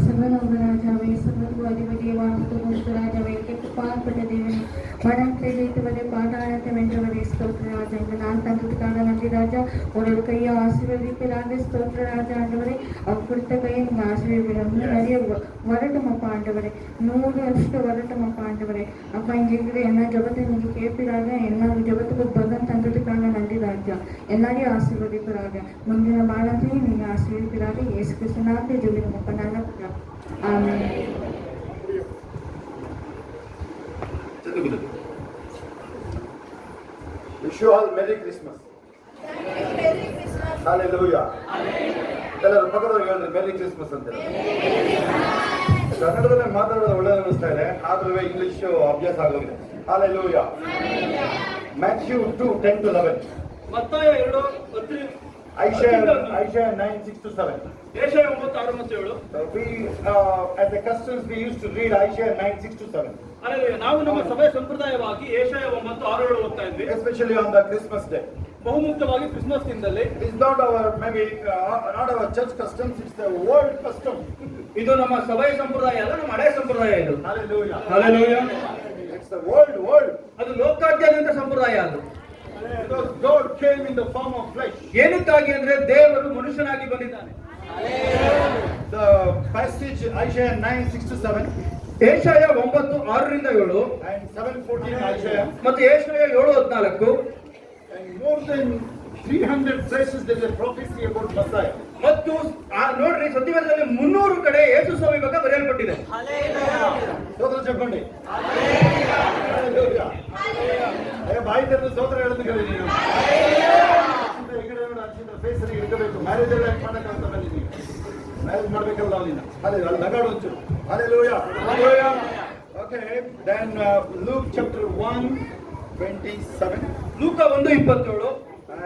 ಸರ್ವಲೋಕರಾಜವೇ, ಸರ್ವಕ್ಕೂ ಅಧಿಪತಿಯವಾದ ರಾಜವೇ, ಕೆಟ್ಟು ಪಾಲ್ಪಟ್ಟ ದೇವನೇ, மனத்தை வைத்தவரை பாதாளத்தை வென்றவரை ஸ்தோத்திரராஜா. இந்த நாள் தந்ததுக்காக நன்றி ராஜா. ஒரு கையை ஆசீர்வதிப்பிறாங்க ஸ்தோத்திரராஜா. ஆண்டவரை அவர் கொடுத்த கையை நீங்கள் ஆசீர்வதிப்பிடும். இன்னும் நிறைய வரட்டுமப்பா ஆண்டவரை, 100 வருஷம் வரட்டுமப்பா ஆண்டவரை. அப்பா இங்கே இருக்கிற எல்லா ஜபத்தை நீங்கள் கேட்பிறாங்க. எல்லா ஜபத்துக்கு பலன் தந்ததுக்காக நன்றி ராஜா. எல்லாரையும் ஆசீர்வதிப்பிறாங்க. ಮುಂದಿನ ಬಾಳಂತೆಯೂ நீங்கள் ಆಶೀರ್ವದಿಪಿರಾಗ. ಯೇಸು ಕ್ರಿಸ್ತನಾಮದಲ್ಲಿ ಜೀವಿತಮಪ್ಪ ನನ್ನ amen. Wish you all Merry Christmas. Hallelujah. ಎಲ್ಲರೂ ಪಕ್ಕದವ್ರಿಗೆ ಹೇಳಿದ್ರೆ ಮೆರಿ ಕ್ರಿಸ್ಮಸ್ ಅಂತ. ಕನ್ನಡದಲ್ಲೇ ಮಾತಾಡೋದು ಒಳ್ಳೆ ಅನಿಸ್ತಾ ಇದೆ, ಆದ್ರೂ ಇಂಗ್ಲಿಷ್ ಅಭ್ಯಾಸ ಆಗೋಗಿದೆ. Hallelujah. Matthew 2:10-11. ಮತ್ತಾಯ 2:10. Isaiah 9:6-7. Jeshaiah 9:6-7. We as the customs we used to read Isaiah 9:6-7. ಅಲ್ಲದೆ ನಾವು ನಮ್ಮ ಸಭೆ ಸಂಪ್ರದಾಯವಾಗಿ ಯೆಶಾಯ 9:6-7 ಓದ್ತಾ ಇದ್ವಿ. Especially on the Christmas day. ಬಹುಮುಖ್ಯವಾಗಿ ಕ್ರಿಸ್ಮಸ್ ದಿನದಲ್ಲಿ. It's not our maybe not our church customs, it's the world custom. ಇದು ನಮ್ಮ ಸಭೆಯ ಸಂಪ್ರದಾಯ ಅಲ್ಲ, ನಮ್ಮ ಹಳೆಯ ಸಂಪ್ರದಾಯ ಇದು. Hallelujah. Hallelujah. It's the world. ಅದು ಲೋಕಾದ್ಯಂತ ಸಂಪ್ರದಾಯ ಅದು. Because God came in the form of flesh. ಏನಕ್ಕಾಗಿ ಅಂದ್ರೆ ದೇವರು ಮನುಷ್ಯನಾಗಿ ಬಂದಿದ್ದಾನೆ. The passage Isaiah 9:6-7. Jeshaiah 9:6-7 and 7:14 Isaiah. ಮತ್ತು ಯೆಶಾಯ 7:14. And more than 300 places there is a prophecy about Messiah. ಮತ್ತು ನೋಡ್ರಿ ಸತ್ಯವೇದದಲ್ಲಿ 300 ಕಡೆ ಯೇಸು ಸ್ವಾಮಿ ಬಗ್ಗೆ ಬರೆಯಲ್ಪಟ್ಟಿದೆ. ಸ್ತೋತ್ರ చెప్పండి. Hallelujah. ಬಾಯಿ ತೆರೆದು ಸ್ತೋತ್ರ ಹೇಳೋದು ಕಲಿ ನೀನು. ಈ ಕಡೆ ನೋಡು, ಅಚ್ಚಿದ ಫೇಸ್ ಅಲ್ಲಿ ಇರಬೇಕು. ಮ್ಯಾರೇಜ್ ಎಲ್ಲ ಮಾಡಬೇಕಂತ ಬಂದಿದ್ದೀನಿ. ಮ್ಯಾರೇಜ್ ಮಾಡಬೇಕಲ್ಲ ಅವನಿನ. ಅಲ್ಲಿ ನಗಾಡು ಒಂಚೂರು. Hallelujah. Okay, then Luke chapter 1:27. ಲೂಕ 1:27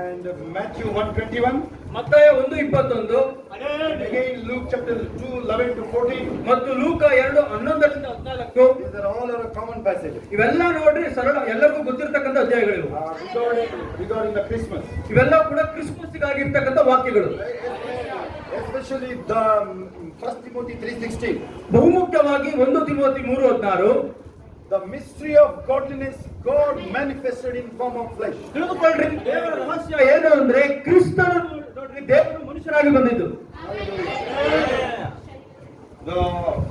and Matthew 1:21. ಮತ್ತಾಯ 1:21. Again Luke chapter 2:11-14. ಮತ್ತು ಲೂಕ 2:11-14. These are all our common passages. ಇವೆಲ್ಲ ನೋಡ್ರಿ ಸರಳ ಎಲ್ಲರಿಗೂ ಗೊತ್ತಿರತಕ್ಕಂತ ಅಧ್ಯಾಯಗಳು. Regarding the Christmas. ಇವೆಲ್ಲ ಕೂಡ ಕ್ರಿಸ್ಮಸ್ಗಾಗಿ ಇರ್ತಕ್ಕಂತ ವಾಕ್ಯಗಳು. Especially the 1 Timothy 3:16. ಬಹುಮುಖ್ಯವಾಗಿ 1 Timothy 3:16. The mystery of godliness, God manifested in form of flesh. ತಿಳಿದುಕೊಳ್ಳ್ರಿ, ದೇವರ ರಹಸ್ಯ ಏನು ಅಂದ್ರೆ ಕ್ರಿಸ್ತನು ನೋಡ್ರಿ ದೇವರು ಮನುಷ್ಯನಾಗಿ ಬಂದಿದ್ದು.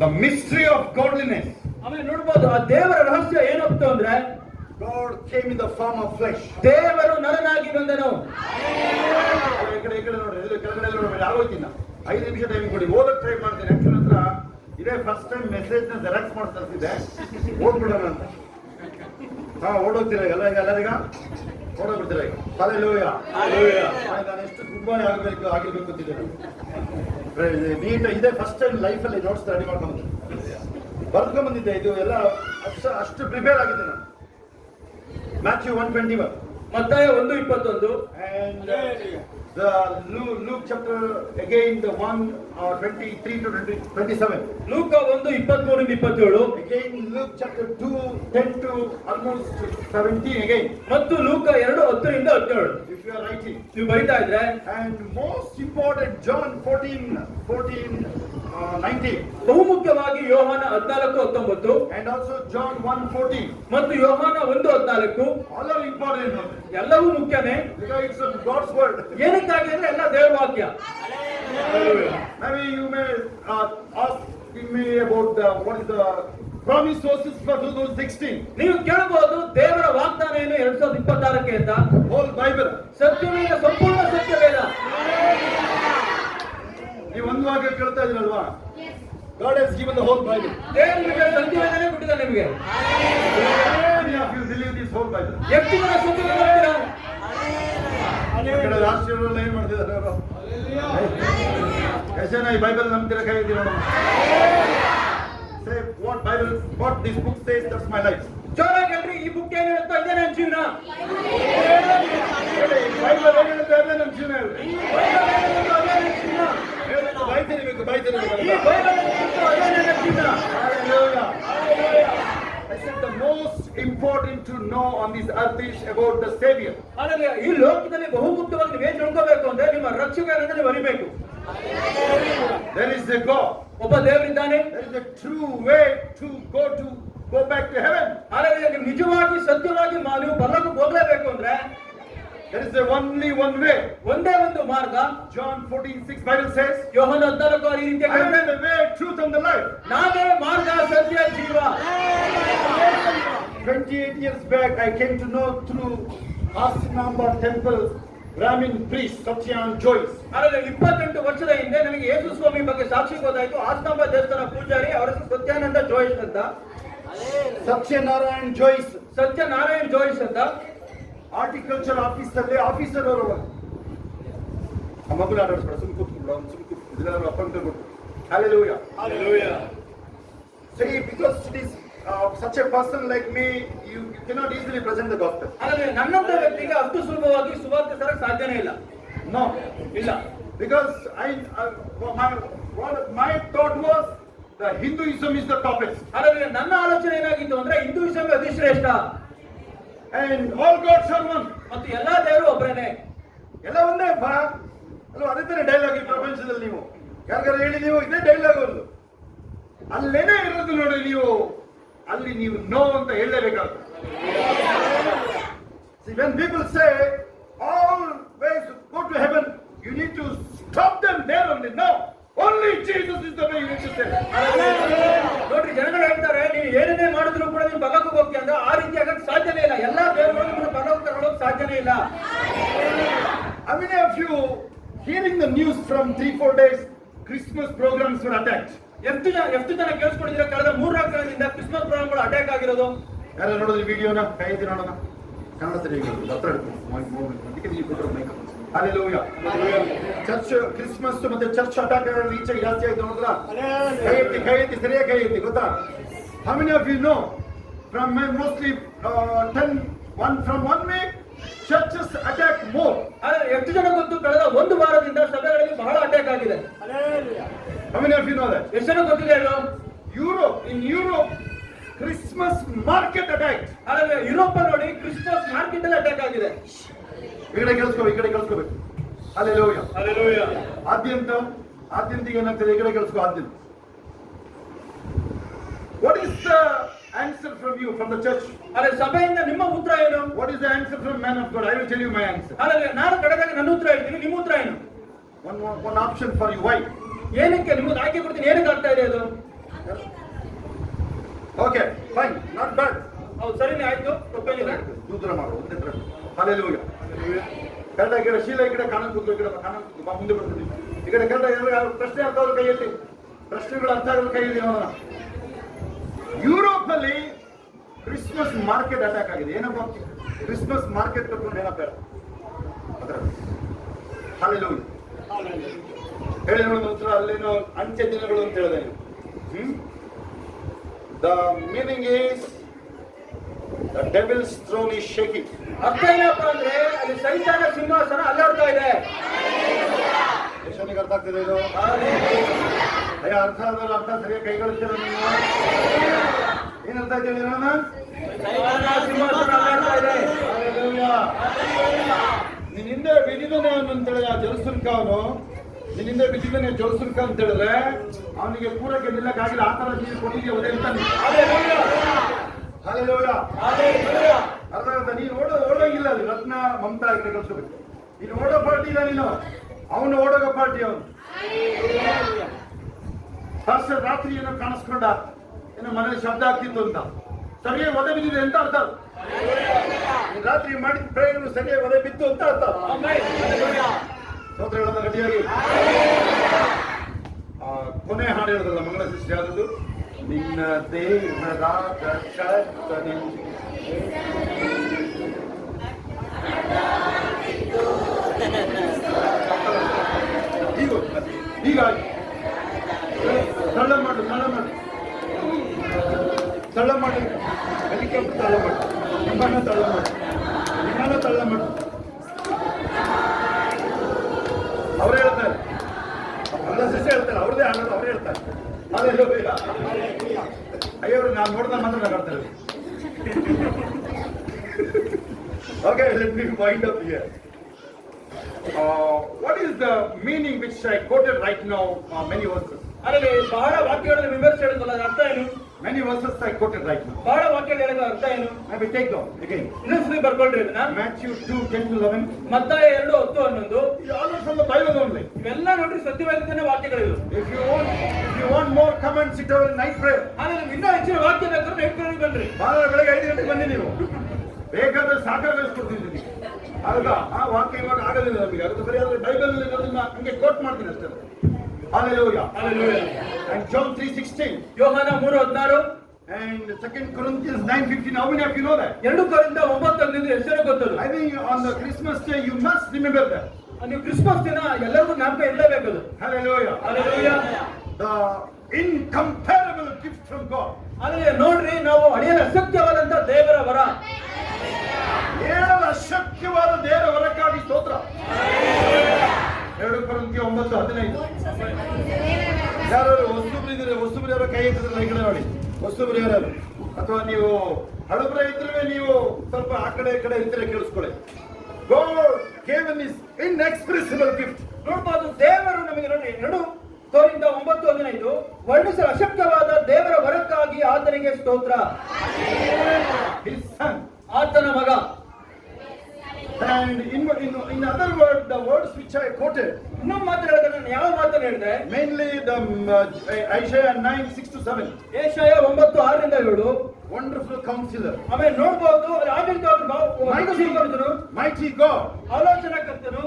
The mystery of godliness. ಆಮೇಲೆ ನೋಡಬಹುದು ಆ ದೇವರ ರಹಸ್ಯ ಏನಪ್ಪ ಅಂದ್ರೆ God came in the form of flesh. ದೇವರು ನರನಾಗಿ ಬಂದನು. ಈ ಕಡೆ ನೋಡ್ರಿ, ಇದು ಕೆಳಗಡೆ ನೋಡ್ರಿ, ಆಗೋಯ್ತಿಲ್ಲ. 5 ನಿಮಿಷ ಟೈಮ್ ಕೊಡಿ, ಓದಕ್ಕೆ ಟ್ರೈ ಮಾಡ್ತೀನಿ. ಆಕ್ಚುಲಿ ಹತ್ರ ಇದೇ ಫಸ್ಟ್ ಟೈಮ್ ಮೆಸೇಜ್ ನ ಜೆರಾಕ್ಸ್ ಮಾಡಿ ತರಿಸಿದೆ, ಓದ್ಬಿಡೋಣ ಅಂತ. ಓಡೋಗ್ತೀರಾ ಎಲ್ಲರಿಗ ಓಡೋಗ್ಬಿಡ್ತೀರಾ ಈಗ. Hallelujah. ನಾನು ಎಷ್ಟು ಗುಡ್ಬಾಯ್ ಆಗಿರ್ಬೇಕು ಅಂತಿದ್ದೇನೆ. ನೀಟ್ ಇದೇ ಫಸ್ಟ್ ಟೈಮ್ ಲೈಫಲ್ಲಿ ನೋಟ್ಸ್ ರೆಡಿ ಮಾಡ್ಕೊಂಡು ಬರ್ಕೊಂಡ್ ಬಂದಿದ್ದೆ. ಇದು ಎಲ್ಲ ಅಷ್ಟು ಪ್ರಿಪೇರ್ ಆಗಿದ್ದೆ ನಾನು. Matthew 1:21. ಮತ್ತಾಯ 1:21. and the Luke chapter again the 1:23-27. ಲೂಕ 1:23-27. Again Luke chapter 2:10 to almost 17 again. ಮತ್ತು ಲೂಕ 2:10-17. If you are writing. ನೀವು ಬರಿತಾ ಇದ್ರೆ. And most important John 14:19. ಬಹುಮುಖ್ಯವಾಗಿ ಯೋಹಾನ 14:19 and also John 1:14. ಮತ್ತು ಯೋಹಾನ 1:14. all are important. ಎಲ್ಲವೂ ಮುಖ್ಯನೇ. because it's God's word. ಏನಕ್ಕಾಗಿ ಅಂದ್ರೆ ಎಲ್ಲ ದೇವರ ವಾಕ್ಯ. Maybe you may ask me about what is the promise sources for 2016. ನೀವು ಕೇಳಬಹುದು ದೇವರ ವಾಗ್ದಾನ ಏನು 2026ಕ್ಕೆ ಅಂತ. whole Bible. ಸತ್ಯವೇದ, ಸಂಪೂರ್ಣ ಸತ್ಯವೇದ. ನೀವು ಒಂದು ವಾಕ್ಯ ಕೇಳ್ತಾ ಇದ್ರಲ್ವಾ? God has given the whole Bible. ದೇವರು ನಿಮಗೆ ಸತ್ಯವೇದನೆ ಕೊಟ್ಟಿದ್ದಾನೆ ನಿಮಗೆ. you believe this whole Bible? ಎಷ್ಟು ಜನ ಸತ್ಯವೇದ ನಂಬ್ತೀರಾ? ಕಡೆ ರಾಷ್ಟ್ರೀಯರೆಲ್ಲ ಏನ್ ಮಾಡ್ತಿದ್ದಾರೆ ಅವರು? ಎಷ್ಟು ಜನ ಈ ಬೈಬಲ್ ನಂಬ್ತೀರಾ? ಕೈ ಎತ್ತಿ ನೋಡೋಣ. Say what this book says, that's my life. ಜೋರಾಗಿ ಹೇಳ್ರಿ, ಈ ಬುಕ್ ಏನು ಹೇಳುತ್ತಾ ಇದೆ ನನ್ನ ಜೀವನ. ಬೈಬಲ್ ಏನು ಹೇಳುತ್ತೆ ಅದೇ ನಮ್ಮ ಜೀವನ. ಬಾಯ್ ತೆರಿಬೇಕು. I said the most important to know on this earth is about the Savior. ಈ ಲೋಕದಲ್ಲಿ ಬಹುಮುಖ್ಯವಾಗಿ ನೀವೇನು ತಿಳ್ಕೋಬೇಕು ಅಂದ್ರೆ ನಿಮ್ಮ ರಕ್ಷಕನನ್ನು ನೀವು ಅರಿಬೇಕು. There is a God. ಒಬ್ಬ ದೇವರಿದ್ದಾನೆ. There is a true way to go back to heaven. ಹಾಗಾದ್ರೆ ನೀವು ನಿಜವಾಗಿ ಸತ್ಯವಾಗಿ ನೀವು ಪರಲೋಕಕ್ಕೆ ಹೋಗಲೇಬೇಕು ಅಂದ್ರೆ there is only one way. ಒಂದೇ ಒಂದು ಮಾರ್ಗ. John 14:6 Bible says, ಯೋಹನ 14 ಈ ರೀತಿ I am the way, truth and the life. ನಾನೇ ಮಾರ್ಗ ಸತ್ಯ ಜೀವ. 28 years back I came to know through Asinamba temple Brahmin priest Satyan Joyce. ಹಾಗಾದ್ರೆ 28 ವರ್ಷದ ಹಿಂದೆ ನನಗೆ ಯೇಸು ಸ್ವಾಮಿ ಬಗ್ಗೆ ಸಾಕ್ಷಿ ಗೊತ್ತಾಯ್ತು. ಆಸ್ತಾಂಬ ದೇವಸ್ಥಾನ ಪೂಜಾರಿ ಅವರ ಹೆಸರು ಸತ್ಯಾನಂದ ಜೋಯಿಸ್ ಅಂತ. ಸತ್ಯನಾರಾಯಣ್ ಜೋಯಿಸ್. ಸತ್ಯನಾರಾಯಣ್ ಜೋಯಿಸ್ ಅಂತ ಹಾರ್ಟಿಕಲ್ಚರ್ ಆಫೀಸರ್ ಅವರು. ಆ ಮಗುನ ಆಡಿಸ್ಬೇಡ, ಸುಮ್ ಕೂತ್ಕೊಳ್ಳೋ, ಇದೆಲ್ಲ ಅಪ್ಪಂತ ಕೊಟ್ಟು. Hallelujah. Hallelujah. See, because it is such a person like me, you cannot easily present the gospel. ಹಾಗಾದ್ರೆ ನನ್ನಂತ ವ್ಯಕ್ತಿಗೆ ಅಷ್ಟು ಸುಲಭವಾಗಿ ಸುವಾರ್ತೆ ತರಕ್ಕೆ ಸಾಧ್ಯನೇ ಇಲ್ಲ. No, ಇಲ್ಲ. because my thought was the Hinduism is the topic. ಹಾಗಾದ್ರೆ ನನ್ನ ಆಲೋಚನೆ ಏನಾಗಿತ್ತು ಅಂದ್ರೆ ಹಿಂದೂಯಿಸಂ ಅತಿ ಶ್ರೇಷ್ಠ. And all gods are one. ಮತ್ತು ಎಲ್ಲಾ ದೇವರು ಒಬ್ಬರೇನೆ. ಎಲ್ಲ ಒಂದೇ ಬಾ. ಅಲ್ವಾ, ಅದೇ ತರ ಡೈಲಾಗ್ ಈ ಪ್ರಪಂಚದಲ್ಲಿ ನೀವು ಯಾರಿಗಾರ ಹೇಳಿ ನೀವು ಇದೇ ಡೈಲಾಗ್ ಒಂದು ಅಲ್ಲೇನೇ ಇರೋದು ನೋಡಿ, ನೀವು ಅಲ್ಲಿ ನೀವು ನೋ ಅಂತ ಹೇಳಲೇಬೇಕಾಗ್ತದೆ. See, when people say all ways go to heaven, you need to stop them there only. No, only Jesus is the way you need to say. ನೋಡ್ರಿ, ಜನಗಳು ಹೇಳ್ತಾರೆ ನೀವು ಏನೇನೇ ಮಾಡಿದ್ರು ಕೂಡ ನೀವು ಪರಲೋಕಕ್ಕೆ ಹೋಗ್ತೀಯ ಅಂದ್ರೆ ಆ ರೀತಿ ಆಗಕ್ಕೆ ಸಾಧ್ಯನೇ ಇಲ್ಲ. ಎಲ್ಲಾ ದೇವರುಗಳು ನಿಮ್ಮನ್ನ ಪರಲೋಕಕ್ಕೆ ಕರ್ಕೊಂಡು ಸಾಧ್ಯನೇ ಇಲ್ಲ. How many of you hearing the news from 3-4 days Christmas programs were attacked? ಎಷ್ಟು ಜನ ಕೇಳಿಸ್ಕೊಂಡಿದ್ರೆ ಕಳೆದ 3-4 ದಿನದಿಂದ ಕ್ರಿಸ್ಮಸ್ ಪ್ರೋಗ್ರಾಮ್ಗಳು ಅಟ್ಯಾಕ್ ಆಗಿರೋದು? ಯಾರು ನೋಡಿದ್ರಿ ವಿಡಿಯೋನ? ಕೈ ಎತ್ತಿ ನೋಡೋಣ. ಕನ್ನಡ ಸರಿ ಹತ್ರ ಅದಕ್ಕೆ ನೀವು ಕೊಟ್ಟರು ಮೈಕ್. Hallelujah. ಚರ್ಚ್ ಕ್ರಿಸ್ಮಸ್ ಮತ್ತೆ ಚರ್ಚ್ ಅಟ್ಯಾಕ್ ಈಚೆಗೆ ಜಾಸ್ತಿ ಆಯ್ತು ನೋಡಿದ್ರ? ಕೈ ಎತ್ತಿ ಸರಿಯಾಗಿ ಕೈ ಎತ್ತಿ. ಗೊತ್ತಾ? How many of you know from mostly 1 week churches attack more? ಆದ್ರೆ ಎಷ್ಟು ಜನ ಗೊತ್ತು ಕಳೆದ ಒಂದು ವಾರದಿಂದ ಸಭೆಗಳಲ್ಲಿ ಬಹಳ ಅಟ್ಯಾಕ್ ಆಗಿದೆ? How many of you know that? ಎಷ್ಟು ಜನ ಗೊತ್ತಿದೆ ಹೇಳು? In Europe Christmas market attack. ಆದ್ರೆ ಯುರೋಪ್ ನೋಡಿ ಕ್ರಿಸ್ಮಸ್ ಮಾರ್ಕೆಟ್ ಅಲ್ಲಿ ಅಟ್ಯಾಕ್ ಆಗಿದೆ. ಈ ಕಡೆ ಕೇಳಿಸ್ಕೋಬೇಕು. Hallelujah. Hallelujah. ಆದ್ಯಂತ ಏನಾಗ್ತದೆ? ಈ ಕಡೆ ಕೇಳಿಸ್ಕೋ. ಆದ್ಯಂತ what is the answer from you, from the church? ಆದ್ರೆ ಸಭೆಯಿಂದ ನಿಮ್ಮ ಉತ್ತರ ಏನು? What is the answer from man of God? I will tell you my answer. ಆದ್ರೆ ನಾನು ಕಡೆದಾಗ ನನ್ನ ಉತ್ತರ ಹೇಳ್ತೀನಿ, ನಿಮ್ಮ ಉತ್ತರ ಏನು? One option for you. Why? ಏನಕ್ಕೆ ನಿಮಗೆ ಆಯ್ಕೆ ಕೊಡ್ತೀನಿ? ಏನಕ್ಕೆ ಆಗ್ತಾ ಇದೆ ಅದು? Okay, fine, not bad. ಹೌದು, ಸರಿನೇ, ಆಯ್ತು, ತಪ್ಪೇನಿಲ್ಲ. ದೂರ ಮಾಡು ಒಂದೇ ತರ. Hallelujah. ಕರೆಕ್ಟ್ ಆಗಿ ಶೀಲ ಈ ಕಡೆ ಕಾಣನ್ ಕೂತು, ಈ ಕಡೆ ಕಾಣನ್ ಕೂತು, ಬಾ ಮುಂದೆ ಬರ್ತೀನಿ. ಈ ಕಡೆ ಕರೆಕ್ಟ್ ಯಾರು ಪ್ರಶ್ನೆ ಅರ್ಥ ಆಗೋದು ಕೈ ಎತ್ತಿ. ಪ್ರಶ್ನೆಗಳು ಅರ್ಥ ಆಗೋದು ಕೈ ಎತ್ತಿ ನೋಡೋಣ. ಯುರೋಪ್ ಅಲ್ಲಿ ಕ್ರಿಸ್ಮಸ್ ಮಾರ್ಕೆಟ್ ಅಟ್ಯಾಕ್ ಆಗಿದೆ. ಏನಪ್ಪ ಕ್ರಿಸ್ಮಸ್ ಮಾರ್ಕೆಟ್ ಕಟ್ಕೊಂಡು ಏನಪ್ಪ ಅದರ? Hallelujah. ಹೇಳಿ ನೋಡೋಣ ಉತ್ತರ. ಅಲ್ಲೇನೋ ಅಂಚೆ ದಿನಗಳು ಅಂತ ಹೇಳಿದೆ ನೀವು. The meaning is the devil's throne is shaking. ಅರ್ಥ ಏನಪ್ಪ ಅಂದ್ರೆ ಅಲ್ಲಿ ಸೈತಾನ ಸಿಂಹಾಸನ ಅಲ್ಲಾಡ್ತಾ ಇದೆ. ಎಷ್ಟೊಂದಿಗೆ ಅರ್ಥ ಆಗ್ತದೆ ಇದು? ಅಯ್ಯ, ಅರ್ಥ ಆದ್ರೆ ಅರ್ಥ ಸರಿಯಾಗಿ ಕೈಗೊಳ್ತೀರ ನೀವು. ಏನ್ ಅರ್ಥ ಆಗ್ತದೆ ನೋಡೋಣ? ಸೈತಾನ ಸಿಂಹಾಸನ ಅಲ್ಲಾಡ್ತಾ ಇದೆ. ನಿನ್ನ ಹಿಂದೆ ಬಿದ್ದಿದ್ದಾನೆ ಅವನು ಅಂತ ಹೇಳಿ ಆ ಜಲಸುರ್ಕ ಅವನು ನಿನ್ನಿಂದ ಬಿದ್ದಿದ್ದಾನೆ ಜಲಸುರ್ಕ ಅಂತ ಹೇಳಿದ್ರೆ ಅವನಿಗೆ ಕೂರಕ್ಕೆ ನಿಲ್ಲಕ್ಕಾಗಿಲ್ಲ. ಆ ತರ ನೀರು ಕೊಟ್ಟಿಗೆ ಒದೆ ಅಂತಾನೆ. ಅರ್ಥ ನೀನು ಓಡೋಗಿಲ್ಲ ಅಲ್ಲಿ. ರತ್ನ ಮಮತಾ ಈ ಕಡೆ ಕಳ್ಸ್ಕೋಬೇಕು. ನೀನು ಓಡೋ ಪಾರ್ಟಿ ಇಲ್ಲ, ನೀನು ಅವನು ಓಡೋಗೋ ಪಾರ್ಟಿ. ಅವನು ಫಸ್ಟ್ ರಾತ್ರಿ ಏನೋ ಕಾಣಿಸ್ಕೊಂಡ, ಏನೋ ಮನೇಲಿ ಶಬ್ದ ಆಗ್ತಿತ್ತು ಅಂತ. ಸರಿಯಾಗಿ ಒದೆ ಬಿದ್ದಿದೆ ಅಂತ ಅರ್ಥ. ರಾತ್ರಿ ಮಾಡಿದ ಪ್ರಯೋಗ ಸರಿಯಾಗಿ ಒದೆ ಬಿತ್ತು ಅಂತ ಅರ್ಥ. ಸ್ತೋತ್ರ ಹೇಳೋದ ಗಟ್ಟಿಯಾಗಿ. ಕೊನೆ ಹಾಡು ಹೇಳೋದಲ್ಲ ಮಂಗಳ ಶಿಷ್ಯ ಯಾವ್ದು? ನಿನ್ನ ದೇವರಾದ ಕರ್ತನೇ ಹೀಗಾಗಿ ತಳ್ಳ ಮಾಡು ಹೆಲಿಕಾಪ್ಟರ್ ತಳ್ಳ ಮಾಡು, ವಿಮಾನ ತಳ್ಳ ಮಾಡು. ಅವರೇ ಹೇಳ್ತಾರೆ, ಎಲ್ಲ ಶಿಷ್ಯ ಹೇಳ್ತಾರೆ, ಅವ್ರದೇ ಆಡೋದು ಅವರೇ ಹೇಳ್ತಾರೆ. ಅಯ್ಯೋ, ನಾನು ನೋಡಿದ ಮಾತ್ರ ನಗಾಡ್ತಾರೆ. Okay, let me wind up here. what is the meaning which I quoted right now? Many verses. ಅದರಲ್ಲಿ ಬಹಳ ವಾಕ್ಯಗಳನ್ನು ವಿಮರ್ಶೆ ಹೇಳಿದ್ರಲ್ಲ, ಅದರ ಅರ್ಥ ಏನು? Many verses I quoted right now. ಬಹಳ ವಾಕ್ಯಗಳು ಹೇಳಿದ ಅರ್ಥ ಏನು? Maybe take down again. ಇನ್ನೊಂದ್ಸತಿ ಬರ್ಕೊಳ್ರಿ ಇದನ್ನ. Matthew 2:10-11. ಮತ್ತಾಯ 2:10-11. All are from the Bible only. ಇವೆಲ್ಲ ನೋಡ್ರಿ ಸತ್ಯವೇದನೆ ವಾಕ್ಯಗಳಿವೆ. If you want more, come and sit over night prayer. ಆದ್ರೆ ನಿಮ್ಗೆ ಇನ್ನೂ ಹೆಚ್ಚಿನ ವಾಕ್ಯ ಬೇಕಾದ್ರೆ ನೈಟ್ ಪ್ರೇಯರ್ಗೆ ಬನ್ರಿ. ಭಾನುವಾರ ಬೆಳಗ್ಗೆ 5 ಗಂಟೆಗೆ ಬನ್ನಿ ನೀವು. ಬೇಕಾದ್ರೆ ಸಾಕಾಗಿಸ್ಕೊಡ್ತೀನಿ. ಆಗ ಆ ವಾಕ್ಯ ಇವಾಗ ಆಗೋದಿಲ್ಲ ನಮಗೆ. ಅದಕ್ಕೆ ಬರೀ ಆದ್ರೆ ಬೈಬಲ್ ಇರೋದನ್ನ ಹಂಗೆ ಕೋಟ್ ಮಾಡ್ತೀನಿ ಅಷ್ಟೇ. Hallelujah. Hallelujah. And John 3:16. ಯೋಹಾನ 3:16. And 2 Corinthians 9:15. How many of you know that? 2 ಕೊರಿಂಥ 9:15 ಹೆಸರು ಗೊತ್ತದು. I think on the Christmas day you must remember that. ನೀವು ಕ್ರಿಸ್ಮಸ್ ದಿನ ಎಲ್ಲರಿಗೂ ಜ್ಞಾಪಕ ಇರಲೇಬೇಕದು. Hallelujah. Hallelujah. The incomparable gift from God. ಅಲ್ಲಿ ನೋಡ್ರಿ, ನಾವು ಅಳಿಯಲು ಅಸತ್ಯವಾದಂತ ದೇವರ ವರ. ಏಳಲು ಅಶಕ್ಯವಾದ ದೇವರ ವರಕ್ಕಾಗಿ ಸ್ತೋತ್ರ. 2 ಕೊರಿಂಥ 9:15. ಯಾರು ಹೊಸಬ್ರಿಯವರ ಕೈ ಎತ್ತಿದ್ರಲ್ಲ ಈ ಕಡೆ ನೋಡಿ, ಹೊಸಬ್ರಿಯವರಲ್ಲ. ಅಥವಾ ನೀವು ಹಳಬ್ರ ಇದ್ರೆ ನೀವು ಸ್ವಲ್ಪ ಆ ಕಡೆ ಈ ಕಡೆ ಇದ್ರೆ ಕೇಳಿಸ್ಕೊಳ್ಳಿ. God gave his inexpressible gift. ನೋಡ್ಬೋದು, ದೇವರು ನಮಗೆ ನೋಡಿ 2 ಕೊರಿಂಥ 9:15 ವರ್ಣಿಸಲು ಅಶಕ್ಯವಾದ ದೇವರ ವರಕ್ಕಾಗಿ ಆತನಿಗೆ ಸ್ತೋತ್ರ. His son. ಆತನ ಮಗ. And in other words, the words which I quoted, ಇನ್ನೊಂದು ಮಾತು ಹೇಳಿದ್ರೆ ನಾನು ಯಾವ ಮಾತನ್ನು ಹೇಳಿದೆ? mainly the Isaiah 9:6-7. Jeshaiah 9:6-7. Wonderful counselor, ಆಮೇಲೆ ನೋಡ್ಬೋದು, mighty God, ಆಲೋಚನಾಕರ್ತನು,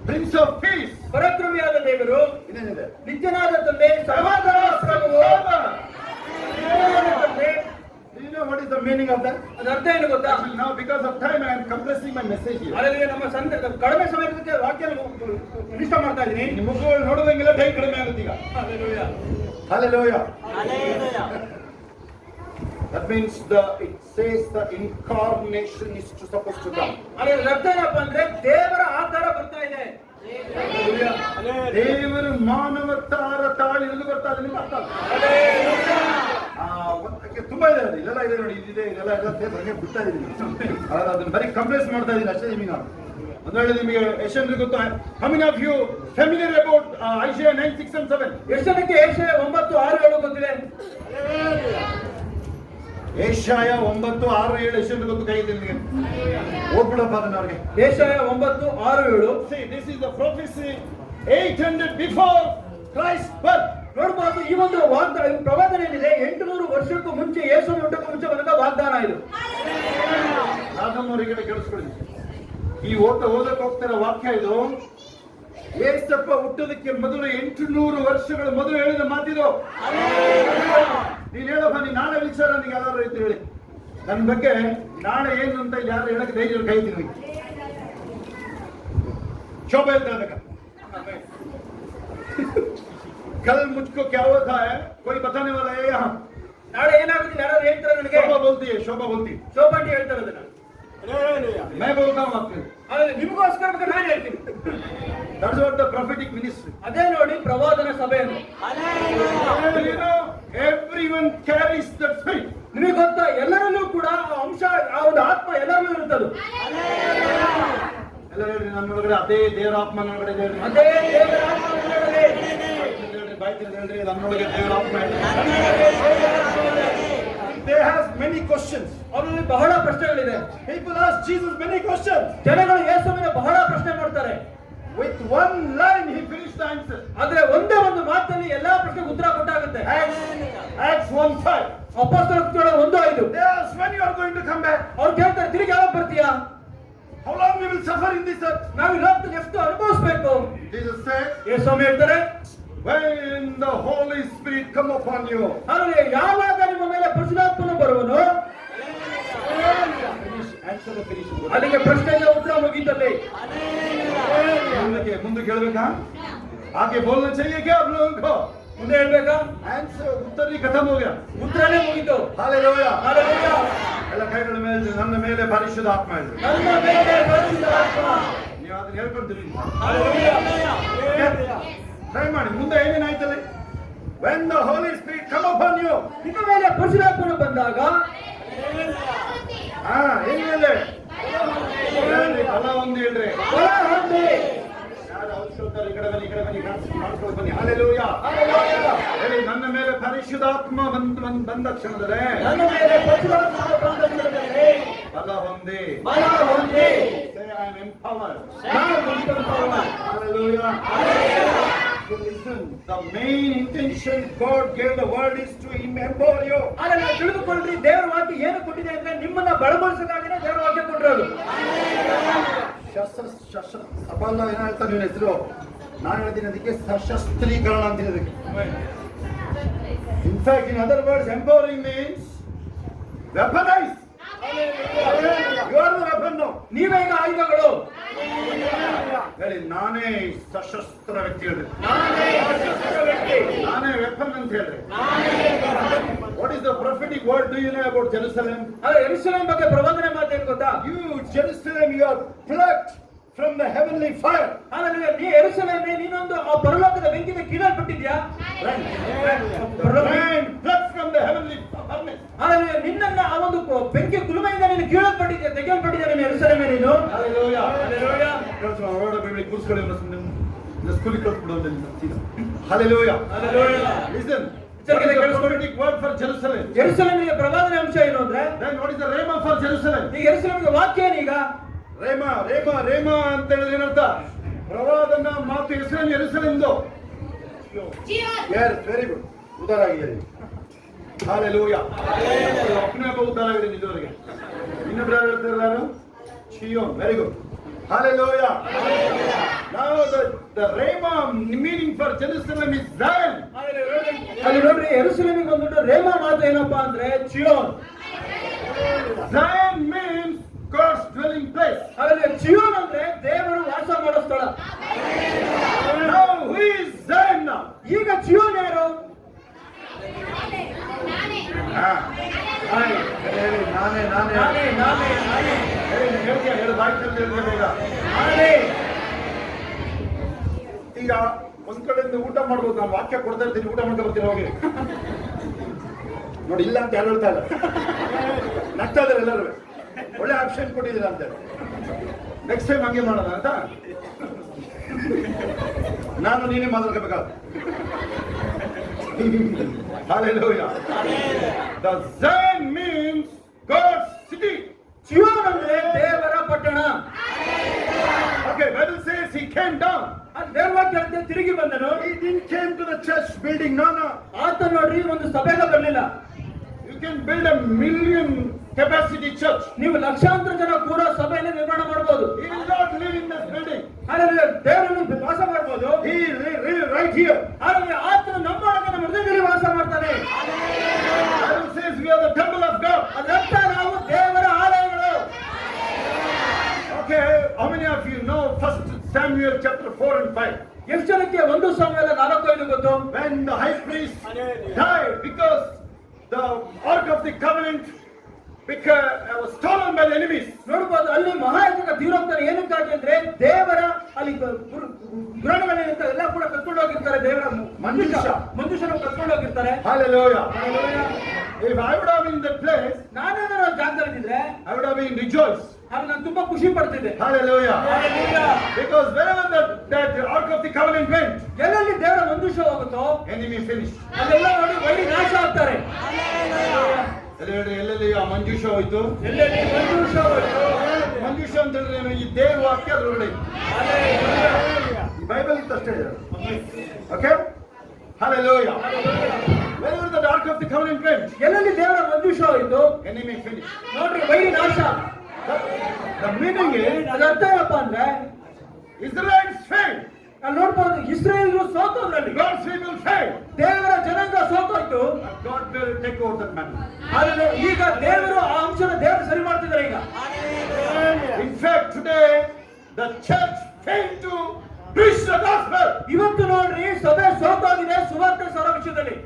Prince of Peace, ಪರಾಕ್ರಮಿಯಾದ ದೇವರು, ಇನ್ನೇನಿದೆ? ನಿತ್ಯನಾದ ತಂದೆ, ಸಮಾಧಾನ ಪ್ರಭುವು. Do you know what is the meaning of that? ಅದರ ಅರ್ಥ ಏನು ಗೊತ್ತಾ? Now because of time I am compressing my message here. ಹಾಗಾಗಿ ನಮ್ಮ ಕಡಿಮೆ ಸಮಯಕ್ಕೆ ವಾಕ್ಯ ನಿಷ್ಠ ಮಾಡ್ತಾ ಇದ್ದೀನಿ. ನಿಮ್ಮ ಮುಖಗಳು ನೋಡುವಂಗಿಲ್ಲ, ಟೈಮ್ ಕಡಿಮೆ ಆಗುತ್ತೆ ಈಗ. Hallelujah. That means it says the incarnation is supposed to come. ಅದರ ಅರ್ಥ ಏನಪ್ಪ ಅಂದ್ರೆ ದೇವರ ಆಕಾರ ಬರ್ತಾ ಇದೆ. ದೇವರು ಮಾನವತಾರ ತಾಳಿರಲು ಬರ್ತಾ ಇದೆ. ನಿಮ್ಗೆ ಅರ್ಥ ತುಂಬಾ ಇದೆ, ಅದು ಇಲ್ಲೆಲ್ಲ ಇದೆ ನೋಡಿ, ಇದಿದೆ, ಇದೆಲ್ಲ ಬಗ್ಗೆ ಬಿಡ್ತಾ ಇದೀನಿ. ಅದನ್ನ ಬರೀ ಕಂಪ್ಲೇಸ್ ಮಾಡ್ತಾ ಇದೀನಿ ಅಷ್ಟೇ ನಿಮಗೆ. ನಾನು ಒಂದು ವೇಳೆ ನಿಮಗೆ ಎಷ್ಟೆಂದ್ರೆ ಗೊತ್ತಾ? How many of you familiar about Isaiah 9:6-7? ಎಷ್ಟು ಜನಕ್ಕೆ ಯೆಶಾಯ 9:6-7 ಗೊತ್ತಿದೆ? ಯೆಶಾಯ 9:6-7 ಎಷ್ಟು ಗೊತ್ತು? ಕೈ ಇದೆ ನಿಮಗೆ? ಓದ್ಬಿಡಪ್ಪ ಅದನ್ನ ಅವ್ರಿಗೆ. ಯೆಶಾಯ 9:6-7. See, this is the prophecy 800 before Christ's birth. ನೋಡ್ಬೋದು, ಈ ಒಂದು ಪ್ರವಾದನೆ ಏನಿದೆ 800 ವರ್ಷಕ್ಕೂ ಮುಂಚೆ, ಯೇಸು ಹುಟ್ಟಕ್ಕೂ ಮುಂಚೆ ಬಂದ ವಾಗ್ದಾನ ಇದು. ರಾಧಮ್ಮವರಿಗೆ ಕೇಳಿಸ್ಕೊಳ್ಳಿ, ಈ ಓದಕ್ಕೆ ಹೋಗ್ತಾರ ವಾಕ್ಯ ಇದು. ಏಸಪ್ಪ ಹುಟ್ಟೋದಕ್ಕೆ ಮೊದಲು 800 ವರ್ಷಗಳ ಮೊದಲು ಹೇಳಿದ ಮಾತಿದು. ನೀನ್ ಹೇಳಪ್ಪ, ನೀ ನಾಳೆ ವಿಚಾರ ನನಗೆ ಯಾರು ಇತ್ತು ಹೇಳಿ, ನನ್ನ ಬಗ್ಗೆ ನಾಳೆ ಏನು ಅಂತ ಯಾರು ಹೇಳಕ್ಕೆ ಧೈರ್ಯ ಕೈ ತಿನ್ನಿ. ಶೋಭಾ ಹೇಳ್ತಾ कल मुझको क्या हुआ था है कोई बताने वाला है यहाँ? ನಾಳೆ ಏನಾಗುತ್ತೆ ಯಾರು ಹೇಳ್ತಾರೆ ನನಗೆ? शोभा बोलती है, शोभा बोलती है. ಶೋಭಾ ಅಂತ ಹೇಳ್ತಾರೆ ಅದನ್ನ. मैं बोलता हूँ आपको. ಆದರೆ ನಿಮಗೋಸ್ಕರ ನಾನು ಹೇಳ್ತೀನಿ. That's what the prophetic ministry. ಅದೇ ನೋಡಿ ಪ್ರವಾದನ ಸಭೆಯನ್ನು. You know, everyone carries that spirit. ನಿಮಗೆ ಗೊತ್ತಾ, ಎಲ್ಲರಲ್ಲೂ ಕೂಡ ಅಂಶ, ಆ ಒಂದು ಆತ್ಮ ಎಲ್ಲರಲ್ಲೂ ಇರುತ್ತದೆ. ಎಲ್ಲ ಹೇಳ್ರಿ, ನನ್ನೊಳಗಡೆ ಅದೇ ದೇವರ ಆತ್ಮ ನನ್ನೊಳಗಡೆ ಇದೆ. ಅದೇ ದೇವರ ಆತ್ಮ ನನ್ನೊಳಗಡೆ ಇದೆ. ಬಾಯ್ತಿಲ್ಲ ಹೇಳ್ರಿ, ನನ್ನೊಳಗೆ ದೇವರ ಆತ್ಮ ಇದೆ. They have many questions. ಅವರಲ್ಲಿ ಬಹಳ ಪ್ರಶ್ನೆಗಳಿದೆ. People ask Jesus many questions. ಜನಗಳು ಯೇಸುವಿನ ಬಹಳ ಪ್ರಶ್ನೆ ಮಾಡ್ತಾರೆ. With one line he finished the answer. ಆದ್ರೆ ಒಂದೇ ಒಂದು ಮಾತಲ್ಲಿ ಎಲ್ಲಾ ಪ್ರಶ್ನೆಗೆ ಉತ್ತರ ಕೊಟ್ಟಾಗುತ್ತೆ. Acts 1:5. ಅಪೊಸ್ತಲರ 1:5. They ask when you are going to come back. ಅವ್ರು ಕೇಳ್ತಾರೆ, ತಿರುಗಿ ಯಾವಾಗ ಬರ್ತೀಯಾ? How long we will suffer in this earth? ನಾವು ಈ ಲೋಕದಲ್ಲಿ ಎಷ್ಟು ಅನುಭವಿಸಬೇಕು? Jesus said, ಯೇಸು ಹೇಳ್ತಾರೆ, when the Holy Spirit come upon you. ಹಾಗಾದ್ರೆ ಯಾವಾಗ ನಿಮ್ಮ ಮೇಲೆ ಪರಿಶುದ್ಧಾತ್ಮನು ಬರುವನು? Answer the finish. ಅಲ್ಲಿಗೆ ಪ್ರಶ್ನೆಗೆ ಉತ್ತರ ಮುಗಿತದೆ. ಮುಂದೆ ಕೇಳಬೇಕಾ? आगे बोलना चाहिए क्या आप लोगों को? ಮುಂದೆ ಹೇಳ್ಬೇಕಾ? आंसर उत्तर ही खत्म हो गया. ಉತ್ತರನೇ ಮುಗಿತು. हालेलुया. ಹಾಲೆಲೂಯಾ. ಎಲ್ಲ ಕೈಗಳ ಮೇಲೆ ನನ್ನ ಮೇಲೆ ಪರಿಶುದ್ಧ ಆತ್ಮ ಇದೆ. ನನ್ನ ಮೇಲೆ ಪರಿಶುದ್ಧಾತ್ಮ. ನೀವು ಅದನ್ನ ಹೇಳ್ಕೊಂತೀರಿ. ಹಾಲೆಲೂಯಾ. ಟ್ರೈ ಮಾಡಿ. ಮುಂದೆ ಏನೇನಾಯ್ತಲ್ಲ? when the Holy Spirit come upon you. ನಿಮ್ಮ ಮೇಲೆ ಪರಿಶುದ್ಧಾತ್ಮನು ಬಂದಾಗ ಏನಿದೆ? ಹೇಳ್ರಿ, ಬಲ ಹೊಂದಿ ಹೇಳ್ರಿ. ಬಲ ಹೊಂದಿ. ಯಾರು ಔಷಧ ಈ ಕಡೆ ಬನ್ನಿ, ಈ ಕಡೆ ಬನ್ನಿ, ಕಾಣಿಸ್ಕೊಂಡು ಬನ್ನಿ. ಹಲ್ಲೆಲೂಯಾ. ಹೇಳಿ, ನನ್ನ ಮೇಲೆ ಪರಿಶುದ್ಧಾತ್ಮ ಬಂದ ಕ್ಷಣದಲ್ಲಿ ನನ್ನ ಮೇಲೆ ಪರಿಶುದ್ಧಾತ್ಮ ಬಂದ ಕ್ಷಣದಲ್ಲಿ ಬಲ ಹೊಂದಿ. ಬಲ ಹೊಂದಿ. Say, I am empowered. ನಾನು empowered. Hallelujah. So listen, the main intention God gave the word is to empower you. ಆದರೆ ನಾವು ತಿಳಿದುಕೊಳ್ಳ್ರಿ, ದೇವರ ವಾಕ್ಯ ಏನು ಕೊಟ್ಟಿದೆ ಅಂದ್ರೆ ನಿಮ್ಮನ್ನ ಬಲಗೊಳಿಸೋದಾಗಿನೇ ದೇವರ ವಾಕ್ಯ ಕೊಟ್ಟಿರೋದು. ಸಬಲ ಏನ್ ಹೇಳ್ತಾರೆ ನಿಮ್ಮ ಹೆಸರು? ನಾನು ಹೇಳ್ತೀನಿ ಅದಕ್ಕೆ ಸಶಸ್ತ್ರೀಕರಣ ಅಂತೀನಿ ಅದಕ್ಕೆ. In fact in other words empowering means weaponise. You are the weapon now. ನೀವೇ ಈಗ ಆಯುಧಗಳು. ಹೇಳಿ, ನಾನೇ ಸಶಸ್ತ್ರ ವ್ಯಕ್ತಿ ಹೇಳ್ರಿ. ನಾನೇ ಸಶಸ್ತ್ರ ವ್ಯಕ್ತಿ. ನಾನೇ ವೆಪನ್ ಅಂತ ಹೇಳ್ರಿ. What is the prophetic word do you know about Jerusalem? ಅದೇ ಯೆರೂಸಲೇಮ್ ಬಗ್ಗೆ ಪ್ರವಾದನೆ ಮಾತೇನು ಗೊತ್ತಾ? You Jerusalem, you are plucked from the heavenly fire. Hallelujah. ನೀ ಯೆರೂಸಲೇಮ್, ನೀನೊಂದು ಆ ಪರಲೋಕದ ಬೆಂಕಿಯಿಂದ ಕೀಳಲ್ಪಟ್ಟಿದ್ಯಾ? Plucked from the heavenly furnace. Hallelujah. ನಿನ್ನನ್ನ ಆ ಒಂದು ಬೆಂಕಿ ಕುಲುಮೆಯಿಂದ ನೀನು ಕೀಳಲ್ಪಟ್ಟಿದ್ಯಾ, ತೆಗೆಯಲ್ಪಟ್ಟಿದ್ಯಾ ನೀನು ಯೆರೂಸಲೇಮೇ ನೀನು. Hallelujah. ಹಾಲೆಲೂಯಾ. ಅವರ ಬಿಬ್ಲಿ ಕೂರಿಸ್ಕೊಳ್ಳಿ ಸುಮ್ಮನೆ ಸ್ಕೂಲಿಗೆ ಕಳಿಸ್ಬಿಡೋದು. Hallelujah. Hallelujah. Listen. What is the prophetic word for Jerusalem? ಯೆರೂಸಲೇಮಿಗೆ ಪ್ರವಾದನೆ ಅಂಶ ಏನು ಅಂದ್ರೆ? Then what is the rhema for Jerusalem? ಈಗ ಯೆರೂಸಲೇಮಿಗೆ ವಾಕ್ಯ ಏನೀಗ? ರೇಮ ಅಂತ ಹೇಳಿದ್ರೆ ಏನರ್ಥ? ಪ್ರವಾದನ ಮಾತು ಹೆಸರು ಯೆರೂಸಲೇಮ್ದು. Yes, very good. ಉದಾರ ಆಗಿದೆ. Hallelujah. ಒಬ್ಬನೇ ಒಬ್ಬ ಉದಾರ ಆಗಿದೆ ಇದುವರೆಗೆ. ಇನ್ನೊಬ್ರು ಯಾರು ಹೇಳ್ತಾರೆ? ನಾನು Zion. Very good. Hallelujah. Now the rhema meaning for Jerusalem is Zion. ಅಲ್ಲಿ ನೋಡ್ರಿ, ಯೆರೂಸಲೇಮಿಗೆ ಬಂದ್ಬಿಟ್ಟು ರೇಮಾ ಮಾತು ಏನಪ್ಪಾ ಅಂದ್ರೆ ಚಿಯೋನ್. Zion means God's dwelling place. ಹಾಗಾದ್ರೆ ಚಿಯೋನ್ ಅಂದ್ರೆ ದೇವರು ವಾಸ ಮಾಡೋ ಸ್ಥಳ. Now who is Zion now? ಈಗ ಚಿಯೋನ್ ಯಾರು? ಹೇಳಿ, ನಾನೇ ನಾನೇ ನಾನೇ ನಾನೇ ಹೇಳ್ತೀಯ, ಹೇಳು, ಬಾಯ್ತಲ್ಲಿ ಹೇಳ್ತೀಯ ಬೇಗ. ನಾನೇ. ಈಗ ಒಂದ್ ಕಡೆಯಿಂದ ಊಟ ಮಾಡ್ಬೋದು, ನಾನು ವಾಕ್ಯ ಕೊಡ್ತಾ ಇರ್ತೀನಿ, ಊಟ ಮಾಡ್ತಾ ಬರ್ತೀನಿ ಹೋಗಿ ನೋಡಿ. ಇಲ್ಲ ಅಂತ ಯಾರು ಹೇಳ್ತಾ ಇಲ್ಲ, ನಗ್ತಾ ಇದಾರೆ ಎಲ್ಲರೂ. ಒಳ್ಳೆ ಆಪ್ಷನ್ ಕೊಟ್ಟಿದ್ದೀರ ಅಂತ. ನೆಕ್ಸ್ಟ್ ಟೈಮ್ ಹಂಗೆ ಮಾಡೋಣ ಅಂತ ನಾನು ನೀನೇ ಮಾತಾಡ್ಕೋಬೇಕಾದ್ರೆ. Hallelujah. The Zion means God's city. ಚಿಯೋನ್ ಅಂದ್ರೆ ದೇವರ ಪಟ್ಟಣ. Okay, Bible says he came down. ದೇವರ ವಾಕ್ಯ ತಿರುಗಿ ಬಂದನು. He didn't came to the church building. No. ಆತ ನೋಡ್ರಿ ಒಂದು ಸಭೆಗೆ ಬರಲಿಲ್ಲ. You can build a million capacity church. ನೀವು ಲಕ್ಷಾಂತರ ಜನ ಕೂರೋ ಸಭೆಯನ್ನು ನಿರ್ಮಾಣ ಮಾಡಬಹುದು. He will not live in this building. ಹಾಗಾದ್ರೆ ದೇವರನ್ನು ವಾಸ ಮಾಡಬಹುದು. He live right here. ಹಾಗಾದ್ರೆ ಆತನು ನಮ್ಮೊಳಗೆ, ನಮ್ಮ ಹೃದಯದಲ್ಲಿ ವಾಸ ಮಾಡ್ತಾನೆ. Bible says we are the temple of God. ಅದರ್ಥ ನಾವು ದೇವರ ಆಲಯಗಳು. Okay, how many of you know 1 Samuel chapter 4 and 5? ಎಷ್ಟು ಜನಕ್ಕೆ 1 ಸಾಮುವೇಲ 4:5 ಗೊತ್ತು? When the high priest died because the ark of the covenant was stolen by the enemies. ನೋಡಬಹುದು, ಅಲ್ಲಿ ಮಹಾಯಾಜಕ ತೀರೋಗ್ತಾರೆ. ಏನಕ್ಕಾಗಿ ಅಂದ್ರೆ ದೇವರ ಅಲ್ಲಿ ಗುರಾಣಿಗಳಿಂದ ಎಲ್ಲ ಕೂಡ ಕರ್ಕೊಂಡು ಹೋಗಿರ್ತಾರೆ. ದೇವರ ಮನುಷ್ಯರು ಕರ್ಕೊಂಡು ಹೋಗಿರ್ತಾರೆ. Hallelujah. If I would have been in that place, ನಾನೇನಾದ್ರು ಜಾಗದಲ್ಲಿದ್ದರೆ I would have been rejoiced. ಆಗ ನಾನು ತುಂಬಾ ಖುಷಿ ಪಡ್ತಿದ್ದೆ. Hallelujah. Hallelujah. Because wherever that ark of the covenant went, ಎಲ್ಲೆಲ್ಲಿ ದೇವರ ಮನುಷ್ಯ ಹೋಗುತ್ತೋ enemy finished. ಅದೆಲ್ಲ ನೋಡಿ ವೈರಿ ನಾಶ ಆಗ್ತಾರೆ. ಎಲ್ಲೆಲ್ಲಿ ಆ ಮಂಜೂಷ ಹೋಯ್ತು, ಎಲ್ಲೆಲ್ಲಿ ಮನುಷ್ಯ ಹೋಯ್ತು. ಮಂಜೂಷ ಅಂತ ಹೇಳಿದ್ರೆ ಈ ದೇವ್ರ ವಾಕ್ಯ ಅದರೊಳಗಡೆ ಬೈಬಲ್ ಇತ್ತು ಅಷ್ಟೇ. Okay, Hallelujah. Wherever the ark of the covenant went, ಎಲ್ಲೆಲ್ಲಿ ದೇವರ ಮನುಷ್ಯ ಹೋಯ್ತು enemy finished. ನೋಡ್ರಿ ವೈರಿ ನಾಶ. The meaning is ಅದರ ಅರ್ಥ ಏನಪ್ಪಾ ಅಂದ್ರೆ Israelites failed. ಅಲ್ಲಿ ನೋಡ್ಬೋದು, ಇಸ್ರೇಲ್ರು ಸೋತೋದ್ರಲ್ಲಿ. God's people failed. ದೇವರ ಜನಾಂಗ ಸೋತೋಯ್ತು. God will take over that man. ಆದ್ರೆ ಈಗ ದೇವರು ಆ ಅಂಶನ ದೇವರು ಸರಿ ಮಾಡ್ತಿದ್ದಾರೆ ಈಗ. In fact, today the church failed to preach the gospel. ಇವತ್ತು ನೋಡ್ರಿ ಸಭೆ ಸೋತೋಗಿದೆ ಸುವಾರ್ತೆ ಸಾರೋ ವಿಷಯದಲ್ಲಿ.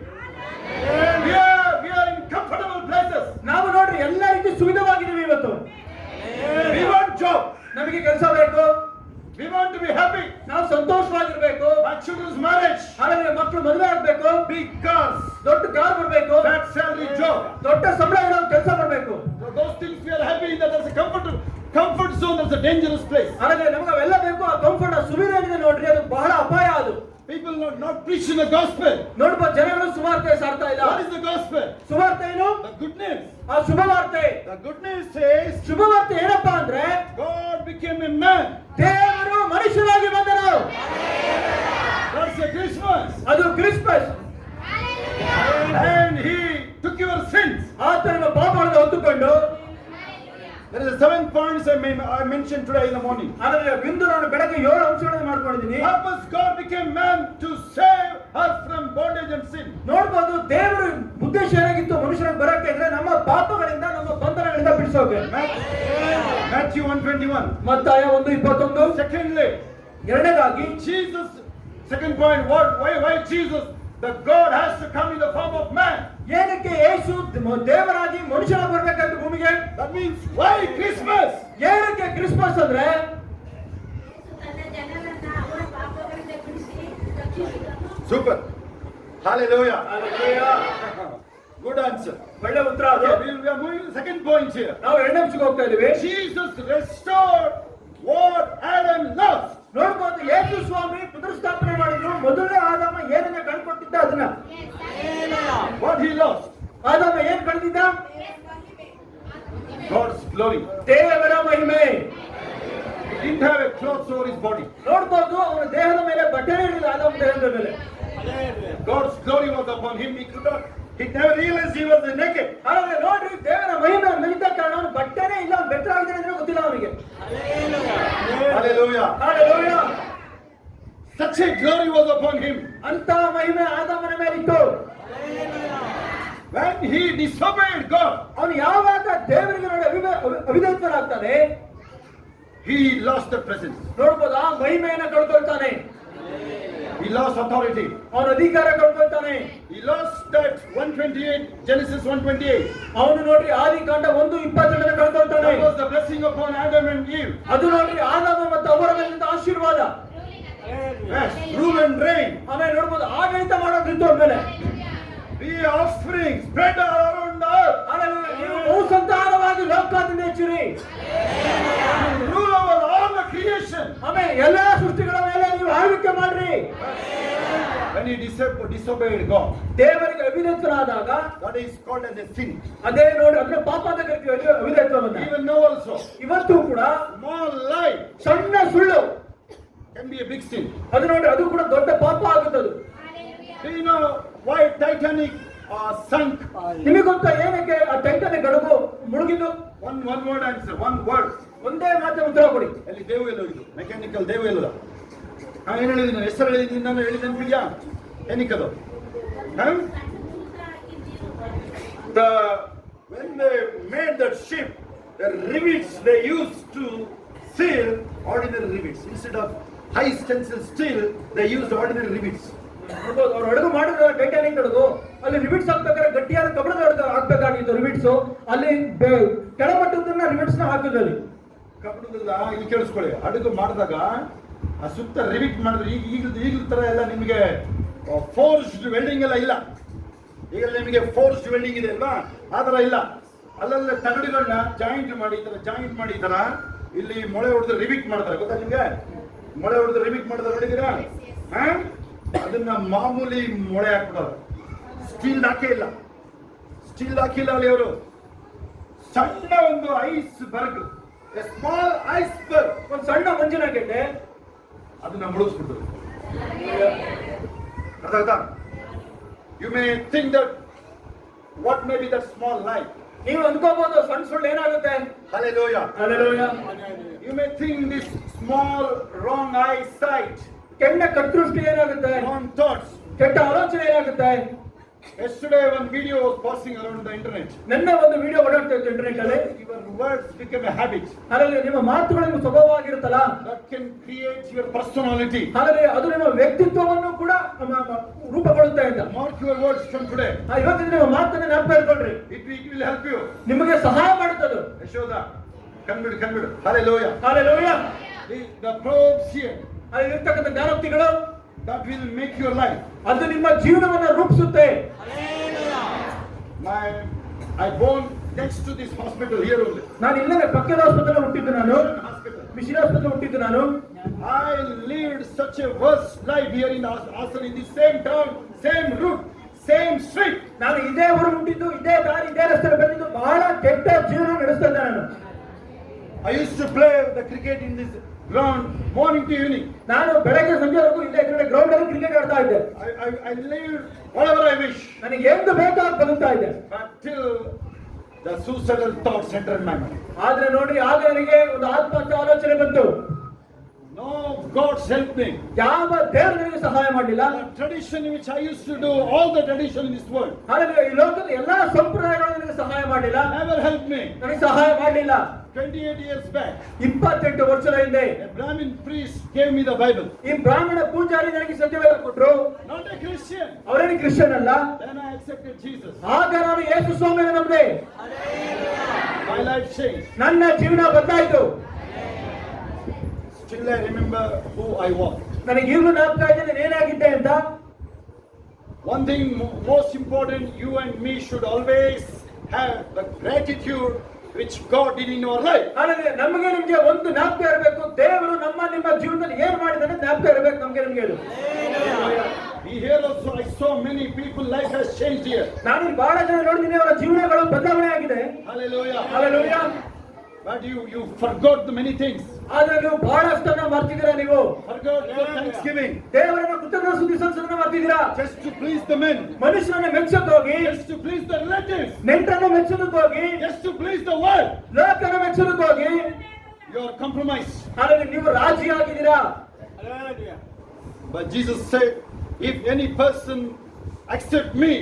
We are in comfortable places. ನಾವು ನೋಡ್ರಿ ಎಲ್ಲ ರೀತಿ ಸುವಿಧವಾಗಿದ್ದೀವಿ ಇವತ್ತು. We want job. ನಮಗೆ ಕೆಲಸ ಬೇಕು. We want to be happy. ನಾವು ಸಂತೋಷವಾಗಿರ್ಬೇಕು. Our children's marriage. ಹಾಗಾದ್ರೆ ಮಕ್ಕಳು ಮದುವೆ ಆಗ್ಬೇಕು. Big cars. ದೊಡ್ಡ ಕಾರ್ ಬರ್ಬೇಕು. Fat salary job. ದೊಡ್ಡ ಸಂಬಳ ಇರೋ ಕೆಲಸ ಬರ್ಬೇಕು. So those things we are happy that there's a dangerous place. ಹಾಗಾದ್ರೆ ನಮಗೆ ಅವೆಲ್ಲ ಬೇಕು. ಆ ಕಂಫರ್ಟ್, ಆ ಸುವಿಧೆ ಏನಿದೆ ನೋಡ್ರಿ, ಅದು ಬಹಳ ಅಪಾಯ. ಅದು People not preaching the gospel. ನೋಡ್ಬೋದು, ಜನಗಳು ಸುವಾರ್ತೆ ಸಾರ್ತಾ ಇಲ್ಲ. What is the gospel? ಸುವಾರ್ತೆ ಏನು? The good news. ಆ ಶುಭವಾರ್ತೆ. The good news says ಶುಭವಾರ್ತೆ ಏನಪ್ಪಾ ಅಂದ್ರೆ God became a man. ದೇವರು ಮನುಷ್ಯನಾಗಿ ಬಂದನು. That's a Christmas. ಅದು Christmas. And he took your sins. ಆತನ ಪಾಪಗಳನ್ನು ಹೊತ್ತುಕೊಂಡು. There is a 7 points I mentioned today in the morning. ಆದರೆ ಬಿಂದು ನಾನು ಬೆಳಗ್ಗೆ 7 ಅಂಶಗಳನ್ನು ಮಾಡ್ಕೊಂಡಿದ್ದೀನಿ. Purpose God became man to save us from bondage and sin. ನೋಡ್ಬೋದು, ದೇವರು ಉದ್ದೇಶ ಏನಾಗಿತ್ತು ಮನುಷ್ಯನಿಗೆ ಬರಕ್ಕೆ ಅಂದ್ರೆ ನಮ್ಮ ಪಾಪಗಳಿಂದ, ನಮ್ಮ ಬಂಧನಗಳಿಂದ ಬಿಡಿಸೋಕೆ. Matthew 1:21. ಮತ್ತಾಯ 1:21. Secondly, ಎರಡನೇದಾಗಿ Jesus. Second point. Why Jesus? That God has to come in the form of man. ಏನಕ್ಕೆ ಯೇಸು ದೇವರಾಗಿ ಮನುಷ್ಯನ ಬರಬೇಕಂತ ಭೂಮಿಗೆ? That means why Christmas? ಏನಕ್ಕೆ ಕ್ರಿಸ್ಮಸ್ ಅಂದ್ರೆ Super. Hallelujah. Hallelujah. Good answer. ಒಳ್ಳೆ ಉತ್ತರ ಅದು. Okay, we are moving to the second point here. ನಾವು ಎರಡನೇ ಅಂಶಕ್ಕೆ ಹೋಗ್ತಾ ಇದೀವಿ. Jesus restored what Adam lost. ನೋಡ್ಬೋದು, ಯೇಸು ಸ್ವಾಮಿ ಪುನರುತ್ಥಾಪನೆ ಮಾಡಿದ್ರು. ಮೊದಲನೇ ಆದಾಮ ಏನನ್ನ ಕಳ್ಕೊಟ್ಟಿದ್ದ ಅದನ್ನ. What he lost? ಆದಾಮ ಏನ್ ಕಳ್ದಿದ್ದ? God's glory. ದೇವರ ಮಹಿಮೆ. He didn't have a cloth over his body. ನೋಡ್ಬೋದು, ಅವನ ದೇಹದ ಮೇಲೆ ಬಟ್ಟೆ ಇರಲಿಲ್ಲ. ಆದಾಮ ದೇಹದ ಮೇಲೆ God's glory was upon him. He never realized he was naked. ಹಾಗಾದ್ರೆ ನೋಡ್ರಿ, ದೇವರ ಮಹಿಮೆ ನಿಂತ ಕಾರಣ ಅವನು ಬಟ್ಟೆನೇ ಇಲ್ಲ, ಅವನು ಬೆಟ್ಟರಾಗಿದ್ದಾನೆ ಅಂದ್ರೆ ಗೊತ್ತಿಲ್ಲ ಅವನಿಗೆ. Hallelujah. Hallelujah. Such a glory was upon him. ಅಂತ ಮಹಿಮೆ ಆದಾಮನ ಮೇಲೆ ಇತ್ತು. When he disobeyed God, ಅವನು ಯಾವಾಗ ದೇವರಿಗೆ ನೋಡಿ ಅವಿಧೇಯನಾಗ್ತಾನೆ, he lost the presence. ನೋಡ್ಬೋದು, ಆ ಮಹಿಮೆಯನ್ನ ಕಳ್ಕೊಳ್ತಾನೆ. He lost authority. ಅವನ ಅಧಿಕಾರ ಕಳ್ಕೊಳ್ತಾನೆ. He lost that 128, Genesis 1:28. ಅವನು ನೋಡ್ರಿ ಆದಿಕಾಂಡ 1:22 ಕಳ್ಕೊಳ್ತಾನೆ. That was the blessing upon Adam and Eve. ಅದು ನೋಡ್ರಿ ಆದಾಮ ಮತ್ತು ಅವರ ಮೇಲಿನ ಆಶೀರ್ವಾದ. Yes, rule and reign. ಆಮೇಲೆ ನೋಡ್ಬೋದು, ಆಡಳಿತ ಮಾಡೋದಿತ್ತು ಅವ್ರ ಮೇಲೆ. Be offspring, spread around the earth. ಆಮೇಲೆ ನೀವು ಬಹುಸಂತಾನವಾಗಿ ಲೋಕಾದಿಂದ ಹೆಚ್ಚಿರಿ. Rule over all the creation. ಆಮೇಲೆ ಎಲ್ಲಾ ಸೃಷ್ಟಿಗಳ ಮೇಲೆ ನೀವು ಆಳ್ವಿಕೆ ಮಾಡ್ರಿ. When he disobeyed God, ದೇವರಿಗೆ ಅವಿಧೇಯನಾದಾಗ that is called as a sin. ಅದೇ ನೋಡಿ, ಅದನ್ನ ಪಾಪ ಅಂತ ಕರಿತೀವಿ, ಅವಿಧೇಯತ್ವವನ್ನ. Even now also, ಇವತ್ತು ಕೂಡ small lie ಸಣ್ಣ ಸುಳ್ಳು can be a big sin. ಅದು ನೋಡಿ, ಅದು ಕೂಡ ದೊಡ್ಡ ಪಾಪ ಆಗುತ್ತದೆ. Do you know why Titanic sunk? ನಿಮಗೆ ಗೊತ್ತಾ ಏನಕ್ಕೆ ಆ ಟೈಟಾನಿಕ್ ಹಡಗು ಮುಳುಗಿದ್ದು? One word answer, one word. ಒಂದೇ ಮಾತ್ರ ಉತ್ತರ ಕೊಡಿ. ಅಲ್ಲಿ ದೇವು ಎಲ್ಲ ಹೋಗಿದ್ದು, ಮೆಕ್ಯಾನಿಕಲ್ ದೇವು ಎಲ್ಲ. ನಾನು ಏನು ಹೇಳಿದ್ದೀನಿ, ಹೆಸರು ಹೇಳಿದ್ದೀನಿ, ನಾನು ಹೇಳಿದ್ದೆ ನೆನಪಿದ್ಯಾ? ಏನಕ್ಕದು? When they made that ship, the rivets they used to seal ordinary rivets. Instead of high tensile steel, they used ordinary rivets. ಅವ್ರು ಹಡಗು ಮಾಡಿದ್ರೆ ಟೈಟಾನಿಕ್ ಹಡಗು, ಅಲ್ಲಿ ರಿವಿಟ್ಸ್ ಹಾಕ್ಬೇಕಾದ್ರೆ ಗಟ್ಟಿಯಾದ ಕಬ್ಬಿಣದ ಹಡಗು ಹಾಕ್ಬೇಕಾಗಿತ್ತು. ರಿವಿಟ್ಸ್ ಅಲ್ಲಿ ಕೆಳಮಟ್ಟದನ್ನ ರಿವಿಟ್ಸ್ ನ ಹಾಕಿದ್ರಲ್ಲಿ. ಕಬ್ಬಿಣದ ಇಲ್ಲಿ ಕೇಳಿಸ್ಕೊಳ್ಳಿ, ಹಡಗು ಮಾಡಿದಾಗ ಆ ಸುತ್ತ ರಿವಿಟ್ ಮಾಡಿದ್ರೆ ಈಗಲ ತರ ಎಲ್ಲ ನಿಮಗೆ ಫೋರ್ಸ್ಡ್ ವೆಲ್ಡಿಂಗ್ ಎಲ್ಲ ಇಲ್ಲ. ಈಗ ನಿಮಗೆ ಫೋರ್ಸ್ಡ್ ವೆಲ್ಡಿಂಗ್ ಇದೆ ಅಲ್ವಾ, ಆ ಥರ ಇಲ್ಲ. ಅಲ್ಲಲ್ಲ ತಗಡುಗಳನ್ನ ಜಾಯಿಂಟ್ ಮಾಡಿ ಈ ಥರ ಇಲ್ಲಿ ಮೊಳೆ ಹೊಡೆದು ರಿವಿಟ್ ಮಾಡ್ತಾರೆ. ಗೊತ್ತಾ ನಿಮಗೆ? ಮೊಳೆ ಹೊಡೆದು ರಿವಿಟ್ ಮಾಡಿದ್ರೆ ನೋಡಿದ್ದೀರಾ? ಅದನ್ನ ಮಾಮೂಲಿ ಮೊಳೆ ಹಾಕ್ಬಿಡೋರು, ಸ್ಟೀಲ್ ಹಾಕಿಲ್ಲ ಅಲ್ಲಿ ಅವರು. ಸಣ್ಣ ಒಂದು iceberg, small iceberg, ಒಂದು ಸಣ್ಣ ಮಂಜಿನ ಗೆಡ್ಡೆ, ಅದನ್ನ ಮುಳುಗಿಸ್ಬಿಟ್ಟು. ಅರ್ಥ ಆಯ್ತಾ? You may think that what may be that small light. ನೀವು ಅನ್ಕೋಬಹುದು ಸಣ್ಣ ಸುಳ್ಳು ಏನಾಗುತ್ತೆ. Hallelujah. Hallelujah. You may think this small wrong eyesight, ಕೆಟ್ಟ ಕರ್ತೃಷ್ಟಿ ಏನಾಗುತ್ತೆ, wrong thoughts. ಕೆಟ್ಟ ಆಲೋಚನೆ ಏನಾಗುತ್ತೆ. Yesterday one video was passing around the internet. ನಿನ್ನೆ ಒಂದು ವಿಡಿಯೋ ಓಡಾಡ್ತಾ ಇತ್ತು ಇಂಟರ್ನೆಟ್ ಅಲ್ಲಿ. Your words become a habit. ಹಾಗಾದ್ರೆ ನಿಮ್ಮ ಮಾತುಗಳು ನಿಮ್ಮ ಸ್ವಭಾವವಾಗಿರುತ್ತಲ್ಲ, That can create your personality. ಹಾಗಾದ್ರೆ ಅದು ನಿಮ್ಮ ವ್ಯಕ್ತಿತ್ವವನ್ನು ಕೂಡ ರೂಪುಗೊಳ್ಳುತ್ತಾ ಇದೆ. Mark your words from today. ಇವತ್ತಿನ ನಿಮ್ಮ ಮಾತನ್ನ ಜ್ಞಾಪಕ ಇಟ್ಕೊಳ್ರಿ, It will help you. ನಿಮಗೆ ಸಹಾಯ ಮಾಡುತ್ತದೆ. Yashoda, ಕಂಬಿಡು. Hallelujah. Hallelujah. The probes here, ಅಲ್ಲಿರ್ತಕ್ಕಂಥ ಜ್ಞಾನೋಕ್ತಿಗಳು that will make your life. ಅದು ನಿಮ್ಮ ಜೀವನವನ್ನು ರೂಪಿಸುತ್ತೆ. I born next to this hospital here only. ನಾನು ಇಲ್ಲೇ ಪಕ್ಕದ ಆಸ್ಪತ್ರೆ ಹುಟ್ಟಿದ್ದು. ನಾನು Hospital. ಮಿಷನ್ ಆಸ್ಪತ್ರೆ ಹುಟ್ಟಿದ್ದು ನಾನು. I lived such a worse life here in Asal, in the same town, same route, same street. ನಾನು ಇದೇ ಊರು ಹುಟ್ಟಿದ್ದು, ಇದೇ ದಾರಿ, ಇದೇ ರಸ್ತೆ ಬಂದಿದ್ದು, ಬಹಳ ಕೆಟ್ಟ ಜೀವನ ನಡೆಸ್ತಾ ಇದ್ದೆ ನಾನು. I used to play the cricket in this ground morning to evening. ನಾನು ಬೆಳಗ್ಗೆ ಸಂಜೆವರೆಗೂ ಇಲ್ಲೇ ಗ್ರೌಂಡ್ ಅಲ್ಲಿ ಕ್ರಿಕೆಟ್ ಆಡ್ತಾ ಇದ್ದೆ. I lived whatever I wish. ನನಗೆ ಎಂದು ಬೇಕೋ ಅದು ಬದುಕ್ತಾ ಇದ್ದೆ. But till the suicidal thoughts entered my mind. ಆದ್ರೆ ನೋಡಿ, ಆಗ ನನಗೆ ಒಂದು ಆತ್ಮಹತ್ಯೆ ಆಲೋಚನೆ ಬಂತು. No, God's helped me. ಯಾವ ದೇವರು ನನಗೆ ಸಹಾಯ ಮಾಡಲಿಲ್ಲ. The tradition which I used to do, all the tradition in this world, ಹಾಗಾಗಿ ಈ ಲೋಕದ ಎಲ್ಲಾ ಸಂಪ್ರದಾಯಗಳು ನನಗೆ ಸಹಾಯ ಮಾಡಲಿಲ್ಲ, never helped me. ನನಗೆ ಸಹಾಯ ಮಾಡಲಿಲ್ಲ. 28 years back, 28 ವರ್ಷದ ಹಿಂದೆ a Brahmin priest gave me the Bible. ಈ ಬ್ರಾಹ್ಮಣ ಪೂಜಾರಿ ನನಗೆ ಸತ್ಯವೇದ ಕೊಟ್ಟರು. Not a Christian. ಅವರೇನು ಕ್ರಿಶ್ಚಿಯನ್ ಅಲ್ಲ. Then I accepted Jesus. ಆಗ ನಾನು ಯೇಸು ಸ್ವಾಮಿಯನ್ನು ನಂಬಿದೆ. My life changed. ನನ್ನ ಜೀವನ ಬದಲಾಯಿತು. Still I remember who I was. ನನಗೆ ಈಗಲೂ ಜ್ಞಾಪಕ ಇದೆ ನಾನು ಏನಾಗಿದ್ದೆ ಅಂತ. One thing most important, you and me should always have the gratitude which God did in our life. ಹಾಗಾಗಿ ನಮಗೆ ನಿಮಗೆ ಒಂದು ಜ್ಞಾಪಕ ಇರಬೇಕು, ದೇವರು ನಿಮ್ಮ ಜೀವನದಲ್ಲಿ ಏನು ಮಾಡಿದಾನೆ ಜ್ಞಾಪಕ ಇರಬೇಕು ನಮಗೆ. Here also I saw many people, life has changed here. ನಾನು ಬಹಳ ಜನ ನೋಡಿದ್ದೀನಿ, ಅವರ ಜೀವನಗಳು ಬದಲಾವಣೆ ಆಗಿದೆ. Hallelujah. Hallelujah. But you forgot the many things. ಆದ್ರೆ ನೀವು ಬಹಳಷ್ಟನ್ನ ಮಾಡ್ತಿದ್ದೀರಾ. ನೀವು Forgot your thanksgiving. ದೇವರನ್ನ ಕೃತಜ್ಞ ಸ್ತುತಿ ಸಲ್ಲಿಸೋದನ್ನ ಮಾಡ್ತಿದ್ದೀರಾ. Just to please the men. ಮನುಷ್ಯರನ್ನ ಮೆಚ್ಚೋದಕ್ಕೋಗಿ, Just to please the relatives. ನೆಂಟರನ್ನ ಮೆಚ್ಚೋದಕ್ಕೋಗಿ, Just to please the world. ಲೋಕನ ಮೆಚ್ಚೋದಕ್ಕೋಗಿ You are compromised. ಹಾಗಾಗಿ ನೀವು ರಾಜಿ ಆಗಿದ್ದೀರಾ. But Jesus said, if any person accept me,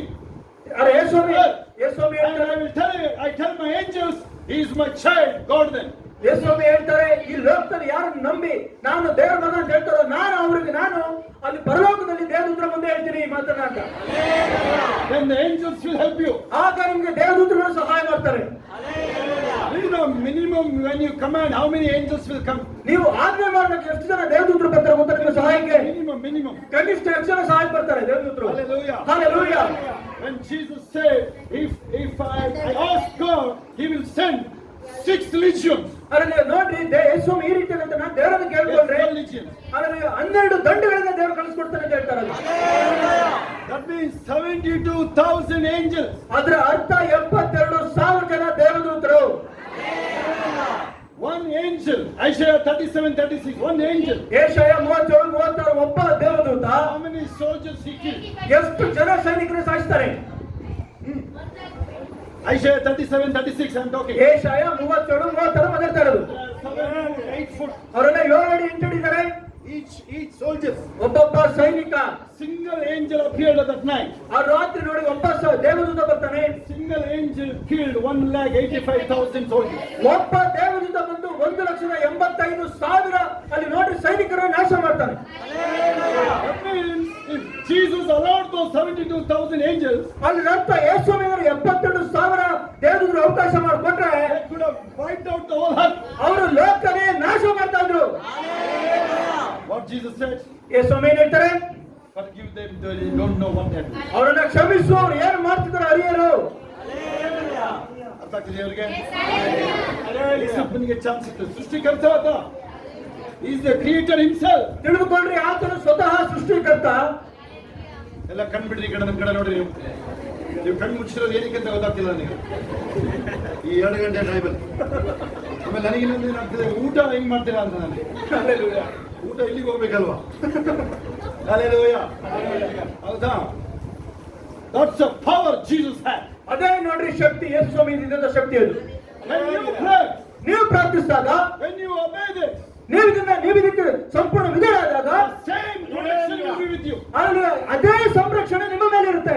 ಅರೆ ಯೇಸುಸ್ವಾಮಿ and I tell my angels, he is my child, God then. ಯೇಸುಸ್ವಾಮಿ ಹೇಳ್ತಾರೆ, ಈ ಲೋಕದಲ್ಲಿ ಯಾರನ್ನು ನಂಬಿ ನಾನು ದೇವರ ಮಗ ಅಂತ ಹೇಳ್ತಾರೋ ನಾನು ಅಲ್ಲಿ ಪರಲೋಕದಲ್ಲಿ ದೇವದೂತರ ಮುಂದೆ ಹೇಳ್ತೀನಿ ಈ ಮಾತನ್ನ ಅಂತ. Then the angels will help you. ಆಗ ನಿಮ್ಗೆ ದೇವದೂತರು ಸಹಾಯ ಮಾಡ್ತಾರೆ. You know, minimum when you command, how many angels will come? ನೀವು ಆಜ್ಞೆ ಮಾಡಬೇಕು, ಎಷ್ಟು ಜನ ದೇವದೂತರು ಬರ್ತಾರೆ ಗೊತ್ತಾ ನಿಮ್ಮ ಸಹಾಯಕ್ಕೆ? Minimum. ಕನಿಷ್ಠ ಎಷ್ಟು ಜನ ಸಹಾಯ ಬರ್ತಾರೆ ದೇವದೂತರು? Hallelujah. Hallelujah. When Jesus said, if I ask God, he will send 6 legions. ಅದರಲ್ಲಿ ನೋಡ್ರಿ, ಯೇಸುಸ್ವಾಮಿ ಈ ರೀತಿ ಅಂತ ನಾನು ದೇವರನ್ನು ಕೇಳ್ಕೊಂಡ್ರೆ 12 legions. ಅದರಲ್ಲಿ 12 ದಂಡಗಳಿಂದ ದೇವರು ಕಳಿಸ್ಕೊಡ್ತಾನೆ ಅಂತ ಹೇಳ್ತಾರೆ. That means 72,000 angels. ಅದರ ಅರ್ಥ 72,000 ಜನ ದೇವದೂತರು. One angel. Isaiah 37:36. One angel. ಯೆಶಾಯ 37:36 ಒಬ್ಬ ದೇವದೂತ How many soldiers he killed? ಎಷ್ಟು ಜನ ಸೈನಿಕರನ್ನು ಸಾಯಿಸ್ತಾರೆ? Isaiah 37:36. I'm talking. ಯೆಶಾಯ 37:36 ಮಾತಾಡ್ತಾ ಇರೋದು. 7 to 8 foot. ಅವರೆಲ್ಲ 7 ಅಡಿ 8 ಅಡಿ ಇದ್ದಾರೆ. Each soldier. ಒಬ್ಬೊಬ್ಬ ಸೈನಿಕ. Single angel appeared at that night. ಆ ರಾತ್ರಿ ನೋಡಿ ಒಬ್ಬ ದೇವದೂತ ಬರ್ತಾನೆ. Single angel killed 1,85,000 soldiers. ಒಬ್ಬ ದೇವದೂತ ಬಂದು 1,85,000 ಅಲ್ಲಿ ನೋಡಿ ಸೈನಿಕರನ್ನು ನಾಶ ಮಾಡ್ತಾನೆ. That means if Jesus allowed those 72,000 angels, ಅಲ್ಲಿ ಅರ್ಥ ಯೇಸುಸ್ವಾಮಿಯವರು 72,000 ದೇವದೂತರು ಅವಕಾಶ ಮಾಡಿಕೊಟ್ರೆ they could have wiped out the whole earth. ಅವರು ಲೋಕನೇ ನಾಶ ಮಾಡ್ತಾ ಇದ್ರು. What Jesus said? ಯೇಸುಸ್ವಾಮಿ ಏನ್ ಹೇಳ್ತಾರೆ? Forgive them, they don't know what they are doing. ಅವರನ್ನ ಕ್ಷಮಿಸು, ಅವರು ಏನು ಮಾಡ್ತಿದ್ದಾರೆ ಅರಿಯರು. ಅರ್ಥ ಆಗ್ತಿದೆ ಅವರಿಗೆ? ಯೇಸುವಿಗೆ ಚಾನ್ಸ್ ಇತ್ತು. ಸೃಷ್ಟಿಕರ್ತ ಆತ. He is the creator himself. ತಿಳಿದುಕೊಳ್ಳ್ರಿ, ಆತನು ಸ್ವತಃ ಸೃಷ್ಟಿಕರ್ತ. ಎಲ್ಲ ಕಣ್ಬಿಡ್ರಿ, ಈ ಕಡೆ ನಮ್ಮ ಕಡೆ ನೋಡ್ರಿ. ನೀವು ಕಣ್ಣು ಮುಚ್ಚಿರೋದು ಏನಕ್ಕೆ ಅಂತ ಗೊತ್ತಾಗ್ತಿಲ್ಲ ನನಗೆ. ಈ 2 ಗಂಟೆ ಡ್ರೈವರ್. ಆಮೇಲೆ ನನಗೆ ಇನ್ನೊಂದು ಏನಾಗ್ತದೆ, ಊಟ ಹೆಂಗ್ ಮಾಡ್ತೀರಾ ಅಂತ ನನಗೆ. ಊಟ ಇಲ್ಲಿಗೆ ಹೋಗ್ಬೇಕಲ್ವಾ? Hallelujah. ಹೌದಾ? That's the power Jesus had. ಅದೇ ನೋಡ್ರಿ ಶಕ್ತಿ, ಯೇಸುಸ್ವಾಮಿಯಿಂದ ಶಕ್ತಿ ಅದು. When you pray, ನೀವು ಪ್ರಾರ್ಥಿಸಿದಾಗ, when you obey this, ನೀವು ಇದಕ್ಕೆ ಸಂಪೂರ್ಣ ವಿಧೇಯರಾದಾಗ same protection will be with you. ಅದೇ ಸಂರಕ್ಷಣೆ ನಿಮ್ಮ ಮೇಲೆ ಇರುತ್ತೆ.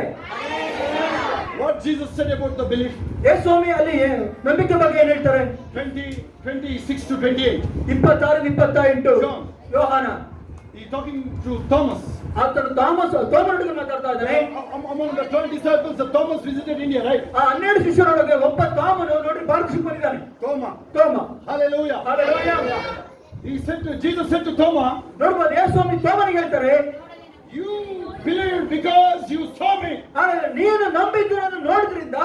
What Jesus said about the belief. ಯೇಸುಸ್ವಾಮಿ ಅಲ್ಲಿ ನಂಬಿಕೆ ಬಗ್ಗೆ ಏನ್ ಹೇಳ್ತಾರೆ? 26 to 28. 26-28 John. ಯೋಹಾನ. He talking to Thomas. ಆತನು ತೋಮರೊಟ್ಟಿಗೆ ಮಾತಾಡ್ತಾ ಇದ್ದಾನೆ. Among the 12 disciples, the Thomas visited India, right? ಆ 12 ಶಿಷ್ಯರೊಳಗೆ ಒಬ್ಬ ತೋಮನು ನೋಡಿ ಭಾರತಕ್ಕೆ ಬಂದಿದ್ದಾನೆ. ತೋಮ. Hallelujah. Hallelujah. Jesus said to Thomas, ನೋಡ್ಬೋದು, ಯೇಸುಸ್ವಾಮಿ ತೋಮನಿಗೆ ಹೇಳ್ತಾರೆ, you believe because you saw me. ಆದರೆ ನೀನು ನಂಬಿದ್ದು ನಾನು ನೋಡಿದ್ರಿಂದ.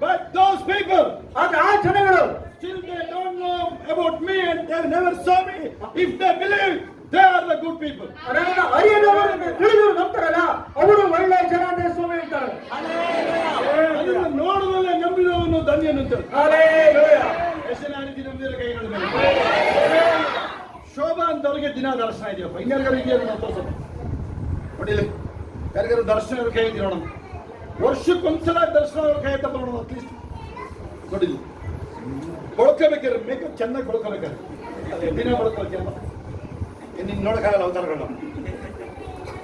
But those people, ಆದ್ರೆ ಆ ಜನಗಳು still they don't know about me and they never saw me. If they believe, they are the good people. ನನ್ನನ್ನು ಅರಿಯದವರನ್ನು ತಿಳಿದು ನಂಬುತ್ತಾರಲ್ಲ ಅವರು ಒಳ್ಳೆಯ ಜನ ಅಂತ ಸ್ವಾಮಿ ಹೇಳ್ತಾರೆ. ಅದನ್ನು ನೋಡುವಲ್ಲೇ ನಂಬಿದವನು ಧನ್ಯನು ಅಂತ. ಹಲ್ಲೆಲೂಯಾ. ಎಷ್ಟು ನಾಡಿದ್ದು ನಂಬಿದರ ಕೈಗಳ ಮೇಲೆ. ಶೋಭಾ ಅಂತವ್ರಿಗೆ ದಿನ ದರ್ಶನ ಇದೆಯಪ್ಪ. ಇನ್ನೆರಗರು ಇದೆಯಲ್ಲ ನಾವು ತೋರಿಸೋದು ನೋಡಿಲಿ. ಯಾರಿಗಾರು ದರ್ಶನ ಅವ್ರ ಕೈ ಐತಿ ನೋಡೋಣ. ವರ್ಷಕ್ಕೊಂದ್ಸಲ ದರ್ಶನ ಅವ್ರ ಕೈ ಐತಪ್ಪ ನೋಡೋಣ. ಅಟ್ಲೀಸ್ಟ್ ನೋಡಿಲಿ. ಕೊಳ್ಕೋಬೇಕಾರೆ ಮೇಕಪ್ ಚೆನ್ನಾಗಿ ಕೊಳ್ಕೋಬೇಕಾರೆ ಅದೇ ದಿನ ಕೊಳ್ಕೊಳ್ತೀಯಲ್ಲ. ನಿನ್ನ ನೋಡೋಕ್ಕಾಗಲ್ಲ ಅವತಾರಗಳನ್ನ.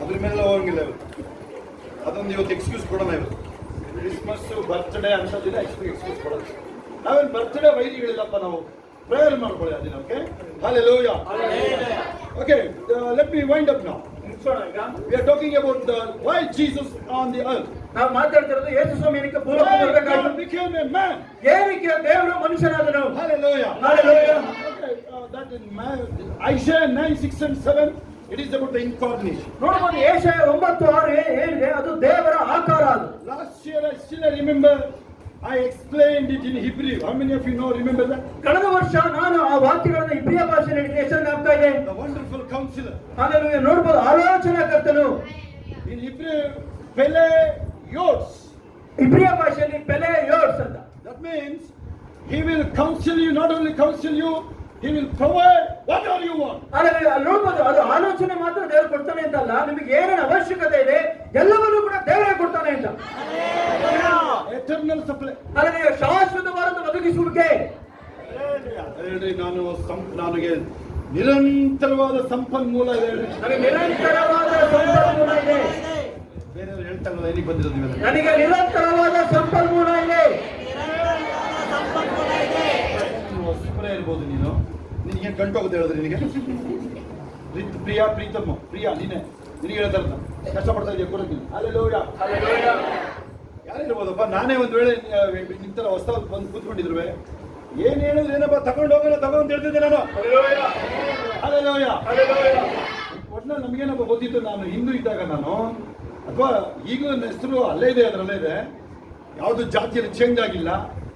ಅದ್ರ ಮೇಲೆ ಹೋಗಂಗಿಲ್ಲ ಇವತ್ತು. ಅದೊಂದು ಇವತ್ತು ಎಕ್ಸ್ಕ್ಯೂಸ್ ಕೊಡೋಣ. ಇವತ್ತು ಕ್ರಿಸ್ಮಸ್ ಬರ್ತ್ಡೇ ಅಂಥದ್ದಿಲ್ಲ. ಎಕ್ಸ್ಕ್ಯೂಸ್ ಕೊಡೋದು. ನಾವೇನು ಬರ್ತ್ಡೇ ವೈರಿಗಳಿಲ್ಲಪ್ಪ. ನಾವು ಪ್ರೇಯರ್ ಮಾಡ್ಕೊಳ್ಳಿ ಆ ದಿನ. Okay, hallelujah. Okay, let me wind up now. We are talking about why Jesus on the earth. ನಾವು ಮಾತಾಡ್ತಿರೋದು ಯೇಸು ಸ್ವಾಮಿ ಏನಕ್ಕೆ ಭೂಲೋಕಕ್ಕೆ ಬರಬೇಕಾಗಿತ್ತು, God became a man. ಏನಕ್ಕೆ ದೇವರು ಮನುಷ್ಯನಾದನು. Hallelujah. Hallelujah. Okay, that in Isaiah 9, 6 and 7, it is about the incarnation. ನೋಡಬಹುದು ಯೆಶಾಯ 9:6 ಏನಿದೆ ಅದು ದೇವರ ಆಕಾರ. ಅದು Last year I still remember I explained it in Hebrew. How many of you remember that? ಕಳೆದ ವರ್ಷ ನಾನು ಆ ವಾಕ್ಯಗಳನ್ನು ಇಬ್ರಿಯ ಭಾಷೆಯಲ್ಲಿ ಹೇಳಿದ್ದೆ. ಹೆಸರು ಜ್ಞಾಪಕ ಇದೆ. The wonderful counselor. ಹಲ್ಲೆಲೂಯಾ. ನೋಡಬಹುದು ಆಲೋಚನಾಕರ್ತನು. In Hebrew, Pele Yods. ಇಬ್ರಿಯ ಭಾಷೆಯಲ್ಲಿ ಪೆಲೆ ಯೋಡ್ಸ್ ಅಂತ. That means he will counsel you, not only counsel you, he will provide whatever you want. Hallelujah. ಅಲ್ಲಿ ನೋಡಬಹುದು ಅದು ಆಲೋಚನೆ ಮಾತ್ರ ದೇವರು ಕೊಡ್ತಾನೆ ಅಂತಲ್ಲ, ನಿಮಗೆ ಏನೇನು ಅವಶ್ಯಕತೆ ಇದೆ ಎಲ್ಲವನ್ನೂ ಕೂಡ ದೇವರೇ ಕೊಡ್ತಾನೆ ಅಂತ. Eternal supply. ಹಲ್ಲೆಲೂಯಾ. ಶಾಶ್ವತವಾದ ಒದಗಿಸುವಿಕೆ. ಹೇಳ್ರಿ, ನನಗೆ ನಿರಂತರವಾದ ಸಂಪನ್ಮೂಲ ಇದೆ. ನನಗೆ ನಿರಂತರವಾದ ಸಂಪನ್ಮೂಲ ಇದೆ. ಬೇರೆಯವರು ಹೇಳ್ತಾರಲ್ಲ, ಎಲ್ಲಿಗೆ ಬಂದಿರೋದು ಇವೆಲ್ಲ? ನನಗೆ ನಿರಂತರವಾದ ಸಂಪನ್ಮೂಲ ಇದೆ. ಸುಮ್ಮನೆ ಇರ್ಬೋದು ನೀನು. ನಿನಗೆ ಗಂಟೋಗುತ್ತೆ ಹೇಳಿದ್ರೆ ನಿನಗೆ ಪ್ರಿಯಮ್ಮ ನಿನಗೆ ಹೇಳ್ತಾರ ಕಷ್ಟಪಡ್ತಾ ಇದೆಯಾ ಕೊಡೋದು. ಅಲ್ಲೆಲ್ಲೋಯ್ಯ ಯಾರಿರ್ಬೋದಪ್ಪ. ನಾನೇ ಒಂದು ವೇಳೆ ನಿಂತರ ಹೊಸದಾಗಿ ಬಂದು ಕೂತ್ಕೊಂಡಿದ್ರು ಏನ್ ಹೇಳಿದ್ರೆ ಏನಪ್ಪ ತಗೊಂಡು ಹೋಗೋಣ ತಗೊಂಡು ಹೇಳ್ತಿದ್ದೆ ನಾನು. ಅಲ್ಲೆಲ್ಲೋಯ್ಯ ಒಟ್ನಲ್ಲಿ ನಮಗೇನಪ್ಪ ಗೊತ್ತಿತ್ತು. ನಾನು ಹಿಂದೂ ಇದ್ದಾಗ ನಾನು ಅಥವಾ ಈಗಲೂ ನನ್ನ ಹೆಸರು ಅಲ್ಲೇ ಇದೆ, ಅದರಲ್ಲೇ ಇದೆ, ಯಾವುದು ಜಾತಿಯಲ್ಲಿ ಚೇಂಜ್ ಆಗಿಲ್ಲ.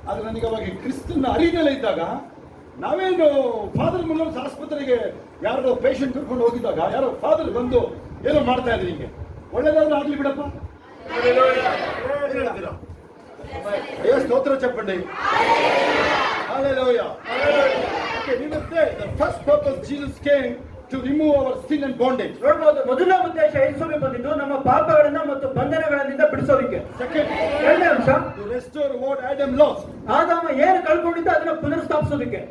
ಆದರೆ ನನಗೆ ಅವಾಗ ಕ್ರಿಸ್ತನ ಅರಿದಲ್ಲೇ ಇದ್ದಾಗ ನಾವೇನು ಫಾದರ್ ಮುಲ್ಲರ್ಸ್ ಆಸ್ಪತ್ರೆಗೆ ಯಾರೋ ಪೇಷಂಟ್ ಕರ್ಕೊಂಡು ಹೋಗಿದ್ದಾಗ ಯಾರೋ ಫಾದರ್ ಬಂದು ಏನೋ ಮಾಡ್ತಾ ಇದ್ರಿ, ಹಿಂಗೆ ಒಳ್ಳೇದಾದ್ರೂ ಆಗ್ಲಿ ಬಿಡಪ್ಪ. ಅಯ್ಯೋ ಸ್ತೋತ್ರ ಚಪ್ಪಂಡಿ. Hallelujah. Okay, we must say the first purpose Jesus came to remove our sin and bondage. ನೋಡಬಹುದು ಮೊದಲ ಉದ್ದೇಶ ಯೇಸುವೆ ಬಂದಿದ್ದು ನಮ್ಮ ಪಾಪಗಳನ್ನ ಮತ್ತು ಬಂಧನಗಳಿಂದ ಬಿಡಿಸೋದಕ್ಕೆ. Second, ಎರಡನೇ ಅಂಶ to restore what Adam lost. ಆದಾಮ ಏನು ಕಳ್ಕೊಂಡಿದ್ದ ಅದನ್ನ ಪುನರ್ಸ್ಥಾಪಿಸೋದಕ್ಕೆ.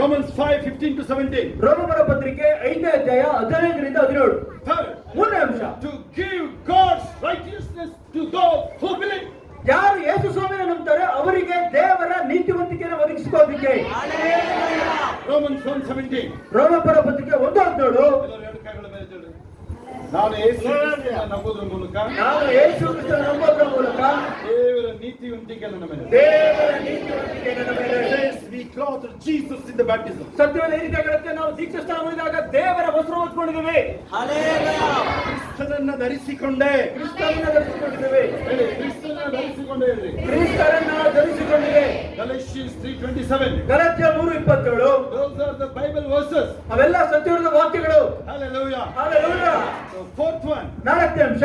Romans 5:15 to 17. ರೋಮಪುರ ಪತ್ರಿಕೆ 5ನೇ ಅಧ್ಯಾಯ 15ರಿಂದ 17. Third, ಮೂರನೇ ಅಂಶ to give God's righteousness to those who believe. ಯಾರು ಯೇಸು ಸ್ವಾಮಿನ ನಂಬ್ತಾರೆ ಅವರಿಗೆ ದೇವರ ನೀತಿವಂತಿಕೆಯನ್ನು ಒದಗಿಸಿಕೊಳ್ಳೋದಕ್ಕೆ. Romans 1:17. ರೋಮಪುರ ಪತ್ರಿಕೆ 1:17. ಎಲ್ಲರೂ ಎರಡು ಕೈಗಳ ಮೇಲೆ ಎತ್ತುಳ್ಳಿ. ನಾನು ಯೇಸು ಕ್ರಿಸ್ತನನ್ನು ನಂಬುವುದರ ಮೂಲಕ ದೇವರ ನೀತಿವಂತಿಕೆ ನನ್ನ ಮೇಲೆ. We clothed Jesus in the baptism. ಸತ್ಯವಾದ ಈ ರೀತಿಯಾಗಿ ನಾವು ದೀಕ್ಷಾಸ್ನಾನ ಮಾಡಿದಾಗ ದೇವರ ವಸ್ತ್ರ ಹೊತ್ಕೊಂಡಿದ್ದೇವೆ. ಕ್ರಿಸ್ತನನ್ನು ಧರಿಸಿಕೊಂಡೆ. ಕ್ರಿಸ್ತನನ್ನು ಧರಿಸಿಕೊಂಡಿದ್ದೇವೆ. ಹೇಳಿ, ಕ್ರಿಸ್ತನನ್ನು ಧರಿಸಿಕೊಂಡೆ ಹೇಳ್ರಿ. ಕ್ರಿಸ್ತನನ್ನು ಧರಿಸಿಕೊಂಡಿದೆ. Galatians 3:27. Galatia 3:27. Those are the Bible verses. ಅವೆಲ್ಲ ಸತ್ಯವಾದ ವಾಕ್ಯಗಳು. Hallelujah. Hallelujah. The fourth one. ನಾಲ್ಕನೇ ಅಂಶ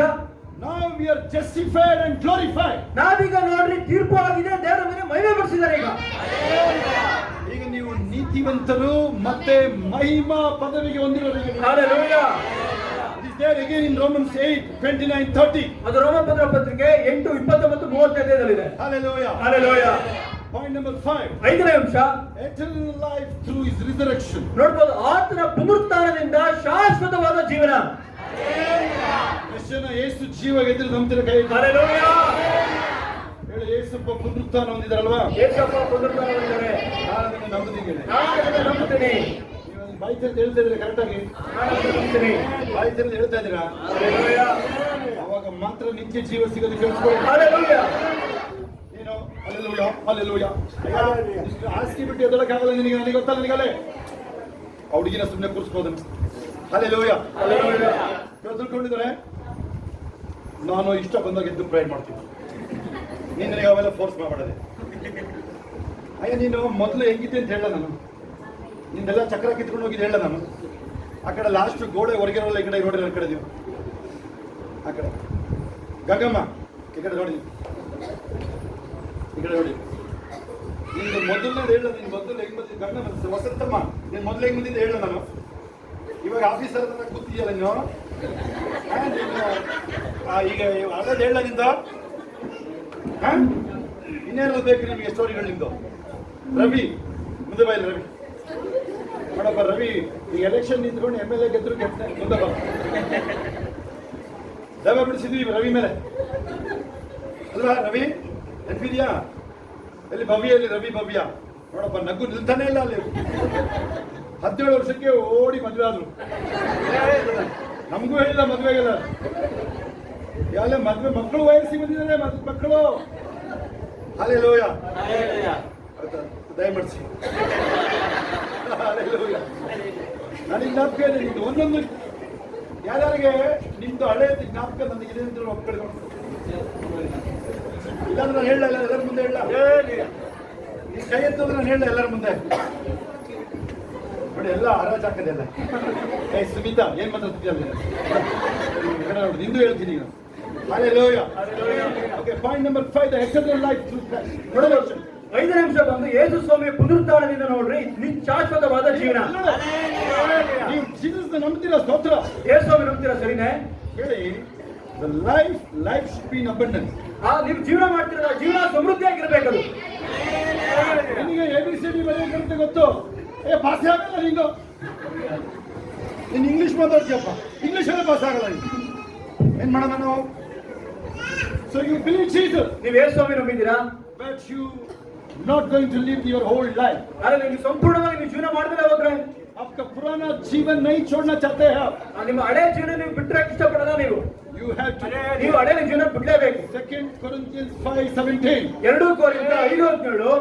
Now we are justified and glorified. ನಾವೀಗ ನೋಡ್ರಿ ತೀರ್ಪು ಆಗಿದೆ, ದೇವರ ಮೇಲೆ ಮಹಿಮೆ ಪಡಿಸಿದ್ದಾರೆ. ಈಗ ನೀವು ನೀತಿವಂತರು ಮತ್ತೆ ಮಹಿಮಾ ಪದವಿಗೆ ಹೊಂದಿರೋರಿಗೆ. Hallelujah. It is there again in Romans 8:29-30. ಅದು ರೋಮಪುರ ಪತ್ರಿಕೆ 8:29-35 Hallelujah. Hallelujah. Point number 5. ಐದನೇ ಅಂಶ Eternal life through his resurrection. ನೋಡ್ಬೋದು ಆತನ ಪುನರುತ್ಥಾನದಿಂದ ಶಾಶ್ವತವಾದ ಜೀವನ. ಎಷ್ಟು ಜನ ಯೇಸು ಜೀವ ಗೆದ್ದು ನಂಬ್ತಿರ ಕೈ ಎತ್ತಿ. Hallelujah. ಹೇಳಿ, ಯೇಸಪ್ಪ ಪುನರುತ್ಥಾನ ಹೊಂದಿದಾರಲ್ವಾ? ಯೇಸಪ್ಪ ಪುನರುತ್ಥಾನ ಹೊಂದಿದ್ದಾರೆ. ನಾನು ಅದನ್ನು ನಂಬುತ್ತೀನಿ. ನಾನು ಅದನ್ನು ನಂಬುತ್ತೇನೆ. ನೀವು ಬಾಯಿ ತೆರೆದು ಹೇಳ್ತಾ ಇದ್ದೀರಾ ಕರೆಕ್ಟಾಗಿ? ನಾನು ಅದನ್ನು ನಂಬುತ್ತೇನೆ. ಬಾಯಿ ತೆರೆದು ಹೇಳ್ತಾ ಇದ್ದೀರಾ? Hallelujah. ಅವಾಗ ಮಾತ್ರ ನಿತ್ಯ ಜೀವ ಸಿಗೋದು ಕೇಳಿಸ್ಕೊಳ್ಳಿ. Hallelujah. ಏನು Hallelujah, Hallelujah. ಹಾಸಿಗೆ ಬಿಟ್ಟು ಎದ್ದಳಕ್ಕಾಗಲ್ಲ ನಿನಗೆ, ನನಗೆ ಗೊತ್ತಲ್ಲ ನಿನಗಲ್ಲೇ. ಆ ಹುಡುಗಿನ ಸುಮ್ಮನೆ ಕೂರಿಸ್ಬೋದನ್ನು. Hallelujah. Hallelujah. ತಿಳ್ಕೊಂಡಿದ್ದಾರೆ. ನಾನು ಇಷ್ಟ ಬಂದಾಗ ಎದ್ದು ಪ್ರೇ ಮಾಡ್ತೀನಿ. ನೀನು ನನಗೆ ಅವೆಲ್ಲ ಫೋರ್ಸ್ ಮಾಡಬೇಡದೆ. ಅಯ್ಯ ನೀನು ಮೊದಲು ಹೆಂಗಿದ್ದೆ ಅಂತ ಹೇಳ ನಾನು. ನಿಂದೆಲ್ಲ ಚಕ್ರ ಕಿತ್ಕೊಂಡು ಹೋಗಿದ್ದು ಹೇಳ ನಾನು. ಆ ಕಡೆ ಲಾಸ್ಟ್ ಗೋಡೆ ಹೊರಗಿರೋಲ್ಲ, ಈ ಕಡೆ ರೋಡಿನ ಕಡೆ ನೀವು ಆ ಕಡೆ ಗಂಗಮ್ಮ ಈ ಕಡೆ ನೋಡಿ, ಈ ಕಡೆ ನೋಡಿ. ನಿಂದು ಮೊದಲನೇದು ಹೇಳ, ನಿನ್ ಮೊದಲು ಹೆಂಗ್ ಬಂದಿದ್ದು ಗಂಗಮ್ಮ ವಸಂತಮ್ಮ, ನೀನ್ ಮೊದಲು ಹೆಂಗ್ ಬಂದಿದ್ದು ಹೇಳ ನಾನು. ಇವಾಗ ಆಫೀಸರ್ ಹತ್ರ ಕೂತಿದ್ಯಲ್ಲ ನೀನು, ಈಗ ಅದೇ ಹೇಳ ನಿಂದ. ಇನ್ನೇನು ಬೇಕು ನಿಮಗೆ ಸ್ಟೋರಿಗಳು ನಿಂದು? ರವಿ ಮುಂದೆ ಬಾಯಿಲ್ಲ, ರವಿ ನೋಡಪ್ಪ. ರವಿ ಈ ಎಲೆಕ್ಷನ್ ನಿಂತ್ಕೊಂಡು MLA ಗೆದ್ರು ಗೆದ್ದ ಮುಂದೆ ಬಾ. ದವ ಬಿಡಿಸಿದ್ವಿ ರವಿ ಮೇಲೆ ಅಲ್ವಾ? ರವಿ ನೆನಪಿದ್ಯಾ? ಎಲ್ಲಿ ಭವ್ಯಲ್ಲಿ ರವಿ ಭವ್ಯ ನೋಡಪ್ಪ, ನಗು ನಿಲ್ತಾನೆ ಇಲ್ಲ ಅಲ್ಲಿ. 17 ವರ್ಷಕ್ಕೆ ಓಡಿ ಮದುವೆ ಆದ್ರು. ನಮಗೂ ಹೇಳಿಲ್ಲ ಮದುವೆಗೆಲ್ಲ, ಎಲ್ಲ ಮದುವೆ ಮಕ್ಕಳು ವಯಸ್ಸಿಗೆ ಬಂದಿದ್ದಾರೆ ಮಕ್ಕಳು. ಹಲ್ಲೆಲೂಯ, ದಯಮಾಡಿಸಿ. ನನಗೆ ಜ್ಞಾಪಕ ಇದೆ ನಿಮ್ದು ಒಂದೊಂದು. ಯಾರ್ಯಾರಿಗೆ ನಿಮ್ದು ಹಳೆ ಜ್ಞಾಪಕ ನನಗಿದೆ ಅಂತ ಒಪ್ಕೊಳ್ಳಿ. ಇಲ್ಲಾಂದ್ರೆ ನಾನು ಹೇಳ ಎಲ್ಲರ ಮುಂದೆ ಹೇಳ, ನಿನ್ ಕೈ ಎತ್ತಂದ್ರೆ ನಾನು ಹೇಳ ಎಲ್ಲರ ಮುಂದೆ. ನೋಡಿ ಎಲ್ಲ ಹರಾಜ್ ಹಾಕದೆಲ್ಲ. ಏ ಸುಮಿತಾ ಏನ್ ಮಾತಾಡ್ತಿದ್ಯಲ್ಲ ನೋಡಿ, ನಿಂದು ಹೇಳ್ತೀನಿ ಈಗ. Hallelujah. Okay, point number 5, the exceptional life through Christ. ನೋಡೋಣ 5ನೇ ಅಂಶ ಬಂದು ಯೇಸು ಸ್ವಾಮಿ ಪುನರುತ್ಥಾನದಿಂದ ನೋಡ್ರಿ ಶಾಶ್ವತವಾದ ಜೀವನ. ನೀವು ಜೀಸಸ್ ನಂಬ್ತೀರಾ? ಸ್ತೋತ್ರ. ಯೇಸು ಸ್ವಾಮಿ ನಂಬ್ತೀರಾ? ಸರಿನೇ ಹೇಳಿ. The life should be in abundance. ನೀವು ಜೀವನ ಮಾಡ್ತಿರೋ ಜೀವನ ಸಮೃದ್ಧಿಯಾಗಿರ್ಬೇಕದು. ನಿನಗೆ ABCD ಬರೆಯೋಕ್ಕಂತ ಗೊತ್ತು, ಭಾಷೆ ಆಗಲ್ಲ ನಿಂದು. ನೀನು ಇಂಗ್ಲಿಷ್ ಮಾತಾಡ್ತೀಯಪ್ಪ, ಇಂಗ್ಲಿಷಲ್ಲೇ ಭಾಷೆ ಆಗಲ್ಲ. ಏನ್ ಮಾಡೋಣ ನಾವು? ಸೊ ಯು ಬಿಲೀವ್ ಜೀಸಸ್, ನೀವು ಯೇಸು ಸ್ವಾಮಿ ನಂಬಿದ್ದೀರಾ, but you not going to live your whole life. ಆದರೆ ನೀವು ಸಂಪೂರ್ಣವಾಗಿ ನೀವು ಜೀವನ ಮಾಡ್ತಾರೆ ಹೋದ್ರೆ आपका पुराना जीवन नहीं छोड़ना चाहते हैं आप. ನಿಮ್ಮ ಹಳೆ ಜೀವನ ನೀವು ಬಿಟ್ಟರೆ ಇಷ್ಟಪಡಲ್ಲ. You have to. ನೀವು ಹಳೆ ಜೀವನ ಬಿಡಲೇಬೇಕು. 2 Corinthians 5:17. 2 ಕೊರಿಂಥ 5:17.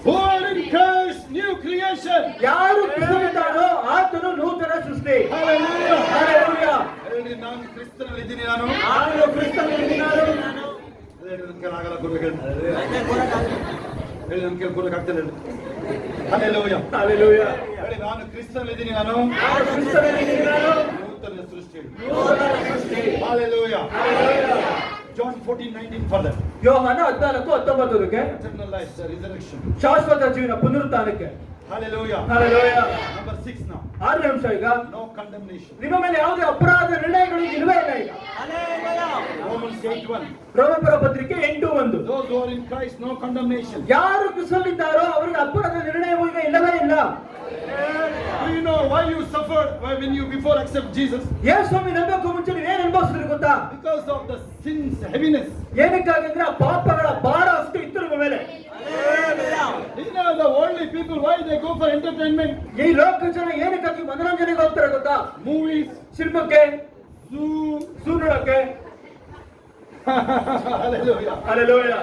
Who are in Christ, new creation. ಯಾರು ಕ್ರಿಸ್ತನಿದ್ದಾನೋ ಆತನು ನೂತನ ಸೃಷ್ಟಿ. Hallelujah. Hallelujah. ಹೇಳಿ, ನಾನು ಕ್ರಿಸ್ತನಲ್ಲಿದ್ದೀನಿ. ನಾನು ಕ್ರಿಸ್ತನಲ್ಲಿದ್ದೀನಿ. ಆಗಲ್ಲ ಗುರುಗಳು ಹೇಳಿ, ನಮ್ಮ ಕೇಳಿ ಗುರುಗೆ ಆಗ್ತದೆ ಹೇಳಿ. Hallelujah. Hallelujah. ಹೇಳಿ, ನಾನು ಕ್ರಿಸ್ತನಲ್ಲಿದ್ದೀನಿ. ನಾನು ಕ್ರಿಸ್ತನಲ್ಲಿದ್ದೀನಿ. ನೂತನ ಸೃಷ್ಟಿ. Hallelujah. John 14:19 further. ಯೋಹಾನ 14:19 Eternal life, the resurrection. ಶಾಶ್ವತ ಜೀವನ ಪುನರುತ್ಥಾನಕ್ಕೆ. Hallelujah. Hallelujah. Number 6 now. 6ನೇ ಅಂಶ ಈಗ, No condemnation. ನಿಮ್ಮ ಮೇಲೆ ಯಾವುದೇ ಅಪರಾಧ ನಿರ್ಣಯಗಳು ಇಲ್ಲವೇ ಇಲ್ಲ ಈಗ. Romans 8:1. ರೋಮಪುರ ಪತ್ರಿಕೆ 8:1. Those who are in Christ, no condemnation. ಯಾರು ಕ್ರಿಸ್ತನಲ್ಲಿದ್ದಾರೋ ಅವರಿಗೆ ಅಪರಾಧ ನಿರ್ಣಯವೂ ಈಗ ಇಲ್ಲವೇ ಇಲ್ಲ. Do you know why you suffered when you before accept Jesus? ಯೇಸು ಸ್ವಾಮಿ ನಂಬಕ್ಕೂ ಮುಂಚೆ ನೀವು ಏನು ಅನುಭವಿಸಿದ್ರಿ ಗೊತ್ತಾ? Because of the sins heaviness. ಏನಕ್ಕಾಗಿ ಅಂದ್ರೆ ಆ ಪಾಪಗಳ ಭಾರ ಅಷ್ಟು ಇತ್ತು ನಿಮ್ಮ ಮೇಲೆ. You know the worldly people, why they go for entertainment? ಈ ಲೋಕ ಜನ ಏನಕ್ಕಾಗಿ ಮನೋರಂಜನೆಗೆ ಹೋಗ್ತಾರೆ ಗೊತ್ತಾ? Movies, ಸಿನಿಮಾಕ್ಕೆ, zoo ನೋಡಕ್ಕೆ. Hallelujah. Hallelujah.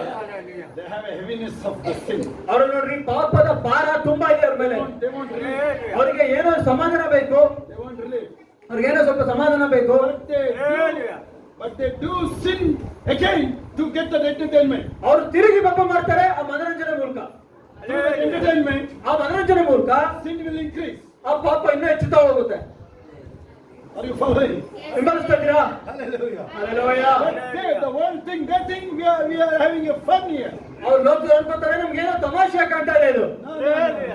They have a heaviness of the sin. ಅವರು ನೋಡ್ರಿ ಪಾಪದ ಭಾರ ತುಂಬಾ ಇದೆ ಅವ್ರ ಮೇಲೆ. They want relief. ಅವರಿಗೆ ಏನೋ ಸಮಾಧಾನ ಬೇಕು. They want relief. ಅವ್ರಿಗೆ ಏನೋ ಸ್ವಲ್ಪ ಸಮಾಧಾನ ಬೇಕು. But they do sin again to get that entertainment. ಅವರು ತಿರುಗಿ ಪಾಪ ಮಾಡ್ತಾರೆ ಆ ಮನೋರಂಜನೆ ಮೂಲಕ. Entertainment. ಆ ಮನೋರಂಜನೆ ಮೂಲಕ Sin will increase. ಆ ಪಾಪ ಇನ್ನೂ ಹೆಚ್ಚುತ್ತಾ ಹೋಗುತ್ತೆ. Are you following? ಹಿಂಬಾಲಿಸ್ತಾ ಇದ್ದೀರಾ? Hallelujah. Hallelujah. The world think, they think we are having a fun here. ಅವ್ರು ಲೋಕದಲ್ಲಿ ಅನ್ಕೋತಾರೆ ನಮ್ಗೆ ಏನೋ ತಮಾಷೆ ಕಾಣ್ತಾ ಇದೆ ಇದು.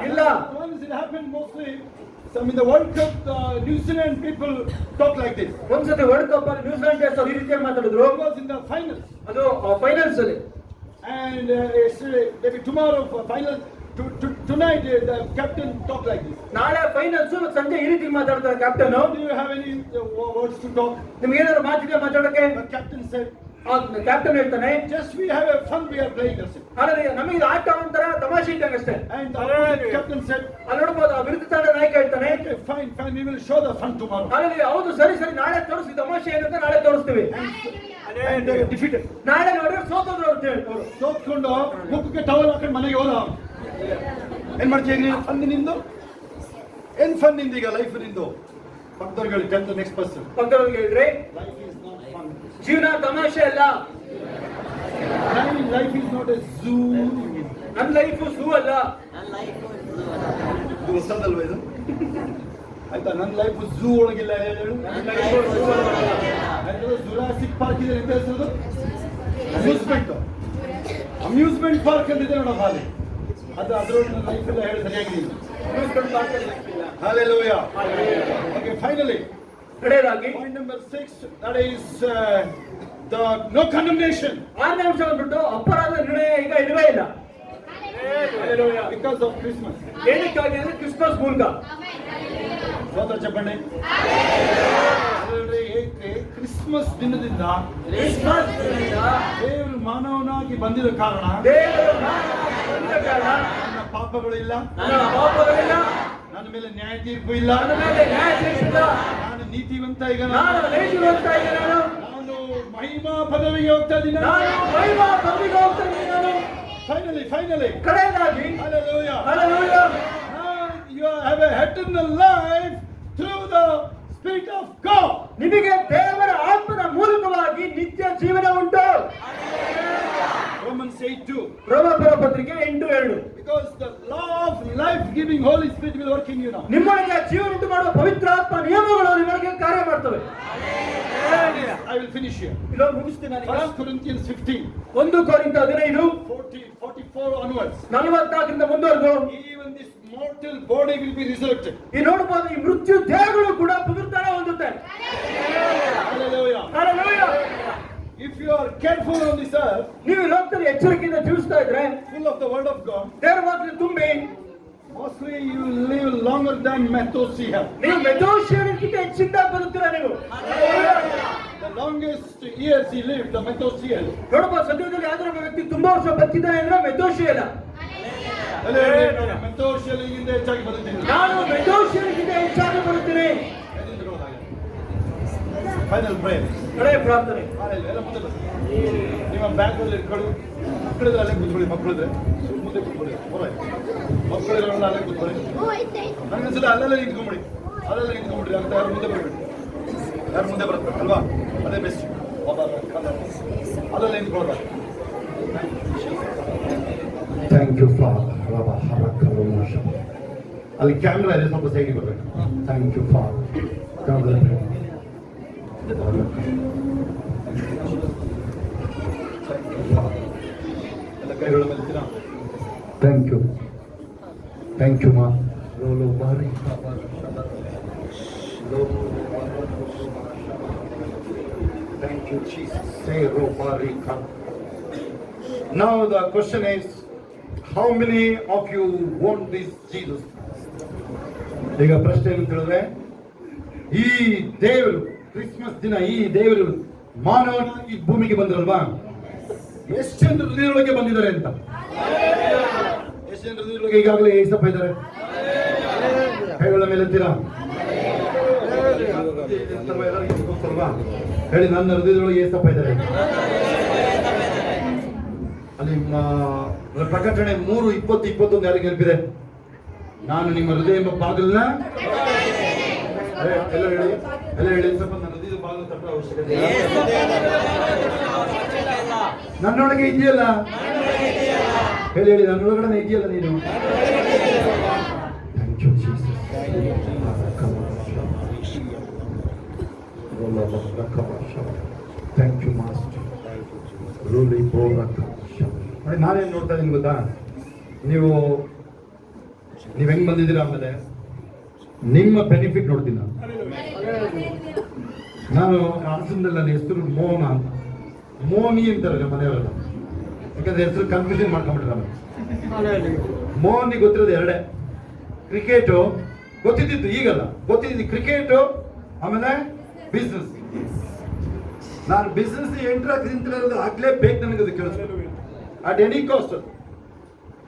ಇಲ್ಲ. Once it happened mostly, some in the World Cup, New Zealand people talk like this. ಒಂದ್ಸತಿ ವರ್ಲ್ಡ್ ಕಪ್ ಅಲ್ಲಿ ನ್ಯೂಜಿಲೆಂಡ್ ದೇಶ ಈ ರೀತಿಯಾಗಿ ಮಾತಾಡಿದ್ರು. It was in the finals. ಅದು ಫೈನಲ್ಸ್ ಅಲ್ಲಿ. And yesterday, maybe tomorrow for final, tonight the captain talk like this. ನಾಳೆ finals ಸಂಜೆ ಈ ರೀತಿ ಮಾತಾಡ್ತಾರೆ captain. Do you have any words to talk? ನಿಮ್ಗೆ ಏನಾದ್ರು ಮಾತಿಗೆ ಮಾತಾಡಕ್ಕೆ? The captain said, ಕ್ಯಾಪ್ಟನ್ ಹೇಳ್ತಾನೆ, just we have a fun, we are playing. That's it. ಹಾಗಾದ್ರೆ ನಮಗೆ ಇದು ಆಟ ಒಂಥರ ತಮಾಷೆ ಇದ್ದಂಗೆ ಅಷ್ಟೇ. And the opposite captain said, ಅಲ್ಲಿ ನೋಡ್ಬೋದು ವಿರುದ್ಧ ತಂಡ ನಾಯಕ ಹೇಳ್ತಾನೆ, okay, fine, we will show the fun tomorrow. ಹಾಗಾದ್ರೆ ಹೌದು ಸರಿ ನಾಳೆ ತೋರಿಸಿ ತಮಾಷೆ ಏನಂತ ನಾಳೆ ತೋರಿಸ್ತೀವಿ. And they were defeated. ನಾಳೆ ನೋಡಿದ್ರೆ ಸೋತೋದ್ರು ಅಂತ ಹೇಳ್ತಾರೆ. ಸೋತ್ಕೊಂಡು ಮುಖಕ್ಕೆ ಟವಲ್ ಹಾಕೊಂಡು ಮನೆಗೆ ಹೋದ. ಏನ್ ಮಾಡ್ತೀಯ ನೀನು? ಫನ್ ನಿಂದು ಏನ್ ಫನ್ ನಿಂದು ಈಗ ಲೈಫ್ ನಿಂದು? ಪಕ್ಕದವ್ರಿಗೆ ಹೇಳಿ, ಟೆಲ್ ದ ನೆಕ್ಸ್ಟ್ ಪರ್ಸನ್. ಪಕ್ಕದವ್ರಿಗೆ ಹೇಳ್ರಿ, ಲೈಫ್ ಇಸ್ ನಾಟ್ ಫನ್. ಜೀವನ ತಮಾಷೆ ಅಲ್ಲ. Life is not a zoo. ನನ್ನ ಲೈಫ್ ಝೂ ಅಲ್ಲ. ಇದು ಹೊಸದಲ್ವ ಇದು? ಆಯ್ತಾ, ನನ್ನ ಲೈಫ್ ಝೂ ಒಳಗಿಲ್ಲ ಹೇಳು. ಜುರಾಸಿಕ್ ಪಾರ್ಕ್ ಇದೆ ಎಂತ ಹೆಸರು? ಅಮ್ಯೂಸ್ಮೆಂಟ್ ಪಾರ್ಕ್ ಅಂತಿದೆ ನೋಡ ಹಾಲಿ. ಅದು ಅದರೊಳಗೆ ನನ್ನ ಲೈಫ್ ಎಲ್ಲ ಹೇಳಿ ಸರಿಯಾಗಿಲ್ಲ. ಅಮ್ಯೂಸ್ಮೆಂಟ್ ಪಾರ್ಕ್ ಅಲ್ಲಿ ಇಲ್ಲ. Hallelujah. Okay, finally, ಕಡೆಯದಾಗಿ point number 6, that is the no condemnation. 6ನೇ ಅಂಶ ಬಂದ್ಬಿಟ್ಟು ಅಪರಾಧ ನಿರ್ಣಯ ಈಗ ಇಲ್ಲವೇ ಇಲ್ಲ. Hallelujah. Because of Christmas. ಏನಕ್ಕಾಗಿ ಅಂದ್ರೆ ಕ್ರಿಸ್ಮಸ್ ಮೂಲಕ. ಸ್ವತಃ ಚಪ್ಪಣ್ಣೆ. ಏಕೆ ಕ್ರಿಸ್ಮಸ್ ದಿನದಿಂದ ದೇವರು ಮಾನವನಾಗಿ ಬಂದಿದ ಕಾರಣ ನನ್ನ ಪಾಪಗಳಿಲ್ಲ, ನನ್ನ ಮೇಲೆ ನ್ಯಾಯ ತೀರ್ಪು ಇಲ್ಲ, ನಾನು ನೀತಿವಂತ ಈಗ, ನಾನು ಮಹಿಮಾ ಪದವಿಗೆ ಹೋಗ್ತಾ ಇದ್ದೀನಿ. Finally, ಕಡೆಯದಾಗಿ hallelujah. Hallelujah. Now you have a eternal life through the Spirit of God. ನಿಮಗೆ ದೇವರ ಆತ್ಮನ ಮೂಲಕವಾಗಿ ನಿತ್ಯ ಜೀವನ ಉಂಟು. Romans 8:2. ರೋಮಪುರ ಪತ್ರಿಕೆ 8:2. Because the law of life-giving Holy Spirit will work in you now. ನಿಮ್ಮೊಳಗೆ ಜೀವನ ಉಂಟು ಮಾಡುವ ಪವಿತ್ರಾತ್ಮ ನಿಯಮಗಳು ನಿಮ್ಮೊಳಗೆ ಕಾರ್ಯ ಮಾಡ್ತವೆ. I will finish here. ಇದನ್ನು ಮುಗಿಸ್ತೀನಿ ನಾನು. 1 Corinthians 15. 1 ಕೊರಿಂಥ 15 44 onwards. 44ರಿಂದ ಮುಂದುವರೆದು Even this mortal body will be resurrected. ಈ ನೋಡಬಹುದು, ಈ ಮೃತ್ಯು ದೇಹಗಳು ಕೂಡ ಪುನರುತ್ಥಾನ ಹೊಂದುತ್ತೆ. Hallelujah. Hallelujah. If you are careful on this earth, ನೀವು ಈ ಲೋಕದಲ್ಲಿ ಎಚ್ಚರಿಕೆಯಿಂದ ಜೀವಿಸ್ತಾ ಇದ್ರೆ, full of the word of God, ದೇವರ ವಾಕ್ಯ ತುಂಬಿ, mostly you will live longer than Methuselah. ನೀವು ಮೆಥೋಶಿಯನಿಗಿಂತ ಹೆಚ್ಚಿಂದ ಬದುಕ್ತೀರಾ ನೀವು. The longest years he lived, the Methuselah. ನೋಡಬಹುದು, ಸದ್ಯದಲ್ಲಿ ಯಾವ್ದಾರ ಒಬ್ಬ ವ್ಯಕ್ತಿ ತುಂಬಾ ವರ್ಷ ಬದುಕಿದ್ದಾನೆ ಅಂದ್ರೆ ಮೆಥೋಶಿಯಲ. ಮೆಥೋಶಿಯಲಿಗಿಂತ ಹೆಚ್ಚಾಗಿ ಬದುಕ್ತೀನಿ. ನಾನು ಮೆಥೋಶಿಯನಿಗಿಂತ ಹೆಚ್ಚಾಗಿ ಬರುತ್ತೇನೆ. ಫೈನಲ್ ಪ್ರೇಯರ್, ಕಡೆಯ ಪ್ರಾರ್ಥನೆ. ಎಲ್ಲ ಮುಂದೆ ಬನ್ನಿ. ನಿಮ್ಮ ಬ್ಯಾಗ್ಗಳಲ್ಲಿ ಇಟ್ಕೊಳ್ಳಿ. ಮಕ್ಕಳಿದ್ರೆ ಅಲ್ಲೇ ಕೂತ್ಕೊಳ್ಳಿ. ಮಕ್ಕಳಿದ್ರೆ ಮುಂದೆ ಕೂತ್ಕೊಳ್ಳಿ. ಮಕ್ಕಳಿದ್ರೆ ಅಲ್ಲೇ ಕೂತ್ಕೊಳ್ಳಿ. ನನಗನ್ಸಲ್ಲ ಅಲ್ಲೆಲ್ಲ ನಿಂತ್ಕೊಂಡ್ಬಿಡಿ. ಅಲ್ಲೆಲ್ಲ ನಿಂತ್ಕೊಂಡ್ಬಿಡ್ರಿ ಅಂತ. ಯಾರು ಮುಂದೆ ಬರಬೇಡಿ. ಯಾರು ಮುಂದೆ ಬರುತ್ತೆ ಅಲ್ವಾ? ಅದೇ ಬೆಸ್ಟ್. ಅಲ್ಲೆಲ್ಲ ನಿಂತ್ಕೊಳ್ಬಾರ್ದು. Thank you father. ಅಲ್ಲಿ ಕ್ಯಾಮ್ರಾ ಇದೆ, ಸ್ವಲ್ಪ ಸೈಡಿಗೆ ಬರಬೇಕು. Thank you father. ಎಲ್ಲ ಕೈಗಳ ಮೇಲೆ thank you. Thank you ma. Thank you, Jesus. Now the question is, how many of you want this Jesus? ಈಗ ಪ್ರಶ್ನೆ ಏನು ಹೇಳಿದ್ರೆ, ಈ ದೇವರು ಕ್ರಿಸ್ಮಸ್ ದಿನ ಈ ದೇವರು ಮಾನವನ ಈ ಭೂಮಿಗೆ ಬಂದಿರಲ್ವಾ, ಎಷ್ಟು ಜನರು ಹೃದಯದೊಳಗೆ ಬಂದಿದ್ದಾರೆ ಅಂತ? ಎಷ್ಟು ಜನರು ಹೃದಯದೊಳಗೆ ಈಗಾಗಲೇ ಏಸಪ್ಪ ಇದ್ದಾರೆ? ಕೈಗಳ ಮೇಲೆ ಎತ್ತೀರಾ? ಹೇಳಿ, ನನ್ನ ಹೃದಯದೊಳಗೆ ಏಸಪ್ಪ ಇದ್ದಾರೆ. ಅಲ್ಲಿ ಪ್ರಕಟಣೆ 3:20-21 ಯಾರಿಗೆ ನೆನಪಿದೆ? ನಾನು ನಿಮ್ಮ ಹೃದಯ ಎಂಬ ಬಾಗಿಲನ್ನ ಎಲ್ಲ ಹೇಳಿ ಸ್ವಲ್ಪ ನನ್ನ ಹೃದಯದ ಬಾಗಿಲು ತಟ್ಟುವ ಅವಶ್ಯಕತೆ ನನ್ನೊಳಗೆ ಇದೆಯಲ್ಲ. ಹೇಳಿ, ನನ್ನೊಳಗಡೆ ಇದೆಯಲ್ಲ ನೀನು. Thank you Jesus. Thank you master. ನಾನೇನು ನೋಡ್ತಾ ಇದ್ದೀನಿ ಗೊತ್ತಾ, ನೀವು ಹೆಂಗ್ ಬಂದಿದ್ದೀರಾ, ಆಮೇಲೆ ನಿಮ್ಮ ಬೆನಿಫಿಟ್ ನೋಡ್ತೀನಿ ನಾನು ಅನ್ಸಂದಲ್ಲ. ನನ್ನ ಹೆಸರು ಮೋಹನ ಅಂತ, ಮೋನಿ ಅಂತಾರೆ ನಮ್ಮ ಮನೆಯವರೆಲ್ಲ. ಯಾಕಂದ್ರೆ ಹೆಸರು ಕನ್ಫ್ಯೂಷನ್ ಮಾಡ್ಕೊಂಡ್ಬಿಟ್ರೆ. ಮೋಹನಿಗೆ ಗೊತ್ತಿರೋದು ಎರಡೇ, ಕ್ರಿಕೆಟು ಗೊತ್ತಿದ್ದು, ಈಗಲ್ಲ ಗೊತ್ತಿದ್ದು ಕ್ರಿಕೆಟು, ಆಮೇಲೆ ಬಿಸ್ನೆಸ್. ನಾನು ಬಿಸ್ನೆಸ್ ಎಂಟ್ರ್ ಆಗ್ತಿರೋದು ಆಗ್ಲೇಬೇಕು, ನನಗೆ ಅದು ಕೆಲಸ ಅಟ್ ಎನಿ ಕಾಸ್ಟ್.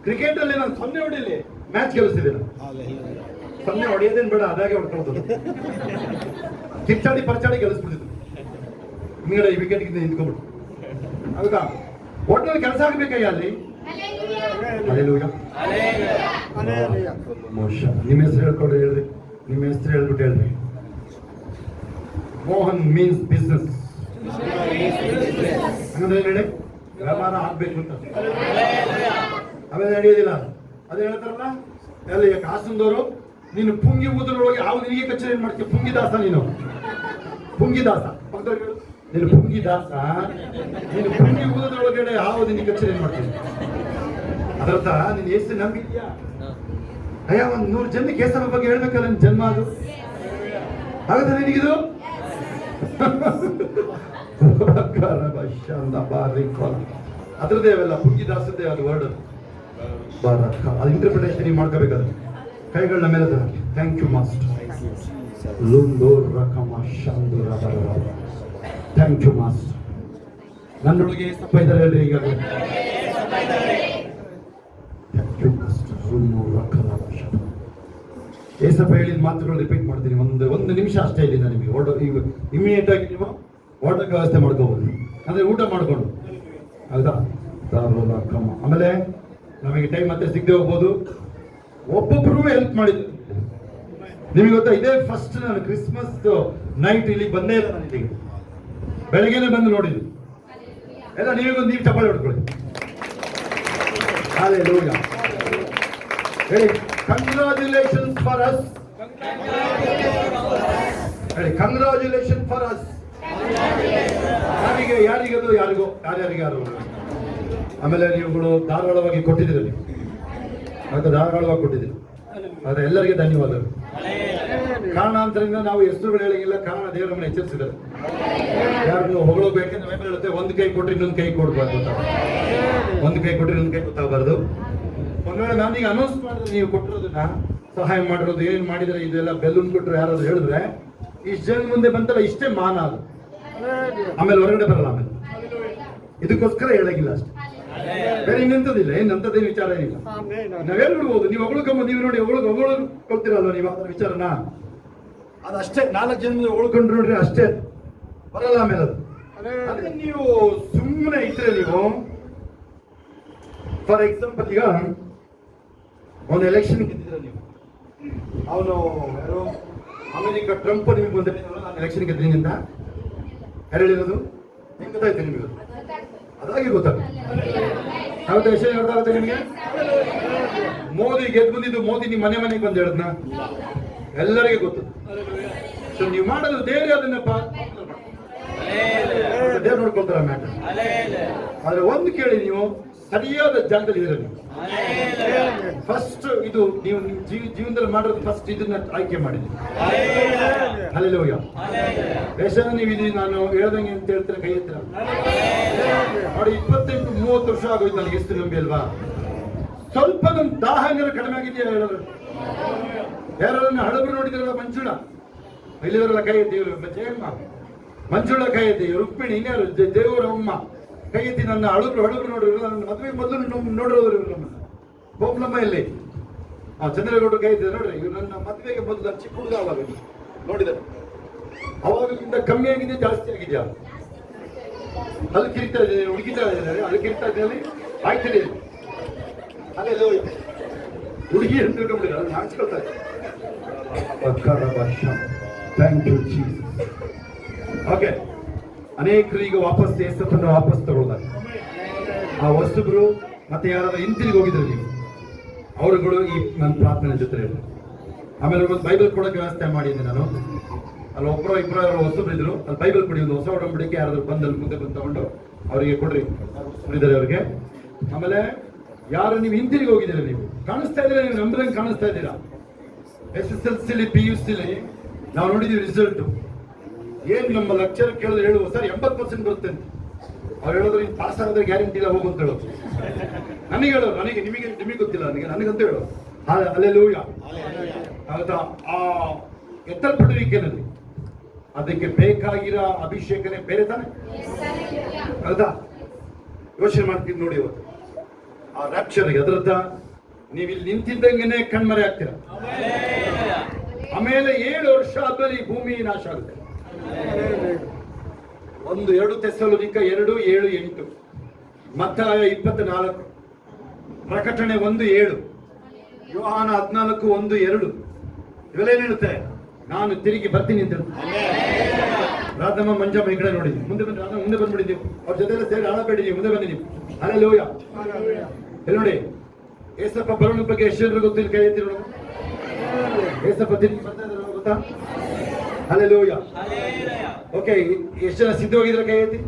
ಕ್ರಿಕೆಟ್ ಅಲ್ಲಿ ನಾನು 0 ಹೊಡಿಲಿ ಮ್ಯಾಚ್ ಗೆಲ್ಲಿಸ್ತಿದ್ದೆ. 0 ಹೊಡೆಯೋದೇನು ಬೇಡ, ಅದಾಗೆ ಹೊಡ್ಕೊಳ್ಳೋದು. ಕಿಚ್ಚಾಡಿ ಪರ್ಚಾಡಿ ಗೆಲ್ಲಿಸ್ಬಿಡ್ತಿದ್ದು. ಹಿಂಗಡೆ ಈ ವಿಕೆಟ್ಗಿಂತ ನಿಂತ್ಕೊಂಡ್ಬಿಟ್ಟು. ಅದಕ್ಕ ಒಟ್ಟಿನಲ್ಲಿ ಕೆಲಸ ಆಗ್ಬೇಕಯ್ಯ ಅಲ್ಲಿ. ನಿಮ್ಮ ಹೆಸರು ಹೇಳ್ಕೊಡ್ರಿ, ಹೇಳ್ರಿ. ನಿಮ್ಮ ಹೆಸರು ಹೇಳ್ಬಿಟ್ಟು ಹೇಳ್ರಿ. Mohan means business. ಹಂಗಂದ್ರೆ ಹೇಳಿ, ವ್ಯಾಪಾರ ಆಗ್ಬೇಕು ಅಂತ. ಆಮೇಲೆ ನಡೆಯೋದಿಲ್ಲ. ಅದು ಹೇಳ್ತಾರಲ್ಲ ಅಲ್ಲಿ ಕಾಸಂದವರು, ನೀನು ಪುಂಗಿ ಊದ್ರೊಳಗೆ ಯಾವ ನಿನಗೆ ಕಚೇರಿ ಏನ್ ಮಾಡ್ತೀಯ? ಪುಂಗಿದಾಸ ನೀನು, ಪುಂಗಿದಾಸ. ನೀನು ಪುಂಗಿದಾಸ, ನೀನು ಪುಂಗಿ ಊದದ್ರೊಳಗಡೆ ಯಾವ ನಿನಗೆ ಕಚೇರಿ ಏನ್ ಮಾಡ್ತೀನಿ? ಅದರ್ಥ ನೀನು ಎಷ್ಟು ನಂಬಿದ್ಯಾ? ಅಯ್ಯ, 100 ಜನಕ್ಕೆ ಯೇಸುವಿನ ಬಗ್ಗೆ ಹೇಳ್ಬೇಕಲ್ಲ ನಿನ್ ಜನ್ಮ. ಅದು ಹಾಗಾದ್ರೆ ನಿನಗಿದು ಅದ್ರದ್ದೇ ಅವೆಲ್ಲ ಪುಂಗಿದಾಸದ್ದೇ ಅದು ವರ್ಡ್. ಅದು ಇಂಟರ್ಪ್ರಿಟೇಷನ್ ನೀವು ಮಾಡ್ಕೋಬೇಕಾದ್ರೆ ಕೈಗಳನ್ನ ಮೇಲೆ thank you master, thank you master. ನನ್ನೊಳಗೆ ಏಸಪ್ಪ ಇದ್ದಾರೆ ಹೇಳ್ರಿ ಈಗ. ಏಸಪ್ಪ ಹೇಳಿದ ಮಾತುಗಳು ರಿಪೀಟ್ ಮಾಡ್ತೀನಿ. ಒಂದು ನಿಮಿಷ ಅಷ್ಟೇ ಇಲ್ಲ ನಿಮಗೆ. ಈಗ ಇಮಿಡಿಯೇಟ್ ಆಗಿ ನೀವು ಓಟಕ್ಕೆ ವ್ಯವಸ್ಥೆ ಮಾಡ್ಕೋಬಹುದು, ಅಂದ್ರೆ ಊಟ ಮಾಡ್ಕೊಂಡು. ಹೌದಾ? ಆಮೇಲೆ ನಮಗೆ ಟೈಮ್ ಮತ್ತೆ ಸಿಗದೆ ಹೋಗ್ಬೋದು. ಒಬ್ಬೊಬ್ಬರು ಹೆಲ್ಪ್ ಮಾಡಿದ್ರು. ನಿಮಗೆ ಗೊತ್ತಾ, ಇದೇ ಫಸ್ಟ್ ನಾನು ಕ್ರಿಸ್ಮಸ್ ನೈಟ್ ಇಲ್ಲಿ ಬಂದೇ ಇಲ್ಲ. ನಾನು ಇಲ್ಲಿಗೆ ಬೆಳಗ್ಗೆನೆ ಬಂದು ನೋಡಿದ್ದು ಎಲ್ಲ. ನೀವೊಂದು ನೀವು ಚಪ್ಪಾಳೆ ಹೊಡ್ಕೊಳ್ಳಿ. ಹಲ್ಲೆಲೂಯಾ ಹೇಳಿ. Congratulations for us. ಹೇಳಿ ಕಂಗ್ರಾಚ್ಯುಲೇಷನ್ ಫಾರ್ ಅಸ್. ಯಾರಿಗದು ಯಾರಿಗೋ ಯಾರ್ಯಾರಿಗಾರು. ಆಮೇಲೆ ನೀವುಗಳು ಧಾರಾಳವಾಗಿ ಕೊಟ್ಟಿದ್ದೀರ. ನೀವು ಅದಕ್ಕೆ ಧಾರಾಳವಾಗಿ ಕೊಟ್ಟಿದ್ದೀರಿ. ಆದ್ರೆ ಎಲ್ಲರಿಗೆ ಧನ್ಯವಾದಗಳು. ಕಾರಣಾಂತರದಿಂದ ನಾವು ಹೆಸರುಗಳು ಹೇಳಿಲ್ಲ. ಕಾರಣ ದೇವರು ನಮ್ಮನ್ನು ಎಚ್ಚರಿಸಿದ್ದಾರೆ. ಯಾರು ಹೊಗಳಬೇಕೆಂದ್ರೆ ಮೇಲೆ ಹೇಳುತ್ತೆ, ಒಂದು ಕೈ ಕೊಟ್ಟರೆ ಇನ್ನೊಂದು ಕೈ ಕೊಡ್ಬಾರ್ದು, ಒಂದು ಕೈ ಕೊಟ್ಟರೆ ಇನ್ನೊಂದು ಕೈ ಗೊತ್ತಾಗಬಾರ್ದು. ಒಂದ್ ವೇಳೆ ನಾನೀಗ ಅನೌನ್ಸ್ ಮಾಡಿದ್ರೆ ನೀವು ಕೊಟ್ಟಿರೋದನ್ನ, ಸಹಾಯ ಮಾಡಿರೋದು, ಏನ್ ಮಾಡಿದ್ರೆ ಇದೆಲ್ಲ ಬೆಲೂನ್ ಕೊಟ್ಟರು ಯಾರಾದ್ರು ಹೇಳಿದ್ರೆ ಇಷ್ಟು ಜನ ಮುಂದೆ ಬಂತಲ್ಲ, ಇಷ್ಟೇ ಮಾನ ಅದು. ಆಮೇಲೆ ಹೊರಗಡೆ ಬರಲ್ಲ. ಆಮೇಲೆ ಇದಕ್ಕೋಸ್ಕರ ಹೇಳಾಗಿಲ್ಲ ಅಷ್ಟೇ, ಬೇರೆ ಇನ್ನೆಂಥದಿಲ್ಲ. ಏನಂತದೇನು ವಿಚಾರ ಏನಿಲ್ಲ. ನಾವೇನು ಬಿಡ್ಬೋದು. ನೀವು ಹೊಗಳಕಂಬ, ನೀವು ನೋಡಿ ಹೊಗಳ್ಕೊಳ್ತೀರಲ್ವ ನೀವು ಅದರ ವಿಚಾರನ. ಅದಷ್ಟೇ 4 ಜನ ಹೊಳ್ಕೊಂಡ್ರು ನೋಡ್ರಿ, ಅಷ್ಟೇ ಬರಲ್ಲ. ಆಮೇಲೆ ಅದು ಅದೇ ನೀವು ಸುಮ್ಮನೆ ಇದ್ರೆ, ನೀವು ಫಾರ್ ಎಕ್ಸಾಂಪಲ್ ಈಗ ಒಂದು ಎಲೆಕ್ಷನ್ ಗೆದ್ದಿದ್ರೆ ನೀವು, ಅವನು ಯಾರು ಅಮೆರಿಕ ಟ್ರಂಪ್ ನಿಮಗೆ ಬಂದ ನಾನು ಎಲೆಕ್ಷನ್ ಗೆದ್ದೀನಿ ಅಂತ ಹೇಳಿರೋದು ಹೆಂಗ್ ಗೊತ್ತಾಯ್ತು ನಿಮಗೆ? ಅದಾಗಿ ಗೊತ್ತಾಗುತ್ತೆ. ಹೌದಾ? ವಿಷಯ ಗೊತ್ತಾಗುತ್ತೆ ನಿಮಗೆ? ಮೋದಿ ಗೆದ್ದು ಬಂದಿದ್ದು, ಮೋದಿ ನಿಮ್ಮ ಮನೆಗೆ ಬಂದು ಹೇಳದ್ನ ಎಲ್ಲರಿಗೆ ಗೊತ್ತು. ಸೊ ನೀವು ಮಾಡೋದು ದೇವ್ರೆ ಅದನ್ನಪ್ಪ, ದೇವ್ರು ನೋಡ್ಕೊಳ್ತಾರ ಮ್ಯಾಟರ್. ಆದ್ರೆ ಒಂದು ಕೇಳಿ, ನೀವು ಸರಿಯಾದ ಜಾಗದಲ್ಲಿ ಇದ್ರೆ ನೀವು ಫಸ್ಟ್ ಇದು ನೀವು ನಿಮ್ಮ ಜೀವನದಲ್ಲಿ ಮಾಡೋದು ಫಸ್ಟ್ ಇದನ್ನ ಆಯ್ಕೆ ಮಾಡಿದ್ರಿ. ಹಲ್ಲೆಲೂಯಾ. ಯಶನ ನೀವು ಇದು ನಾನು ಹೇಳ್ದಂಗೆ ಅಂತ ಹೇಳ್ತಾರೆ, ಕೈ ಎತ್ತರ ನೋಡಿ. 28-30 ವರ್ಷ ಆಗೋಯ್ತು ನನಗೆ. ಎಷ್ಟು ನಂಬಿ ಅಲ್ವಾ? ಸ್ವಲ್ಪ ನಮ್ ದಾಹ ಏನಾದ್ರು ಕಡಿಮೆ ಆಗಿದೆಯಾ ಹೇಳೋರು? ಯಾರನ್ನ ಹಳಬರು ನೋಡಿದ್ರಲ್ಲ, ಮಂಜುಳ ಇಲ್ಲಿವರೆಲ್ಲ ಕೈ ಎತ್ತಿ, ಜಯಮ್ಮ ಮಂಜುಳ ಕೈ ಎತ್ತಿ, ರುಕ್ಮಿಣಿ, ಇನ್ಯಾರು ದೇವರ ಅಮ್ಮ ಕೈ ಎತ್ತಿ. ನನ್ನ ಹಳಬರು ನೋಡಿದ್ರು, ನನ್ನ ಮದುವೆ ಮೊದಲು ನೋಡಿರೋರು ಇವರು. ನಮ್ಮನ್ನ ಗೋಪ್ಲಮ್ಮ ಇಲ್ಲಿ ಚಂದ್ರಗೌಡರು ಕೈ ಎತ್ತಿದ್ರು ನೋಡ್ರಿ. ಇವ್ರು ನನ್ನ ಮದುವೆಗೆ ಮೊದಲು ಚಿಕ್ಕ ಹುಡುಗ ಅವಾಗ ನೋಡಿದ್ದಾರೆ. ಅವಾಗಿಂದ ಕಮ್ಮಿ ಆಗಿದೆ, ಜಾಸ್ತಿ ಆಗಿದೆಯಾ? ಅಲ್ಲಿ ಕಿರಿತಾ ಇದ್ದೇನೆ, ಹುಡುಗಿತಾ ಇದ್ದಾರೆ, ಅಲ್ಲಿ ಕಿರಿತಾ ಇದ್ದೇನೆ, ಆಯ್ತಿದೆ. ಅಲ್ಲೆಲ್ಲ ಹುಡುಗಿ ಅಂತ ತಿಳ್ಕೊಂಡ್ಬಿಟ್ಟಿದ್ದಾರೆ, ಅದನ್ನ ಹಾಕ್ಸ್ಕೊಳ್ತಾ ಇದ್ದಾರೆ. Thank you Jesus. ಓಕೆ, ಅನೇಕರು ಈಗ ವಾಪಸ್ ಯೇಸುವನ್ನು ವಾಪಸ್ ತಗೊಳ್ತಾರೆ. ಆ ಹೊಸಬ್ರು ಮತ್ತೆ ಯಾರಾದ್ರೂ ಹಿಂತಿರುಗಿ ಹೋಗಿದ್ರು ನೀವು, ಅವರುಗಳು ಈ ನನ್ನ ಪ್ರಾರ್ಥನೆ ಜೊತೆ ಇದ್ರು. ಆಮೇಲೆ ಒಂದು ಬೈಬಲ್ ಕೊಡೋಕೆ ವ್ಯವಸ್ಥೆ ಮಾಡಿದ್ದೆ ನಾನು. ಅಲ್ಲಿ ಇಬ್ಬರು ಹೊಸಬ್ರು ಇದ್ರು. ಅಲ್ಲಿ ಬೈಬಲ್ ಕೊಡಿ, ಒಂದು ಹೊಸ ಒಡಂಬಡಿಕೆ ಯಾರಾದ್ರೂ ಬಂದಲ್ಲಿ ಮುಂದೆ ಬಂದು ತಗೊಂಡು ಅವರಿಗೆ ಕೊಡ್ರಿ, ಹೊಸಬ್ರಿದ್ದಾರೆ ಅವ್ರಿಗೆ. ಆಮೇಲೆ ಯಾರು ನೀವು ಹಿಂತಿರುಗಿ ಹೋಗಿದ್ದೀರ, ನೀವು ಕಾಣಿಸ್ತಾ ಇದ್ದೀರಾ, ನೀವು ನಂಬದಂಗೆ ಕಾಣಿಸ್ತಾ ಇದ್ದೀರಾ. SSLC PUC ನಾವು ನೋಡಿದೀವಿ ರಿಸಲ್ಟ್. ಏನ್ ನಮ್ಮ ಲೆಕ್ಚರ್ ಕೇಳಿದ್ರೆ ಹೇಳುವ, ಸರ್ 80% ಬರುತ್ತೆ ಅಂತ. ಅವ್ರು ಹೇಳಿದ್ರು, ನೀನು ಪಾಸ್ ಆಗಿದ್ರೆ ಗ್ಯಾರಂಟಿ ಇಲ್ಲ, ಹೋಗು ಅಂತ ಹೇಳೋದು. ನನಗೆ ಹೇಳೋರು, ನಿಮಗೆ ಗೊತ್ತಿಲ್ಲ, ನನಗಂತ ಹೇಳೋರು. ಹಲ್ಲೆಲೂಯಾ. ಹೌದಾ? ಆ ಎತ್ತಲ್ಪಡುವಿಕೆನಲ್ಲಿ ಅದಕ್ಕೆ ಬೇಕಾಗಿರೋ ಅಭಿಷೇಕನೇ ಬೇರೆ ತಾನೆ. ಹೌದಾ? ಯೋಚನೆ ಮಾಡ್ತೀನಿ ನೋಡಿ. ಇವತ್ತು ಆ ರ್ಯಾಪ್ಚರ್ಗೆ ಅದರದ್ದ ನೀವು ಇಲ್ಲಿ ನಿಂತಿದ್ದಂಗೆನೆ ಕಣ್ಮರೆ ಆಗ್ತೀರ. ಆಮೇಲೆ 7 ವರ್ಷ ಆದ್ಮೇಲೆ ಈ ಭೂಮಿ ನಾಶ ಆಗುತ್ತೆ. 1-2 ಥೆಸಲೋನಿಕ 2:7-8, ಮತ್ತಾಯ 24, ಪ್ರಕಟಣೆ 1:7, ಯೋಹಾನ 14:1-2 ಇವೆಲ್ಲ ಏನ್ ಹೇಳುತ್ತೆ? ನಾನು ತಿರುಗಿ ಬರ್ತೀನಿ ಅಂತ. ರಾಧಮ್ಮ ಮಂಜಮ್ಮ ಈ ಕಡೆ ನೋಡಿ, ಮುಂದೆ ಬಂದು ರಾಧಮ್ಮ ಮುಂದೆ ಬಂದ್ಬಿಡಿ. ನೀವು ಅವ್ರ ಜೊತೆ ಸೇರಿ ಆಳಬೇಡಿ, ನೀವು ಮುಂದೆ ಬನ್ನಿ. ನೀವು ಹಲ್ಲೆಲೂಯಾ. ಇಲ್ಲಿ ನೋಡಿ, ಏಸಪ್ಪ ಬರೋಣ ಬಗ್ಗೆ ಎಷ್ಟು ಜನರು ಗೊತ್ತಿಲ್ಲ? ಕೈ ಎತ್ತಿ ನೋಡು. ಏಸಪ್ಪ ತಿರುಗಿ ಬರ್ತಾ ಇದ್ದಾರೆ ಗೊತ್ತಾ? ಹಲ್ಲೆಲೂಯಾ. ಓಕೆ, ಎಷ್ಟು ಜನ ಸಿದ್ಧವಾಗಿದ್ರೆ ಕೈ ಎತ್ತಿ.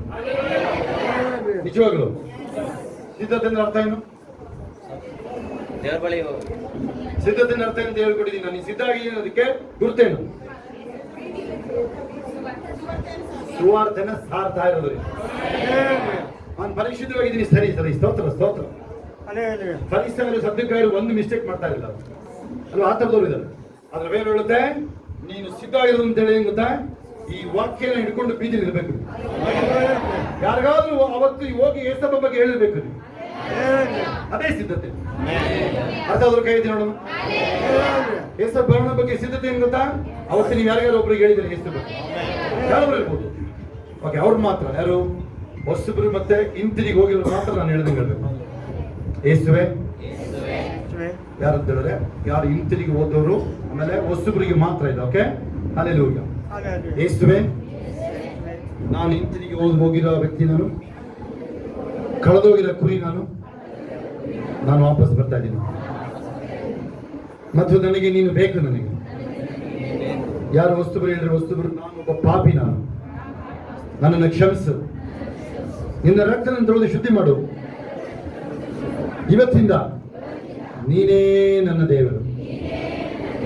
ನಿಜವಾಗ್ಲು ಸಿದ್ಧತೆ ಅಂದ್ರೆ ಅರ್ಥ ಏನು? ಸಿದ್ಧತೆ ಅರ್ಥ ಏನು ಅಂತ ಹೇಳ್ಕೊಟ್ಟಿದ್ದೀನಿ ನಾನು. ಸಿದ್ಧ ಆಗಿ ಅದಕ್ಕೆ ಗುರುತೇನು? ಸುವಾರ್ತೆನ ಸಾರ್ತಾ ಇರೋದು. ನಾನು ಪರಿಶುದ್ಧವಾಗಿದ್ದೀನಿ. ಸರಿ ಸರಿ, ಸ್ತೋತ್ರ ಸ್ತೋತ್ರ. ಫರಿಸಾಯರು ಸದ್ದುಕಾಯರು ಒಂದು ಮಿಸ್ಟೇಕ್ ಮಾಡ್ತಾ ಇಲ್ಲ ಅಲ್ವಾ? ಆ ಥರದವ್ರು ಇದ್ದಾರೆ. ಅದ್ರ ಬೇರೆ ಹೇಳುತ್ತೆ ನೀನು ಸಿದ್ಧ ಆಗಿರೋದು ಅಂತ ಹೇಳಿ ಏನ್ ಗೊತ್ತಾ? ಈ ವಾಕ್ಯನ ಹಿಡ್ಕೊಂಡು ಬೀದಿಲಿ ಇರಬೇಕು. ಯಾರಿಗಾದ್ರೂ ಅವತ್ತು ಹೋಗಿ ಏಸಪ್ಪ ಬಗ್ಗೆ ಹೇಳಿರ್ಬೇಕು. ಅದೇ ಸಿದ್ಧತೆ. ಅರ್ಥ ಆದ್ರೂ ಕೈ ಎತ್ತಿ ನೋಡೋಣ. ಏಸಪ್ಪ ಬರೋಣ ಬಗ್ಗೆ ಸಿದ್ಧತೆ ಏನ್ ಗೊತ್ತಾ? ಅವತ್ತು ನೀವು ಯಾರಿಗಾರು ಒಬ್ರಿಗೆ ಹೇಳಿದ್ರೆ ಏಸು ಬಗ್ಗೆ ಯಾರೊಬ್ರು ಇರ್ಬೋದು. ಓಕೆ, ಅವ್ರು ಮಾತ್ರ ಯಾರು? ಹೊಸಬ್ರು ಮತ್ತೆ ಹಿಂತಿರಿಗೆ ಹೋಗಿರೋರು ಮಾತ್ರ ನಾನು ಹೇಳ್ದಂಗೆ ಹೇಳ್ಬೇಕು. ಏಸುವೆ ಯಾರಂತ ಹೇಳಿದ್ರೆ ಯಾರು ಹಿಂತಿರಿಗೆ ಹೋದವರು, ಆಮೇಲೆ ಹೊಸಬ್ರಿಗೆ ಮಾತ್ರ ಇದೆ. Okay, hallelujah. ಏಸುವೆ ನಾನು ಹಿಂತಿರಿಗೆ ಹೋಗಿರೋ ವ್ಯಕ್ತಿ, ನಾನು ಕಳೆದೋಗಿರೋ ಕುರಿ, ನಾನು ವಾಪಸ್ ಬರ್ತಾ ಇದ್ದೀನಿ ಮತ್ತು ನನಗೆ ನೀನು ಬೇಕು. ನನಗೆ ಯಾರು ಹೊಸಬ್ರು ಹೇಳಿದ್ರೆ ಹೊಸಬ್ರು, ನಾನು ಒಬ್ಬ ಪಾಪಿ, ನನ್ನನ್ನು ಕ್ಷಮಿಸು, ನಿನ್ನ ರಕ್ತ ನನ್ನ ತೊಳೆದು ಶುದ್ಧಿ ಮಾಡು. ಇವತ್ತಿಂದ ನೀನೇ ನನ್ನ ದೇವರು,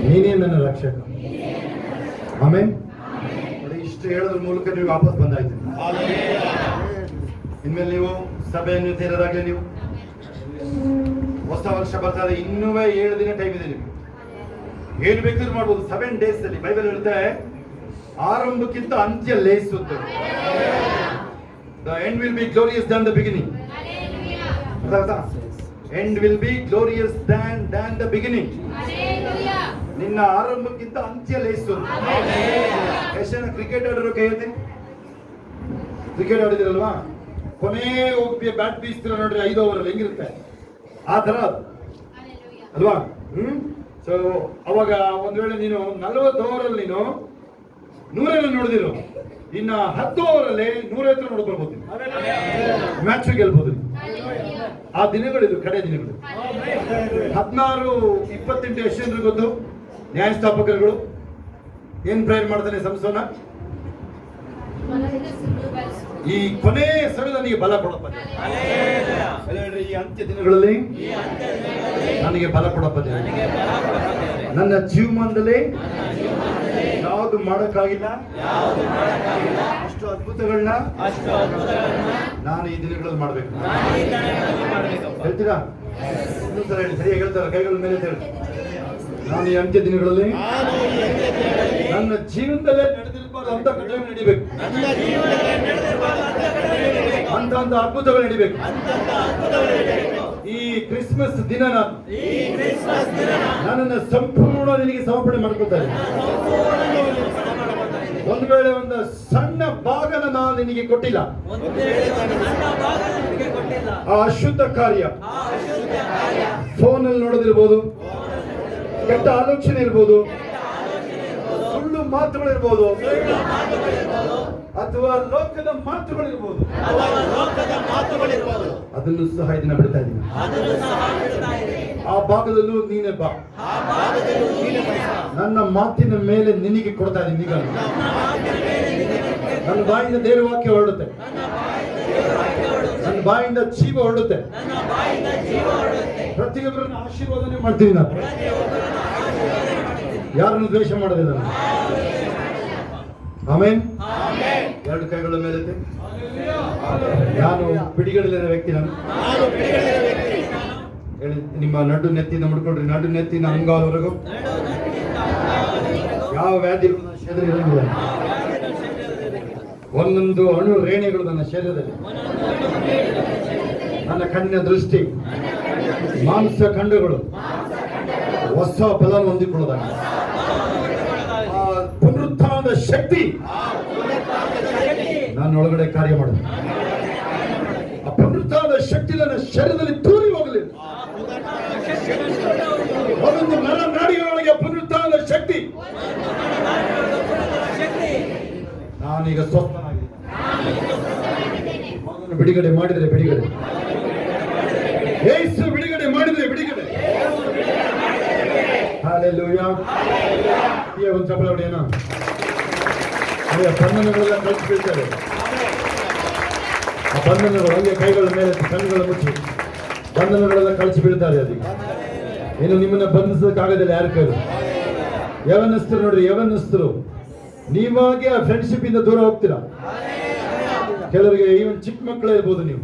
ನೀನೇ ನನ್ನ ರಕ್ಷಕ. ಆಮೇಲೆ ಇಷ್ಟು ಹೇಳೋದ್ರ ಮೂಲಕ ನೀವು ವಾಪಸ್ ಬಂದಾಯ್ತು. ಇನ್ಮೇಲೆ ನೀವು ಸಭೆಯನ್ನು ಸೇರಿದಾಗಲೇ ನೀವು ಹೊಸ ವರ್ಷ ಬರ್ತಾರೆ, ಇನ್ನೂ 7 ದಿನ ಟೈಮ್ ಇದೆ. ನಿಮಗೆ ಏನು ಬೇಕಾದ್ರೂ ಮಾಡ್ಬೋದು 7 days ಅಲ್ಲಿ. ಬೈಬಲ್ ಹೇಳುತ್ತೆ ಆರಂಭಕ್ಕಿಂತ ಅಂತ್ಯ ಲೇಸುತ್ತೆ. The end will be glorious than the beginning. End will be glorious than the beginning. ನಿನ್ನ ಆರಂಭಕ್ಕಿಂತ ಅಂತ್ಯ ಲೇಸು. ಎಷ್ಟು ಜನ ಕ್ರಿಕೆಟ್ ಆಡೋರು ಕೈ ಎತ್ತಿ. ಕ್ರಿಕೆಟ್ ಆಡಿದಿರಲ್ವಾ? ಕೊನೆ ಹೋಗಿ ಬ್ಯಾಟ್ ಬೀಸ್ತೀರ ನೋಡ್ರಿ 5 ಓವರ್ ಅಲ್ಲಿ ಹೆಂಗಿರುತ್ತೆ ಆ ತರ ಅಲ್ವಾ? ಸೊ ಅವಾಗ ಒಂದ್ ವೇಳೆ ನೀನು 40 ಓವರ್ ಅಲ್ಲಿ ನೀನು 100 ನೋಡಿದಿರು, ಇನ್ನ 10 ಓವರ್ ಅಲ್ಲಿ 150 ನೋಡ್ ಬರ್ಬೋದು, ಮ್ಯಾಚ್ ಗೆಲ್ಬಹುದು. ಆ ದಿನಗಳಿದು, ಕಡೆ ದಿನಗಳು. 16-28 ಎಷ್ಟು ಜನರು ಗೊತ್ತು? ನ್ಯಾಯಸ್ಥಾಪಕರುಗಳು ಏನ್ ಪ್ರೇಯರ್ ಮಾಡ್ತಾನೆ ಸಂಸೋನ? ಈ ಕೊನೆ ಸಮಯ ನನಗೆ ಬಲ ಕೊಡಪ್ಪ, ಈ ಅಂತ್ಯ ದಿನಗಳಲ್ಲಿ ನನಗೆ ಬಲ ಕೊಡಪ್ಪ. ನನ್ನ ಜೀವಮಾನದಲ್ಲಿ ಯಾವುದು ಮಾಡಕ್ಕಾಗಿಲ್ಲ ಅಷ್ಟು ಅದ್ಭುತಗಳನ್ನ ನಾನು ಈ ದಿನಗಳಲ್ಲಿ ಮಾಡ್ಬೇಕು. ಹೇಳ್ತೀರಾ? ಇನ್ನೊಂದ್ಸಲ ಹೇಳಿ, ಸರಿಯಾಗಿ ಹೇಳ್ತಾರ, ಕೈಗಳ ಮೇಲೆ ಹೇಳಿ. ನಾನು ಈ ಅಂತ್ಯ ದಿನಗಳಲ್ಲಿ ನನ್ನ ಜೀವನದಲ್ಲೇ ನಡೆದಿರಬಾರ್ದು ಅಂತ ಘಟನೆ ನಡಿಬೇಕು, ಅಂತ ಅದ್ಭುತಗಳು ನಡಿಬೇಕು. ಈ ಕ್ರಿಸ್ಮಸ್ ದಿನ ನನ್ನನ್ನು ಸಂಪೂರ್ಣ ನಿನಗೆ ಸಮರ್ಪಣೆ ಮಾಡ್ಕೊತಾರೆ. ಒಂದು ವೇಳೆ ಒಂದು ಸಣ್ಣ ಭಾಗನ ನಾನು ನಿನಗೆ ಕೊಟ್ಟಿಲ್ಲ, ಆ ಅಶುದ್ಧ ಕಾರ್ಯ ಫೋನಲ್ಲಿ ನೋಡೋದಿರ್ಬೋದು, ಕೆಟ್ಟ ಆಲೋಚನೆ ಇರ್ಬೋದು, ಸುಳ್ಳು ಮಾತುಗಳಿರ್ಬೋದು, ಅಥವಾ ಲೋಕದ ಮಾತುಗಳಿರ್ಬೋದು, ಅದನ್ನು ಸಹ ಇದನ್ನ ಬಿಡ್ತಾ ಇದ್ದೀನಿ. ಆ ಭಾಗದಲ್ಲೂ ನೀನೇ ಬಾ. ನನ್ನ ಮಾತಿನ ಮೇಲೆ ನಿನಗೆ ಕೊಡ್ತಾ ಇದ್ದೀನಿ. ಈಗ ನನ್ನ ಬಾಯಿಂದ ದೇವರ ವಾಕ್ಯ ಹೊರಡುತ್ತೆ, ನನ್ನ ಬಾಯಿಂದ ಜೀವ ಹೊರಡುತ್ತೆ. ಪ್ರತಿಯೊಬ್ಬರನ್ನು ಆಶೀರ್ವಾದನೆ ಮಾಡ್ತೀನಿ ನಾನು, ಯಾರನ್ನು ದ್ವೇಷ ಮಾಡೋದಿಲ್ಲ. ಆಮೇನ್. 2 ಕೈಗಳ ಮೇಲೆ ನಾನು ಬಿಡಿಗಡಲಿನ ವ್ಯಕ್ತಿ. ನಾನು ಹೇಳಿ, ನಿಮ್ಮ ನಡು ನೆತ್ತಿನ ಮುಡ್ಕೊಳ್ರಿ, ನಡು ನೆತ್ತಿನ ಅಂಗಾಲವರೆಗೂ ಯಾವ ವ್ಯಾಧಿಗಳು ನನ್ನ ಶರೀರದಲ್ಲಿ ಇರಂಗಿಲ್ಲ. ಒಂದೊಂದು ಅಣು ರೇಣೆಗಳು ನನ್ನ ಶರೀರದಲ್ಲಿ, ನನ್ನ ಕಣ್ಣಿನ ದೃಷ್ಟಿ, ಮಾಂಸ ಖಂಡಗಳು ಹೊಸ ಬಲ ಹೊಂದಿಕೊಳ್ಳೋದಾಗ ಪುನರುತ್ಥಾನದ ಶಕ್ತಿ ನನ್ನ ಒಳಗಡೆ ಕಾರ್ಯ ಮಾಡುತ್ತೆ. ಆ ಪುನರುತ್ಥಾನದ ಶಕ್ತಿ ನನ್ನ ಶರೀರದಲ್ಲಿ ತೂರಿ ಹೋಗಲಿ. ಒಂದೊಂದು ನರ ನಾಡಿಗಳೊಳಗೆ ಪುನರುತ್ಥಾನದ ಶಕ್ತಿ. ನಾನೀಗ ಸ್ವಸ್ಥನಾಗಿದ್ದೇನೆ. ಬಿಡುಗಡೆ ಮಾಡಿದರೆ ಬಿಡುಗಡೆ, ಯೇಸು ಬಿಡುಗಡೆ ಮಾಡಿದರೆ ಬಿಡುಗಡೆ. Hallelujah. ಈ ಒಂದು ಚಪ್ಪಲ ಹೊಡೆಯೋಣ. ಬಂಧನಗಳೆಲ್ಲ ಕಳಿಸಿ ಬೀಳ್ತಾರೆ. ಆ ಬಂಧನಗಳು ಹಂಗೆ ಕೈಗಳ ಮೇಲೆ ಕಣ್ಣುಗಳ ಮುಚ್ಚಿ ಬಂಧನಗಳೆಲ್ಲ ಕಳಿಸಿ ಬೀಳ್ತಾರೆ. ಅದಕ್ಕೆ ಇನ್ನು ನಿಮ್ಮನ್ನ ಬಂಧಿಸೋದಕ್ಕಾಗೋದಿಲ್ಲ ಯಾರ ಕೈಲು. ಯವನಸ್ಥರು ನೋಡ್ರಿ, ಯವನಸ್ಥರು ನೀವಾಗೆ ಆ ಫ್ರೆಂಡ್ಶಿಪ್ ಇಂದ ದೂರ ಹೋಗ್ತೀರಾ. ಕೆಲವರಿಗೆ ಈವನ್ ಚಿಕ್ಕ ಮಕ್ಕಳೇ ಇರ್ಬೋದು, ನೀವು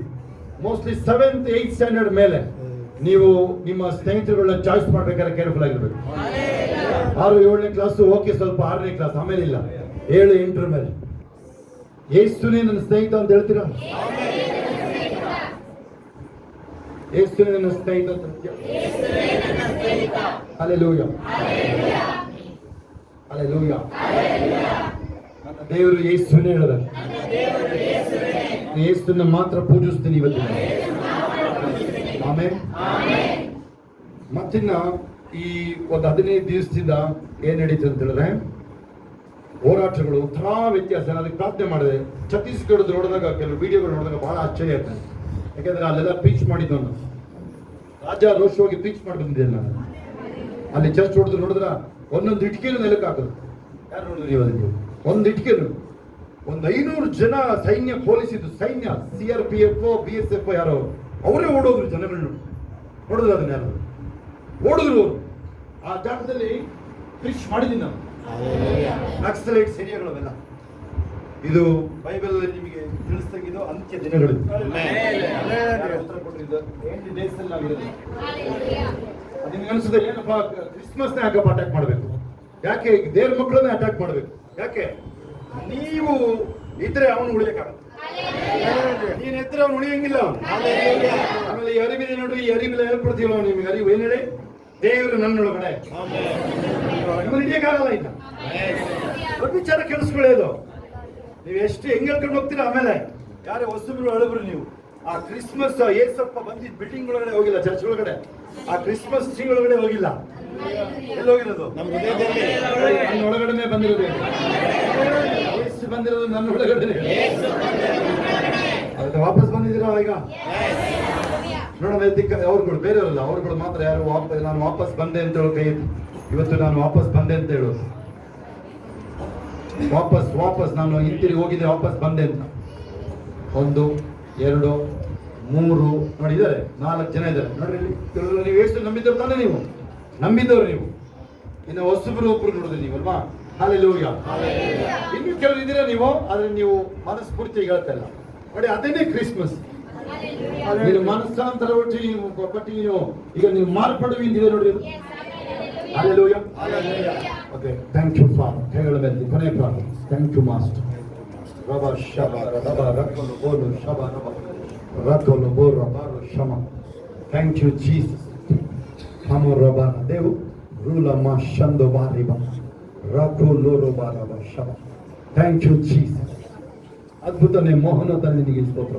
ಮೋಸ್ಟ್ಲಿ 7th 8th ಸ್ಟ್ಯಾಂಡರ್ಡ್ ಮೇಲೆ ನೀವು ನಿಮ್ಮ ಸ್ನೇಹಿತರುಗಳನ್ನ ಚಾಯ್ಸ್ ಮಾಡ್ಬೇಕಾದ್ರೆ ಕೇರ್ಫುಲ್ ಆಗಿರ್ಬೇಕು. 6 7ನೇ ಕ್ಲಾಸ್ ಓಕೆ, ಸ್ವಲ್ಪ 6ನೇ ಕ್ಲಾಸ್, ಆಮೇಲೆ ಇಲ್ಲ 7 8ರ ಮೇಲೆ ಯೇಸುನೇ ನನ್ನ ಸ್ನೇಹಿತ ಅಂತ ಹೇಳ್ತೀರಾ? ಯೇಸುನೇ ನನ್ನ ಸ್ನೇಹಿತ ಅಂತ ಹಲ್ಲೆಲೂಯಾ, ಹಲ್ಲೆಲೂಯಾ. ನನ್ನ ದೇವರು ಯೇಸುನೇ ಹೇಳಿದ, ಯೇಸುನ ಮಾತ್ರ ಪೂಜಿಸ್ತೀನಿ ಇವತ್ತಿನ. ಆಮೇಲೆ ಮತ್ತಿನ್ನ ಈ ಒಂದು 15 ದಿವಸದಿಂದ ಏನ್ ನಡೀತು ಅಂತ ಹೇಳಿದ್ರೆ ಹೋರಾಟಗಳು ಥರಾ ವ್ಯತ್ಯಾಸ. ನಾನು ಅದಕ್ಕೆ ಪ್ರಾರ್ಥನೆ ಮಾಡಿದೆ. ಛತ್ತೀಸ್ಗಢದ ನೋಡಿದಾಗ ಕೆಲವು ವಿಡಿಯೋಗಳು ನೋಡಿದಾಗ ಬಹಳ ಆಶ್ಚರ್ಯ ಆಗ್ತದೆ. ಯಾಕಂದ್ರೆ ಅಲ್ಲೆಲ್ಲ ಪ್ರೀಚ್ ಮಾಡಿದ್ದವನು ರಾಜ ರೋಷವಾಗಿ ಪ್ರೀಚ್ ಮಾಡಿ ಬಂದಿದ್ದೆ ನಾನು. ಅಲ್ಲಿ ಚರ್ಚ್ ಹೊಡೆದು ನೋಡಿದ್ರ ಒಂದೊಂದು ಇಟ್ಕೆನೂ ನೆಲಕ್ಕೆ ಹಾಕೋದು. ಯಾರು ನೋಡಿದ್ರಿ ನೀವು ಅದಕ್ಕೆ? ಒಂದು ಇಟ್ಕೆನು ಒಂದು 500 ಜನ ಸೈನ್ಯ, ಪೊಲೀಸ್ ಇದು ಸೈನ್ಯ, CRPF BSF ಯಾರೋ ಅವರೇ ಓಡೋದ್ರು, ಜನಗಳನ್ನ ಹೊಡೆದ್ರು. ಅದನ್ನ ಯಾರು ಓಡಿದ್ರು? ಆ ಜಾಗದಲ್ಲಿ ಫಿಶ್ ಮಾಡಿದ್ದೀನಿ ನಾವು. ನಕ್ಸಲೈಟ್ಸ್ ಏರಿಯಾಗಳವೆಲ್ಲ ಇದು ಬೈಬಲ್ ನಿಮಗೆ ತಿಳಿಸ್ದಂಗಿದ್ದು ಅಂತ್ಯ ದಿನಗಳು. ಉತ್ತರ ಕೊಟ್ಟಿದ್ದು 8 days ಅಲ್ಲಿ ನಾವಿರೋದು. ಅದು ನಿಮ್ಗೆ ಅನ್ಸುತ್ತೆ ಏನಪ್ಪ ಕ್ರಿಸ್ಮಸ್ನೇ ಯಾಕಪ್ಪ ಅಟ್ಯಾಕ್ ಮಾಡಬೇಕು? ಯಾಕೆ ದೇವ್ರ ಮಕ್ಕಳನ್ನೇ ಅಟ್ಯಾಕ್ ಮಾಡಬೇಕು? ಯಾಕೆ? ನೀವು ಇದ್ರೆ ಅವನು ಉಳಿಯಕ್ಕಾಗಲ್ಲ, ನೀನ್ ಎದ್ರೆ ಅವನು ಉಳಿಯಂಗಿಲ್ಲ. ಆಮೇಲೆ ಈ ಅರಿವಿನ ನೋಡ್ರಿ, ಈ ಅರಿವಿಲ್ಲ ಹೇಳ್ಕೊಡ್ತೀವಿ ನಾವು ನಿಮ್ಗೆ. ಅರಿವು ಏನ್ ಹೇಳಿ? ದೇವರು ನನ್ನೊಳಗಡೆ ನಿಮ್ಮನ್ನು ಹಿಡಿಯಕ್ಕಾಗಲ್ಲ. ಇನ್ನ ದೊಡ್ಡ ವಿಚಾರ ಕೇಳಿಸ್ಕೊಳ್ಳೋದು. ನೀವು ಎಷ್ಟು ಹೆಂಗ್ ಹೇಳ್ಕೊಂಡು ಹೋಗ್ತೀರಾ. ಆಮೇಲೆ ಯಾರೇ ಹೊಸಬ್ರು ಅಳಬ್ರು ನೀವು ಆ ಕ್ರಿಸ್ಮಸ್ ಏಸಪ್ಪ ಬಂದಿದ್ ಬಿಲ್ಡಿಂಗ್ ಒಳಗಡೆ ಹೋಗಿಲ್ಲ, ಚರ್ಚ್ ಒಳಗಡೆ ಆ ಕ್ರಿಸ್ಮಸ್ ಟ್ರೀ ಒಳಗಡೆ ಹೋಗಿಲ್ಲ. ಎಲ್ಲಿ ಹೋಗಿರೋದು? ನಮ್ಮ ಹೃದಯದಲ್ಲಿ, ನನ್ನ ಒಳಗಡೆನೆ ಬಂದಿರೋದು. ಯೇಸು ಬಂದಿರೋದು ನನ್ನ ಒಳಗಡೆ. ಅದಕ್ಕೆ ವಾಪಸ್ ಬಂದಿದ್ದೀರಾ ಈಗ? ನೋಡೋಣ ಎದ್ದಿಕ್ಕ ಅವ್ರುಗಳು ಬೇರೆಯವರಲ್ಲ, ಅವ್ರುಗಳು ಮಾತ್ರ ಯಾರು ನಾನು ವಾಪಸ್ ಬಂದೆ ಅಂತ ಹೇಳೋ ಕೈ ಇವತ್ತು ನಾನು ವಾಪಸ್ ಬಂದೆ ಅಂತ ಹೇಳೋದು. ವಾಪಸ್ ನಾನು ಹಿಂತಿರುಗಿ ಹೋಗಿದ್ದೆ, ವಾಪಸ್ ಬಂದೆ ಅಂತ. 1 2 3 ನೋಡಿದ್ದಾರೆ, 4 ಜನ ಇದ್ದಾರೆ ನೋಡ್ರಿ. ನೀವು ಎಷ್ಟು ನಂಬಿದ್ದವ್ರು ತಾನೇ? ನೀವು ನಂಬಿದ್ದವ್ರು ನೀವು. ಇನ್ನು ಹೊಸಬ್ರು ಒಬ್ರು ನೋಡಿದ್ರಿ ನೀವಲ್ವಾ? ಹಲ್ಲೆಲೂಯಾ. ಇನ್ನು ಕೆಲವರು ಇದ್ದೀರಾ ನೀವು, ಆದ್ರೆ ನೀವು ಮನಸ್ಫೂರ್ತಿಯಾಗಿ ಹೇಳ್ತಾ ಇಲ್ಲ ನೋಡಿ. ಅದೇನೇ ಕ್ರಿಸ್ಮಸ್. ನೀನು ಮನಸ್ಸಾಂತರ ಒಟ್ಟಿ ನೀವು ಪಟ್ಟಿ ನೀವು ಈಗ ನೀವು ಮಾರ್ಪಡುವಿಂದಿದೆ ನೋಡ್ರಿ. Hallelujah. Okay, thank you father. ಕೈಗಳ ಮೇಲೆ ಕೊನೆ ಪ್ರಾರ್ಥನೆ. Thank you master. ರಬ ಶಬ ರಬ ರಕಲು ಬೋಲು ಶಬ ರಬ ರಕಲು ಬೋ ರಬ ಶಮ. Thank you Jesus. ಹಮ ರಬ ದೇವು ರೂಲ ಮಾ ಶಂದೋ ಬಾರಿಬ ರಕಲು ರಬ ರಬ ಶಮ. Thank you Jesus. ಅದ್ಭುತನೇ ಮೋಹನದ ನಿನಗೆ ಸ್ತೋತ್ರ.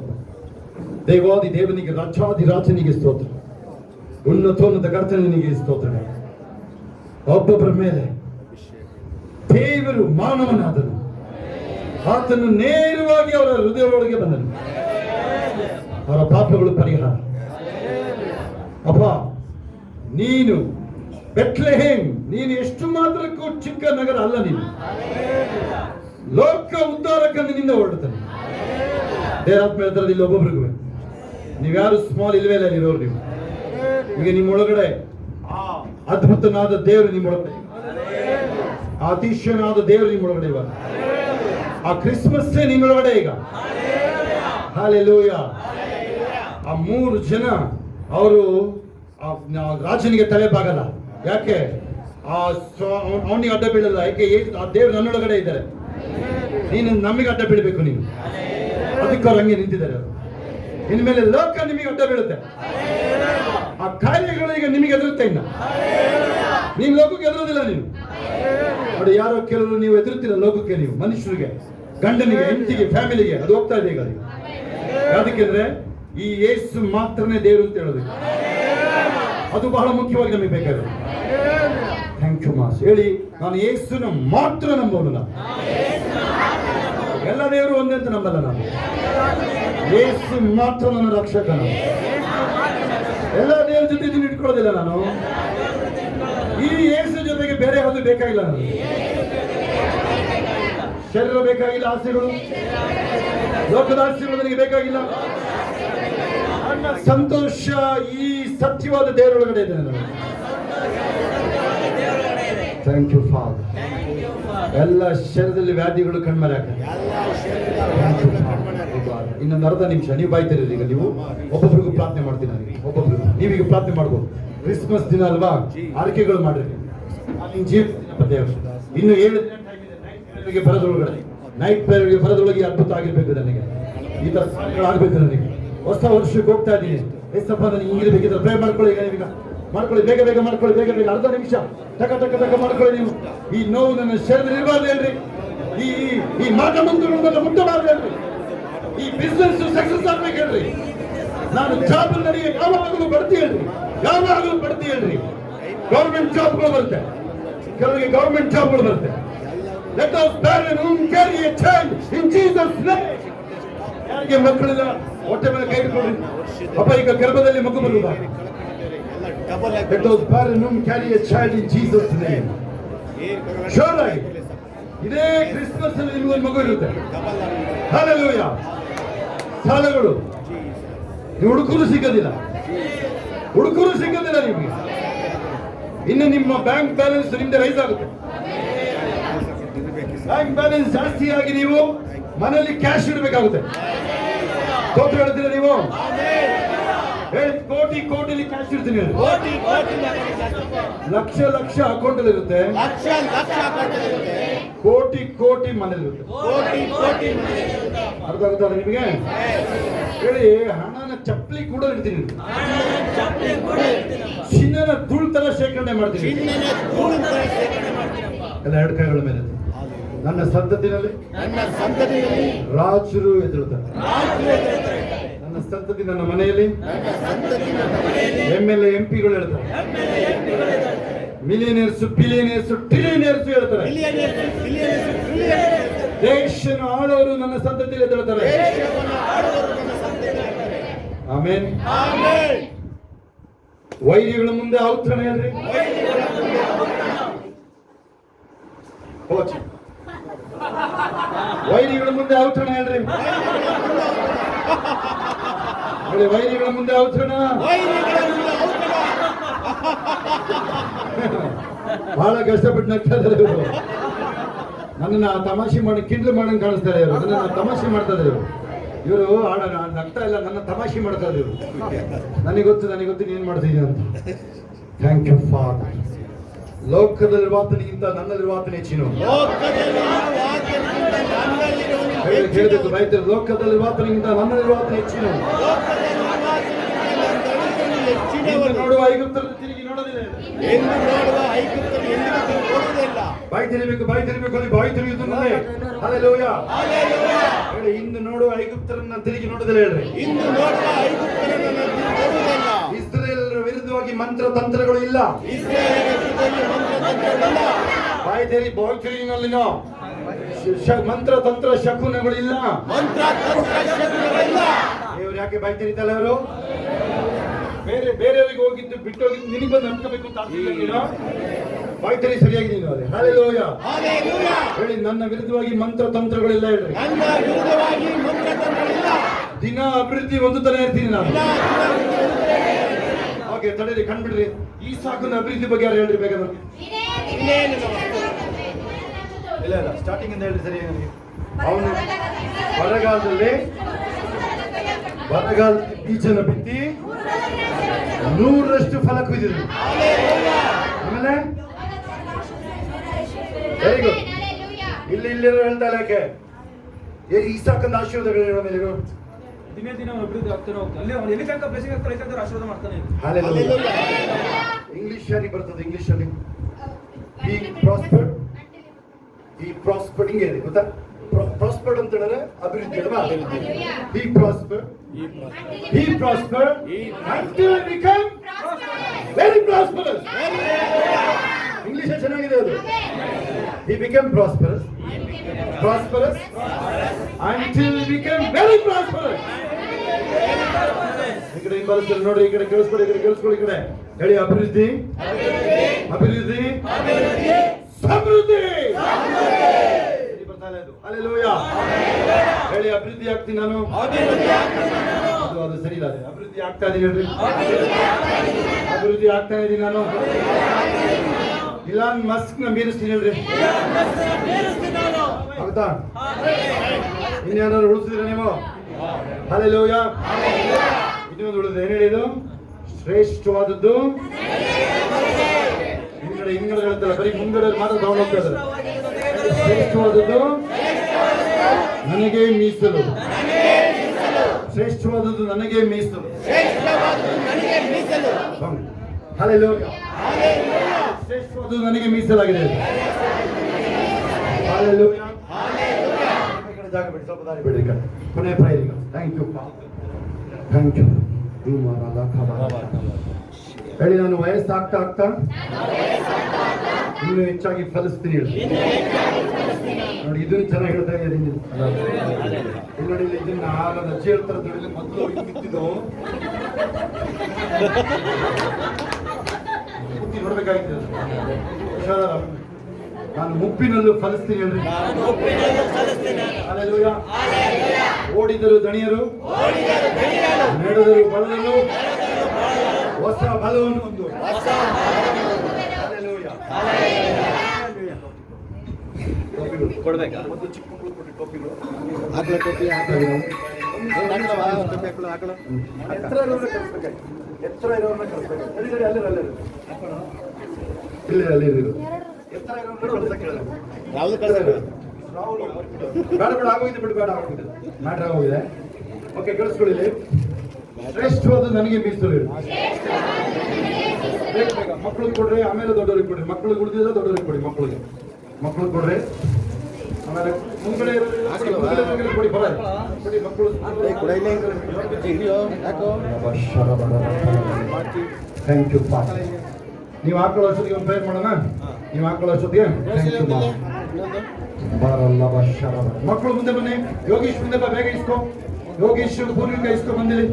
ದೇವಾದಿ ದೇವನಿಗೆ ರಾಜಾಧಿರಾಜನಿಗೆ ಸ್ತೋತ್ರ. ಉನ್ನತೋನ್ನತ ಕರ್ತನಿಗೆ ಸ್ತೋತ್ರ. ಒಬ್ಬೊಬ್ಬರ ಮೇಲೆ ದೇವರು ಮಾನವನಾದನು, ಆತನು ನೇರವಾಗಿ ಅವರ ಹೃದಯದೊಳಗೆ ಬಂದನು. ಅವರ ಪಾಪಗಳು ಪರಿಹಾರ. ಅಪ್ಪ ನೀನು ಬೆತ್ಲೆಹೇಮ್, ನೀನು ಎಷ್ಟು ಮಾತ್ರಕ್ಕೂ ಚಿಕ್ಕ ನಗರ ಅಲ್ಲ. ನೀನು ಲೋಕ ಉದ್ಧಾರಕ ನಿನ್ನಿಂದ ಹೊರಡ್ತಾನೆ. ದೇವರಾತ್ಮ ಹೇಳ್ತಾರೆ ಇಲ್ಲಿ ಒಬ್ಬೊಬ್ರಿಗೂ ನೀವ್ಯಾರು ಸ್ಮಾಲ್ ಇಲ್ವೇ ಇಲ್ಲ ಇರೋರು. ನೀವು ಈಗ ನಿಮ್ಮೊಳಗಡೆ ಅದ್ಭುತನಾದ ದೇವರು ನಿಮ್ಮೊಳಗಡೆ, ಅತಿಶಯನಾದ ದೇವರು ನಿಮ್ಮೊಳಗಡೆ ಇವಾಗ. ಆ ಕ್ರಿಸ್ಮಸ್ ನಿಮ್ಮೊಳಗಡೆ ಈಗ. ಹಲ್ಲೆಲೂಯಾ. ಆ 3 ಜನ ಅವರು ರಾಜನಿಗೆ ತಲೆ ಬಾಗಲ್ಲ. ಯಾಕೆ? ಅವನಿಗೆ ಅಡ್ಡ ಬೀಳಲ್ಲ. ಯಾಕೆ? ಆ ದೇವರು ನನ್ನೊಳಗಡೆ ಇದ್ದಾರೆ. ನೀನು ನಮಗೆ ಅಡ್ಡ ಬೀಳಬೇಕು. ನೀನು ಅದಕ್ಕೆ ಅವ್ರು ಹಂಗೆ ನಿಂತಿದ್ದಾರೆ. ಅವರು ಇನ್ಮೇಲೆ ಲೋಕ ನಿಮಗೆ ಅಡ್ಡ ಬೀಳುತ್ತೆ. ಆ ಕಾರ್ಯಗಳು ಈಗ ನಿಮಗೆ ಎದುರುತ್ತೆ. ಇನ್ನ ನೀವು ಲೋಕಕ್ಕೆ ಎದುರೋದಿಲ್ಲ. ನೀವು ನೋಡಿ, ಯಾರೋ ಕೆಲವರು ನೀವು ಎದುರುತ್ತೀರ ಲೋಕಕ್ಕೆ, ನೀವು ಮನುಷ್ಯರಿಗೆ, ಗಂಡನಿಗೆ, ಹೆಂಡತಿಗೆ, ಫ್ಯಾಮಿಲಿಗೆ. ಅದು ಹೋಗ್ತಾ ಇದೆ ಈಗ. ಯಾದಕ್ಕೆಂದ್ರೆ ಈ ಯೇಸು ಮಾತ್ರನೇ ದೇವರು ಅಂತ ಹೇಳೋದು. ಅದು ಬಹಳ ಮುಖ್ಯವಾಗಿ ನಮಗೆ ಬೇಕಾಗಿದೆ. ಥ್ಯಾಂಕ್ ಯು ಮಾಸ್. ಹೇಳಿ, ನಾನು ಯೇಸುನ ಮಾತ್ರ ನಂಬೋನು. ನಾನು ಎಲ್ಲ ದೇವರು ಒಂದೇ ಅಂತ ನಂಬಲ್ಲ. ನಾನು ಯೇಸು ಮಾತ್ರ ನನ್ನ ರಕ್ಷಕ. ಎಲ್ಲ ದೇವರ ಜೊತೆ ಇಟ್ಕೊಳ್ಳೋದಿಲ್ಲ ನಾನು. ಈ ಯೇಸು ಜೊತೆಗೆ ಬೇರೆ ಯಾವುದು ಬೇಕಾಗಿಲ್ಲ ನನಗೆ. ಶರೀರ ಬೇಕಾಗಿಲ್ಲ, ಆಸೆಗಳು, ಲೋಕದ ಆಸೆಗಳು ನನಗೆ ಬೇಕಾಗಿಲ್ಲ. ನನ್ನ ಸಂತೋಷ ಈ ಸತ್ಯವಾದ ದೇವರೊಳಗಡೆ ಇದೆ ನನಗೆ. Thank you father. ಎಲ್ಲ ಶರೀರದಲ್ಲಿ ವ್ಯಾಧಿಗಳು ಕಣ್ಮರೆ ಆಗ್ತದೆ. ಇನ್ನೊಂದು ಅರ್ಧ ನಿಮಿಷ ನೀವು ಬಾಯ್ತಿರೋದು. ಈಗ ನೀವು ಒಬ್ಬೊಬ್ರಿಗೂ ಪ್ರಾರ್ಥನೆ ಮಾಡ್ತೀನಿ ನನಗೆ. ಒಬ್ಬೊಬ್ರಿಗೂ ನೀವೀಗ ಪ್ರಾರ್ಥನೆ ಮಾಡ್ಬೋದು. ಕ್ರಿಸ್ಮಸ್ ದಿನ ಅಲ್ವಾ, ಆರೈಕೆಗಳು ಮಾಡ್ರಿ. ನಿಮ್ಮ ಜೀವನ ದೇವರು ಇನ್ನು 7 ದಿನ ಬರೋದ್ರೊಳಗಡೆ, ನೈಟ್ ಪ್ರೇಯರ್ಗೆ ಬರೋದ್ರೊಳಗೆ ಅದ್ಭುತ ಆಗಿರ್ಬೇಕು ನನಗೆ. ಈ ತರ ಆಗ್ಬೇಕು ನನಗೆ. ಹೊಸ ವರ್ಷಕ್ಕೆ ಹೋಗ್ತಾ ಇದ್ದೀನಿ. ಎಷ್ಟಪ್ಪ ನನಗೆ ಹಿಂಗಿರ್ಬೇಕಿದ್ರೆ ಪ್ರೇ ಮಾಡ್ಕೊಳ್ಳಿ. ಈಗ ಮಾಡ್ಕೊಳ್ಳಿ, ಬೇಗ ಬೇಗ ಮಾಡ್ಕೊಳ್ಳಿ, ಬೇಗ ಬೇಗ. ಅರ್ಧ ನಿಮಿಷ ಟಕ ಟಕ ಟಕ ಮಾಡ್ಕೊಳ್ಳಿ. ನೀವು ಈ ನೋವು ನನ್ನ ಶರೀರದಲ್ಲಿ ಇರಬಾರ್ದು ಹೇಳ್ರಿ. ಈ ಮಾಟಮಂತ್ರಗಳನ್ನು ಮುಟ್ಟಬಾರ್ದು ಹೇಳ್ರಿ. ಈ ಬಿಸ್ನೆಸ್ ಸಕ್ಸಸ್ ಆಗ್ಬೇಕು ಹೇಳ್ರಿ. ನಾನು ಜಾಬ್ ನನಗೆ ಯಾವಾಗಲೂ ಬಡ್ತಿ ಹೇಳ್ರಿ, ಯಾವಾಗಲೂ ಬಡ್ತಿ ಹೇಳ್ರಿ. ಗೌರ್ಮೆಂಟ್ ಜಾಬ್ಗಳು ಬರುತ್ತೆ, ಕೆಲವರಿಗೆ ಗೌರ್ಮೆಂಟ್ ಜಾಬ್ಗಳು ಬರುತ್ತೆ. Let us bear and carry a child in Jesus' name. ಯಾರಿಗೆ ಮಕ್ಕಳಿಲ್ಲ ಹೊಟ್ಟೆ ಮೇಲೆ ಕೈ ಇಟ್ಕೊಳ್ರಿ. ಅಪ್ಪ ಈಗ ಗರ್ಭದಲ್ಲಿ ಮಗು ಬರುವುದಾ? Let us bear and carry a child in Jesus' name. Sure ಆಗಿ ಇದೇ ಕ್ರಿಸ್ಮಸ್ ಅಲ್ಲಿ ನಿಮಗೊಂದು ಮಗು ಇರುತ್ತೆ. Hallelujah. ಸಾಲಗಳು ನೀವು ಹುಡುಕರು ಸಿಗೋದಿಲ್ಲ, ಹುಡುಕರು ಸಿಗೋದಿಲ್ಲ ನಿಮಗೆ. ಇನ್ನು ನಿಮ್ಮ ಬ್ಯಾಂಕ್ ಬ್ಯಾಲೆನ್ಸ್ ನಿಮ್ದೆ ರೈಸ್ ಆಗುತ್ತೆ. ಬ್ಯಾಂಕ್ ಬ್ಯಾಲೆನ್ಸ್ ಜಾಸ್ತಿ ಆಗಿ ನೀವು ಮನೆಯಲ್ಲಿ ಕ್ಯಾಶ್ ಇಡಬೇಕಾಗುತ್ತೆ. ಸ್ತೋತ್ರ ಹೇಳ್ತೀರಾ ನೀವು? ಹೇಳಿ, ಕೋಟಿ ಕೋಟಿಲಿ ಕ್ಯಾಶ್ ಇಡ್ತೀನಿ. ಲಕ್ಷ ಲಕ್ಷ ಅಕೌಂಟ್ ಅಲ್ಲಿ ಇರುತ್ತೆ, ಕೋಟಿ ಕೋಟಿ ಮನೇಲಿ ಇರುತ್ತೆ. ಅರ್ಥ ಆಗುತ್ತಾ ನಿಮಗೆ? ಹೇಳಿ, ಹಣನ ಚಪ್ಪಲಿ ಕೂಡ ಇಡ್ತೀನಿ, ಚಿನ್ನನ ಧೂಳ್ ತರ ಶೇಖರಣೆ ಮಾಡ್ತೀನಿ. ಎಲ್ಲ 2 ಕೈಗಳ ಮೇಲೆ. ನನ್ನ ಸಂತತಿನಲ್ಲಿ ರಾಜರು ಎದುರುತ್ತಾರೆ. ನನ್ನ ಸಂತತಿ, ನನ್ನ ಮನೆಯಲ್ಲಿ MLA MP ಗಳು ಹೇಳ್ತಾರೆ, ಮಿಲಿಯನೇರ್ಸ್, ಬಿಲಿಯನೇರ್ಸ್, ಟ್ರಿಲಿಯನೇರ್ಸ್ ಹೇಳ್ತಾರೆ. ದೇಶನ ಆಳವರು ನನ್ನ ಸಂತತಿಯಲ್ಲಿ ಎದುರುತ್ತಾರೆ. ಆಮೇನ್. ವೈರಿಗಳ ಮುಂದೆ ಔತಣ ಹೇಳ್ರಿ. ವೈರಿಗಳ ಮುಂದೆ ಔತಣ ಹೇಳ್ರಿ. ವೈರಿಗಳ ಮುಂದೆ ಔತಣ. ಬಹಳ ಕಷ್ಟಪಟ್ಟು ನಗ್ತಾ ಇದ್ದಾರೆ ಇವರು. ನನ್ನನ್ನ ತಮಾಷೆ ಮಾಡಿ ಕಿಂಡ್ಲು ಮಾಡಂಗ್ ಕಾಣಿಸ್ತಾರೆ ಇವರು. ನನ್ನ ತಮಾಷೆ ಮಾಡ್ತಾ ಇದ್ದಾರೆ ಇವರು. ನಗ್ತಾ ಇಲ್ಲ, ನನ್ನ ತಮಾಷೆ ಮಾಡ್ತಾ ಇದ್ರು. ನನಗೆ ಗೊತ್ತು ನೀನ್ ಮಾಡ್ತಿದ್ದೀನಿ ಅಂತ. Thank you father. ಲೋಕದಲ್ಲಿರುವಾತನಿಗಿಂತ ನನ್ನಲ್ಲಿರುವಾತನೇ ಹೆಚ್ಚಿನ. ಕೇಳಬೇಕು ರೈತರು, ಲೋಕದಲ್ಲಿರುವಾತನಿಗಿಂತ ನನ್ನಲ್ಲಿರುವಾತನೇ ಹೆಚ್ಚಿನ. ನೋಡುವ ಐಗುಪ್ತರನ್ನು ತಿರುಗಿ ನೋಡೋದಿಲ್ಲ. ಬಾಯಿ ತೆರಿಬೇಕು, ಬಾಯಿ ತೆರಿಬೇಕು, ಅಲ್ಲಿ ಬಾಯಿ ತೆರೆಯುವುದು. ಹಲ್ಲೆಲೂಯಾ. ಹೇಳಿ, ಇಂದು ನೋಡುವ ಐಗುಪ್ತರನ್ನ ತಿರುಗಿ ನೋಡೋದಿಲ್ಲ ಹೇಳ್ರಿ. ಇಸ್ರೇಲರ ವಿರುದ್ಧವಾಗಿ ಮಂತ್ರ ತಂತ್ರಗಳು ಇಲ್ಲ. ಬಾಯಿ ತೆರಿ, ಬಾಯಿ ತೆರಿನಲ್ಲಿ ಮಂತ್ರ ತಂತ್ರ ಶಕುನಗಳು ಇಲ್ಲ. ಇವ್ರು ಯಾಕೆ ಬಾಯಿ ತೆರಿತಲ್ಲ? ಅವರು ಬೇರೆಯವರಿಗೆ ಹೋಗಿದ್ದು ಬಿಟ್ಟು ಹೋಗಿದ್ದು ನಿನಗೆ ಬಂದು ಅನ್ಕೋಬೇಕು ಅಂತ ಆಗ್ತಿಲ್ಲ. ಬಾಯಿ ತೆರಿ ಸರಿಯಾಗಿ ನೀನು ಅದೇ. ಹಲ್ಲೆಲೂಯಾ. ಹೇಳಿ, ನನ್ನ ವಿರುದ್ಧವಾಗಿ ಮಂತ್ರ ತಂತ್ರಗಳಿಲ್ಲ ಹೇಳ್ರಿ. ದಿನ ಅಭಿವೃದ್ಧಿ ಹೊಂದುತ್ತಾನೆ ಇರ್ತೀನಿ ನಾನು. ಹಾಗೆ ತಡೆರಿ, ಕಂಡ್ಬಿಡ್ರಿ. ಈ ಸಾಕುನ ಅಭಿವೃದ್ಧಿ ಬಗ್ಗೆ ಯಾರು ಹೇಳ್ರಿ ಬೇಕಾದ್ರೆ? ಇಲ್ಲ ಸ್ಟಾರ್ಟಿಂಗ್ ಇಂದ ಹೇಳ್ರಿ ಸರಿ. ಅವನು ಬರಗಾಲದಲ್ಲಿ ಬೀಜನ ಬಿತ್ತಿ 100ರಷ್ಟು ಫಲ ಕೊಯ್ದಿದ್ರು. ಆಮೇಲೆ ವೆರಿ ಗುಡ್. ಇಲ್ಲಿರೋ ಹೇಳ್ತಾ ಯಾಕೆ ಈ ಸಾಕಂದ ಆಶೀರ್ವಾದಗಳು ಹೇಳೋ ಮೇಲೆ ದಿನೇ ದಿನ ಅಭಿವೃದ್ಧಿ ಆಗ್ತಾನೆ ಹೋಗ್ತಾನೆ. ಅಲ್ಲಿ ಅವನು ಎಲ್ಲಿ ತನಕ ಬ್ಲೆಸಿಂಗ್ ಆಗ್ತಾರೆ, ಈ ತನಕ ಆಶೀರ್ವಾದ ಮಾಡ್ತಾನೆ. ಇಂಗ್ಲಿಷ್ ಯಾರಿಗೆ ಬರ್ತದೆ? ಇಂಗ್ಲಿಷ್ ಅಲ್ಲಿ he prospered, he prospered ಹಿಂಗೆ ಇದೆ ಗೊತ್ತಾ? ಪ್ರಾಸ್ಪರ್ಡ್ ಅಂತ ಹೇಳಿದ್ರೆ ಅಭಿವೃದ್ಧಿ ಅಲ್ವಾ? he prospered until he became very prosperous. English ಚೆನ್ನಾಗಿದೆ ಅದು. he became prosperous until he became very prosperous. ಈ ಕಡೆ ಬರುತ್ತೆ ನೋಡ್ರಿ, ಈ ಕಡೆ ಕೇಳಿಸ್ಕೊಳ್ಳಿ, ಈ ಕಡೆ ಕೇಳಿಸ್ಕೊಳ್ಳಿ. ಈ ಕಡೆ ಹೇಳಿ, ಅಭಿವೃದ್ಧಿ ಅಭಿವೃದ್ಧಿ ಸಮೃದ್ಧಿ ಸರಿ ಬರ್ತಾ ಇಲ್ಲ ಇದು. ಹಲ್ಲೆಲೂಯಾ. ಹೇಳಿ ಅಭಿವೃದ್ಧಿ ಆಗ್ತೀನಿ ನಾನು. ಅದು ಸರಿ ಇಲ್ಲ. ಅಭಿವೃದ್ಧಿ ಆಗ್ತಾ ಇದೀನಿ ಹೇಳ್ರಿ. ಅಭಿವೃದ್ಧಿ ಆಗ್ತಾ ಇದೀನಿ ನಾನು. ಇಲಾನ್ ಮಸ್ಕ್ ನ ಮೀರಿಸ್ತೀನಿ ಹೇಳ್ರಿ. ಹೌದಾ? ಇನ್ಯಾರು ಉಳಿಸಿದ್ರೆ ನೀವು? ಹಲ್ಲೆಲೂಯಾ. ಇನ್ನೊಂದು ಉಳಿದ್ರೆ ಏನ್ ಹೇಳಿದು? ಶ್ರೇಷ್ಠವಾದದ್ದು ಹಿಂಗಡೆ ಹೇಳ್ತಾರೆ, ಬರೀ ಮುಂಗಡೆ ಮಾತ್ರ ತಗೊಂಡು ಹೋಗ್ತಾ ಇದ್ದಾರೆ. ಶ್ರೇಷ್ಠವಾದದ್ದು ನನಗೆ ಮೀಸಲು. ಶ್ರೇಷ್ಠವಾದದ್ದು ನನಗೆ ಮೀಸಲು. ಹಲ್ಲೆಲೂಯಾ. ಶ್ರೇಷ್ಠವಾದದ್ದು ನನಗೆ ಮೀಸಲಾಗಿದೆ. ಹಲ್ಲೆಲೂಯಾ. ಜಾಗ ಬಿಡಿ, ಸ್ವಲ್ಪ ದಾರಿ ಬಿಡಿ. ಕೊನೆ ಪ್ರಯರ್ ಈಗ. Thank you, thank you. ಹೇಳಿ, ನಾನು ವಯಸ್ಸಾಗ್ತಾ ಆಗ್ತಾ ಇನ್ನೂ ಹೆಚ್ಚಾಗಿ ಫಲಿಸ್ತೀನಿ ಹೇಳಿ. ನೋಡಿ, ಇದನ್ನು ಚೆನ್ನಾಗಿ ಹೇಳ್ತಾ ಇದ್ದೀನಿ. ನೋಡಿ, ಇದನ್ನ ನನ್ನ ಅಜ್ಜಿ ಹೇಳ್ತಾರೆ ನೋಡಿ, ಮೊದಲು ಇತ್ತಿದ್ದು ನೋಡ್ಬೇಕಾಗಿತ್ತು. ನಾನು ಮುಪ್ಪಿನಲ್ಲೂ ಫಲಿಸ್ತೀನಿ ಹೇಳ್ರಿ. ಹಲ್ಲೆಲೂಯಾ. ಓಡಿದರು ದಣಿಯರು, ನಡೆದರು ಬಳಲರು, ಹೊಸ ಬಲವನ್ನು ಒಂದು. ಕೊಡ್ಬೇಕಾ? ಒಂದು ಚಿಕ್ಕ ಮಕ್ಕಳು ಕೊಟ್ಟು ಟೋಪಿಗಳು. ಎತ್ತರ ಇರೋರನ್ನ ಕಳಿಸ್ಬೇಕಾಯ್ತು. ಅಲ್ಲಿ ಎತ್ತರ ಇರೋರನ್ನ ಕಳ್ಸಕ್ಕೆ ಹೇಳಿದ್ರು. ಯಾವ್ದು ಕಳ್ಸಿದ್ರು? ಬೇಡ ಬೇಡ ಆಗೋಗಿದೆ, ಬಿಡು ಬೇಡ ಆಗೋಗಿದೆ, ಮ್ಯಾಟ್ರ್ ಆಗೋಗಿದೆ. ಓಕೆ, ಕಳಿಸ್ಕೊಳ್ಳಿ. ಶ್ರೇಷ್ಠವಾದ ನನಗೆ ಮೀಸಲು ಹೇಳಿ. ಬೇಗ ಬೇಗ ಮಕ್ಕಳಿಗೆ ಕೊಡ್ರಿ, ಆಮೇಲೆ ದೊಡ್ಡವ್ರಿಗೆ ಕೊಡ್ರಿ. ಮಕ್ಕಳಿಗೆ ಉಳಿದಿದ್ರೆ ದೊಡ್ಡವ್ರಿಗೆ ಕೊಡಿ. ಮಕ್ಕಳಿಗೆ ಕೊಡ್ರಿ, ಆಮೇಲೆ ಮುಂಗಡೆ ಕೊಡಿ. ಬರ ಕೊಡಿ ಮಕ್ಕಳು. ಥ್ಯಾಂಕ್ ಯು ಪಾ. ನೀವು ಹಾಕೊಳ್ಳೋ ಅಷ್ಟೊತ್ತಿಗೆ ಒಂದು ಪ್ರೇಯರ್ ಮಾಡೋಣ. ನೀವು ಹಾಕೊಳ್ಳೋ ಅಷ್ಟೊತ್ತಿಗೆ ಬರಲ್ಲ. ಮಕ್ಕಳು ಮುಂದೆ ಬನ್ನಿ. ಯೋಗೀಶ್ ಮುಂದೆ ಬಾ, ಬೇಗ ಇಸ್ಕೋ. ಯೋಗೀಶ್ ಪೂರ್ವಿಕ ಇಸ್ಕೊ ಬಂದಿಲ್ಲಿ.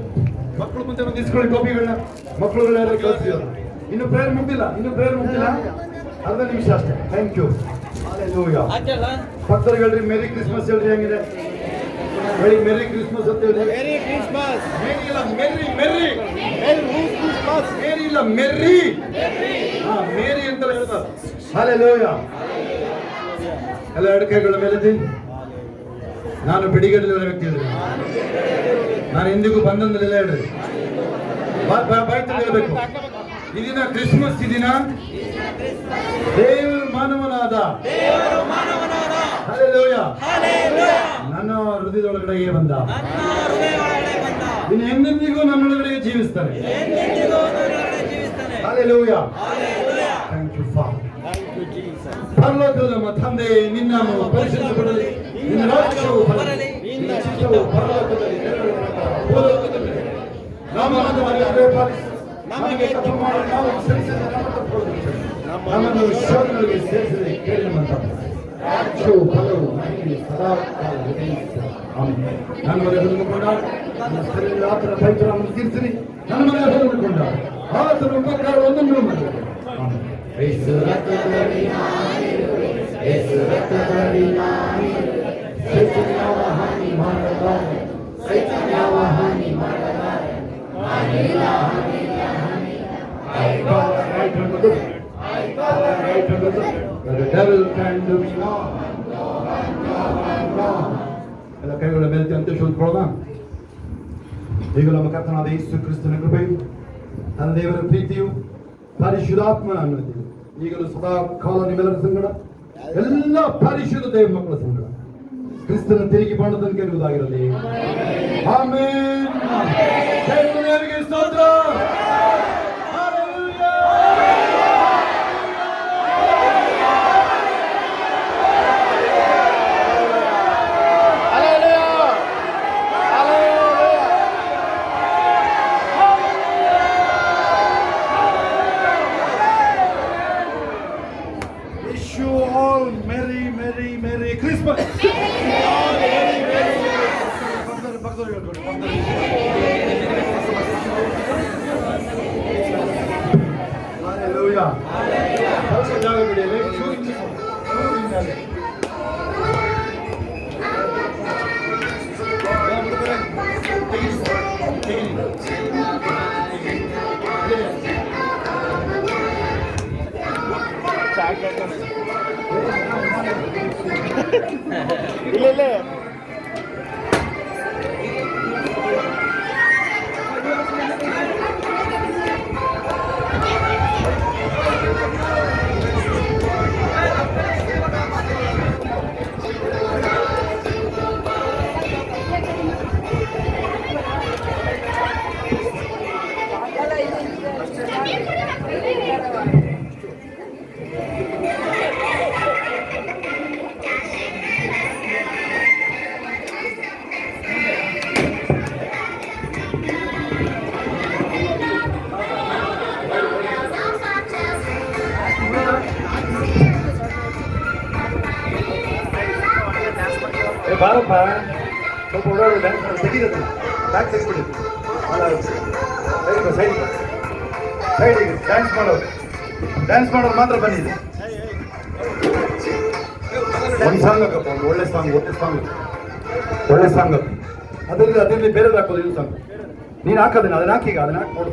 ಮಕ್ಕಳು ಮುಂದೆ ಬಂದು ಇಸ್ಕೊಳ್ಳಿ ಟೋಪಿಗಳನ್ನ. ಮಕ್ಕಳುಗಳು ಯಾರು ಕಳಿಸ್ತೀವಿ. ಇನ್ನು ಪ್ರೇಯರ್ ಮುಗ್ದಿಲ್ಲ. ಅರ್ಧ ನಿಮಿಷ ಅಷ್ಟೇ. Thank you. ಹಲ್ಲೆಲೂಯಾ. ಭಕ್ತರು ಹೇಳ್ರಿ ಮೆರಿ ಕ್ರಿಸ್ಮಸ್ ಹೇಳ್ರಿ. ಹೆಂಗಿದೆ ಹೇಳಿ? ಮೆರಿ ಕ್ರಿಸ್ಮಸ್ ಅಂತ ಹೇಳಿ. ಮೆರಿ ಕ್ರಿಸ್ಮಸ್. ಮೇರಿ ಇಲ್ಲ ಮೆರ್ರಿ. ಮೇರಿ ಇಲ್ಲ ಮೆರ್ರಿ. ಹಾ, ಮೇರಿ ಅಂತ ಹೇಳ್ತಾರೆ. ಹಲ್ಲೆಲೂಯಾ. ಎಲ್ಲ ಅಡಿಕೆಗಳ ಮೇಲಿದೆ. ನಾನು ಬಿಡಿಗಡಲಿನ ವ್ಯಕ್ತಿ ಹೇಳ್ರಿ. ನಾನು ಎಂದಿಗೂ ಬಂಧನದಲ್ಲಿಲ್ಲ ಹೇಳ್ರಿ. ಬಾಯ್ ಹೇಳ್ಬೇಕು. ಈ ದಿನ ಕ್ರಿಸ್ಮಸ್. ಈ ದಿನ ದೇವರು ಮಾನವನಾದ. ಹಲ್ಲೆಲೂಯಾ. ನನ್ನ ಹೃದಯದೊಳಗಡೆಗೆ ಬಂದ. ಇನ್ನು ಎಂದೆಂದಿಗೂ ನನ್ನೊಳಗಡೆ ಜೀವಿಸ್ತಾನೆ. ಹಲ್ಲೆಲೂಯಾ. Thank you father. ಪರಲೋಕದ ನಮ್ಮ ತಂದೆ, ನಿನ್ನ ನಾಮವು ಪರಿಶುದ್ಧಪಡಲಿ. ನಿನ್ನ ರಾಜ್ಯವು ಬರಲಿ. ನಿನ್ನ ಚಿತ್ತವು ಪರಲೋಕದಲ್ಲಿ ನೆರವೇರುವಂತೆ ಭೂಲೋಕದಲ್ಲಿ ನಮ್ಮನ್ನು ಪಾಲಿಸು. ನಮಗೆ ತಪ್ಪು ಮಾಡಿ ನಾವು ಕ್ಷಮಿಸಿದ ನಮ್ಮ ತಪ್ಪುಗಳನ್ನು ನಮ್ಮನ್ನು ಶೋಧನೆಗಳಿಗೆ ಸೇರಿಸದೆ ಕೇಳಿರುವಂತ ರಾಜ್ಯವು ಬಲವು ಮಹಿಮೆಯು ಸದಾ ಕಾಲ ಉದಯಿಸುತ್ತದೆ. ಆಮೆನ್. ನನ್ನ ಮನೆ ಹೊಂದಿಕೊಂಡ ನನ್ನ ಶರೀರ ಆತನ ಪವಿತ್ರವನ್ನು ತೀರಿಸಿರಿ. ನನ್ನ ಮನೆ ಹೊಂದಿಕೊಂಡ ಆತನ ಉಪಕಾರ ಒಂದನ್ನು ಮಾಡಿದೆ. ಆಮೆನ್. ಯೇಸು ರಕ್ತದಲ್ಲಿ ನಾನಿರುವೆ, ಯೇಸು ರಕ್ತದಲ್ಲಿ ನಾನಿರುವೆ. ಸೈತಾನ ಯಾವ ಹಾನಿ ಮಾಡಲಾರೆ, ಸೈತಾನ ಯಾವ ಹಾನಿ ಮಾಡಲಾರೆ. ಹಾನಿಲ್ಲ, ಹಾನಿಲ್ಲ, ಹಾನಿಲ್ಲ. I got a right hand of the I got a right hand of the but the devil can do me no. ಎಲ್ಲ ಕೈಗಳ ಮೇಲೆ ಅಂತ ಶೋಧಿಕೊಳ್ಳೋಣ. ಈಗ ನಮ್ಮ ಕರ್ತನಾದ ಯೇಸು ಕ್ರಿಸ್ತನ ಕೃಪೆಯು, ನನ್ನ ದೇವರ ಪ್ರೀತಿಯು, ಪರಿಶುದ್ಧಾತ್ಮನ ಅನುಮತಿಯು ಈಗಲೂ ಸದಾ ಕಾಲ ನಿಮ್ಮೆಲ್ಲರ ಸಂಗಡ, ಎಲ್ಲ ಪರಿಶುದ್ಧ ದೇವ ಮಕ್ಕಳ ಸಂಗಡ ಕ್ರಿಸ್ತನ ತಿರುಗಿ ಬಾಣದನ್ನು ಗೆಲ್ಲುವುದಾಗಿರಲಿ. ಆಮೆನ್. ದೇವರಿಗೆ ಸ್ತೋತ್ರ. Hallelujah. ಇಲ್ಲ ಇಲ್ಲ ಬಾರಪ್ಪ ಸ್ವಲ್ಪ ಓಡಾಡು ಡ್ಯಾನ್ಸ್ ತೆಗೀರದು ಬ್ಯಾಗ್ ತೆಗಿಬಿಡಿ ಸೈಡಿಗೆ ಡ್ಯಾನ್ಸ್ ಮಾಡೋರು ಮಾತ್ರ ಬನ್ನಿ ಒಂದು ಸಾಂಗ್ ಹಾಕಪ್ಪ ಒಂದು ಒಳ್ಳೆ ಸಾಂಗ್ ಒಳ್ಳೆ ಸಾಂಗ್ ಅದರಲ್ಲಿ ಬೇರೆದು ಹಾಕೋದು ಇದು ಸಾಂಗ್ ನೀನು ಹಾಕೋದನ್ನ ಅದನ್ನ ಹಾಕಿ ಅದನ್ನ ಹಾಕಿ ನೋಡು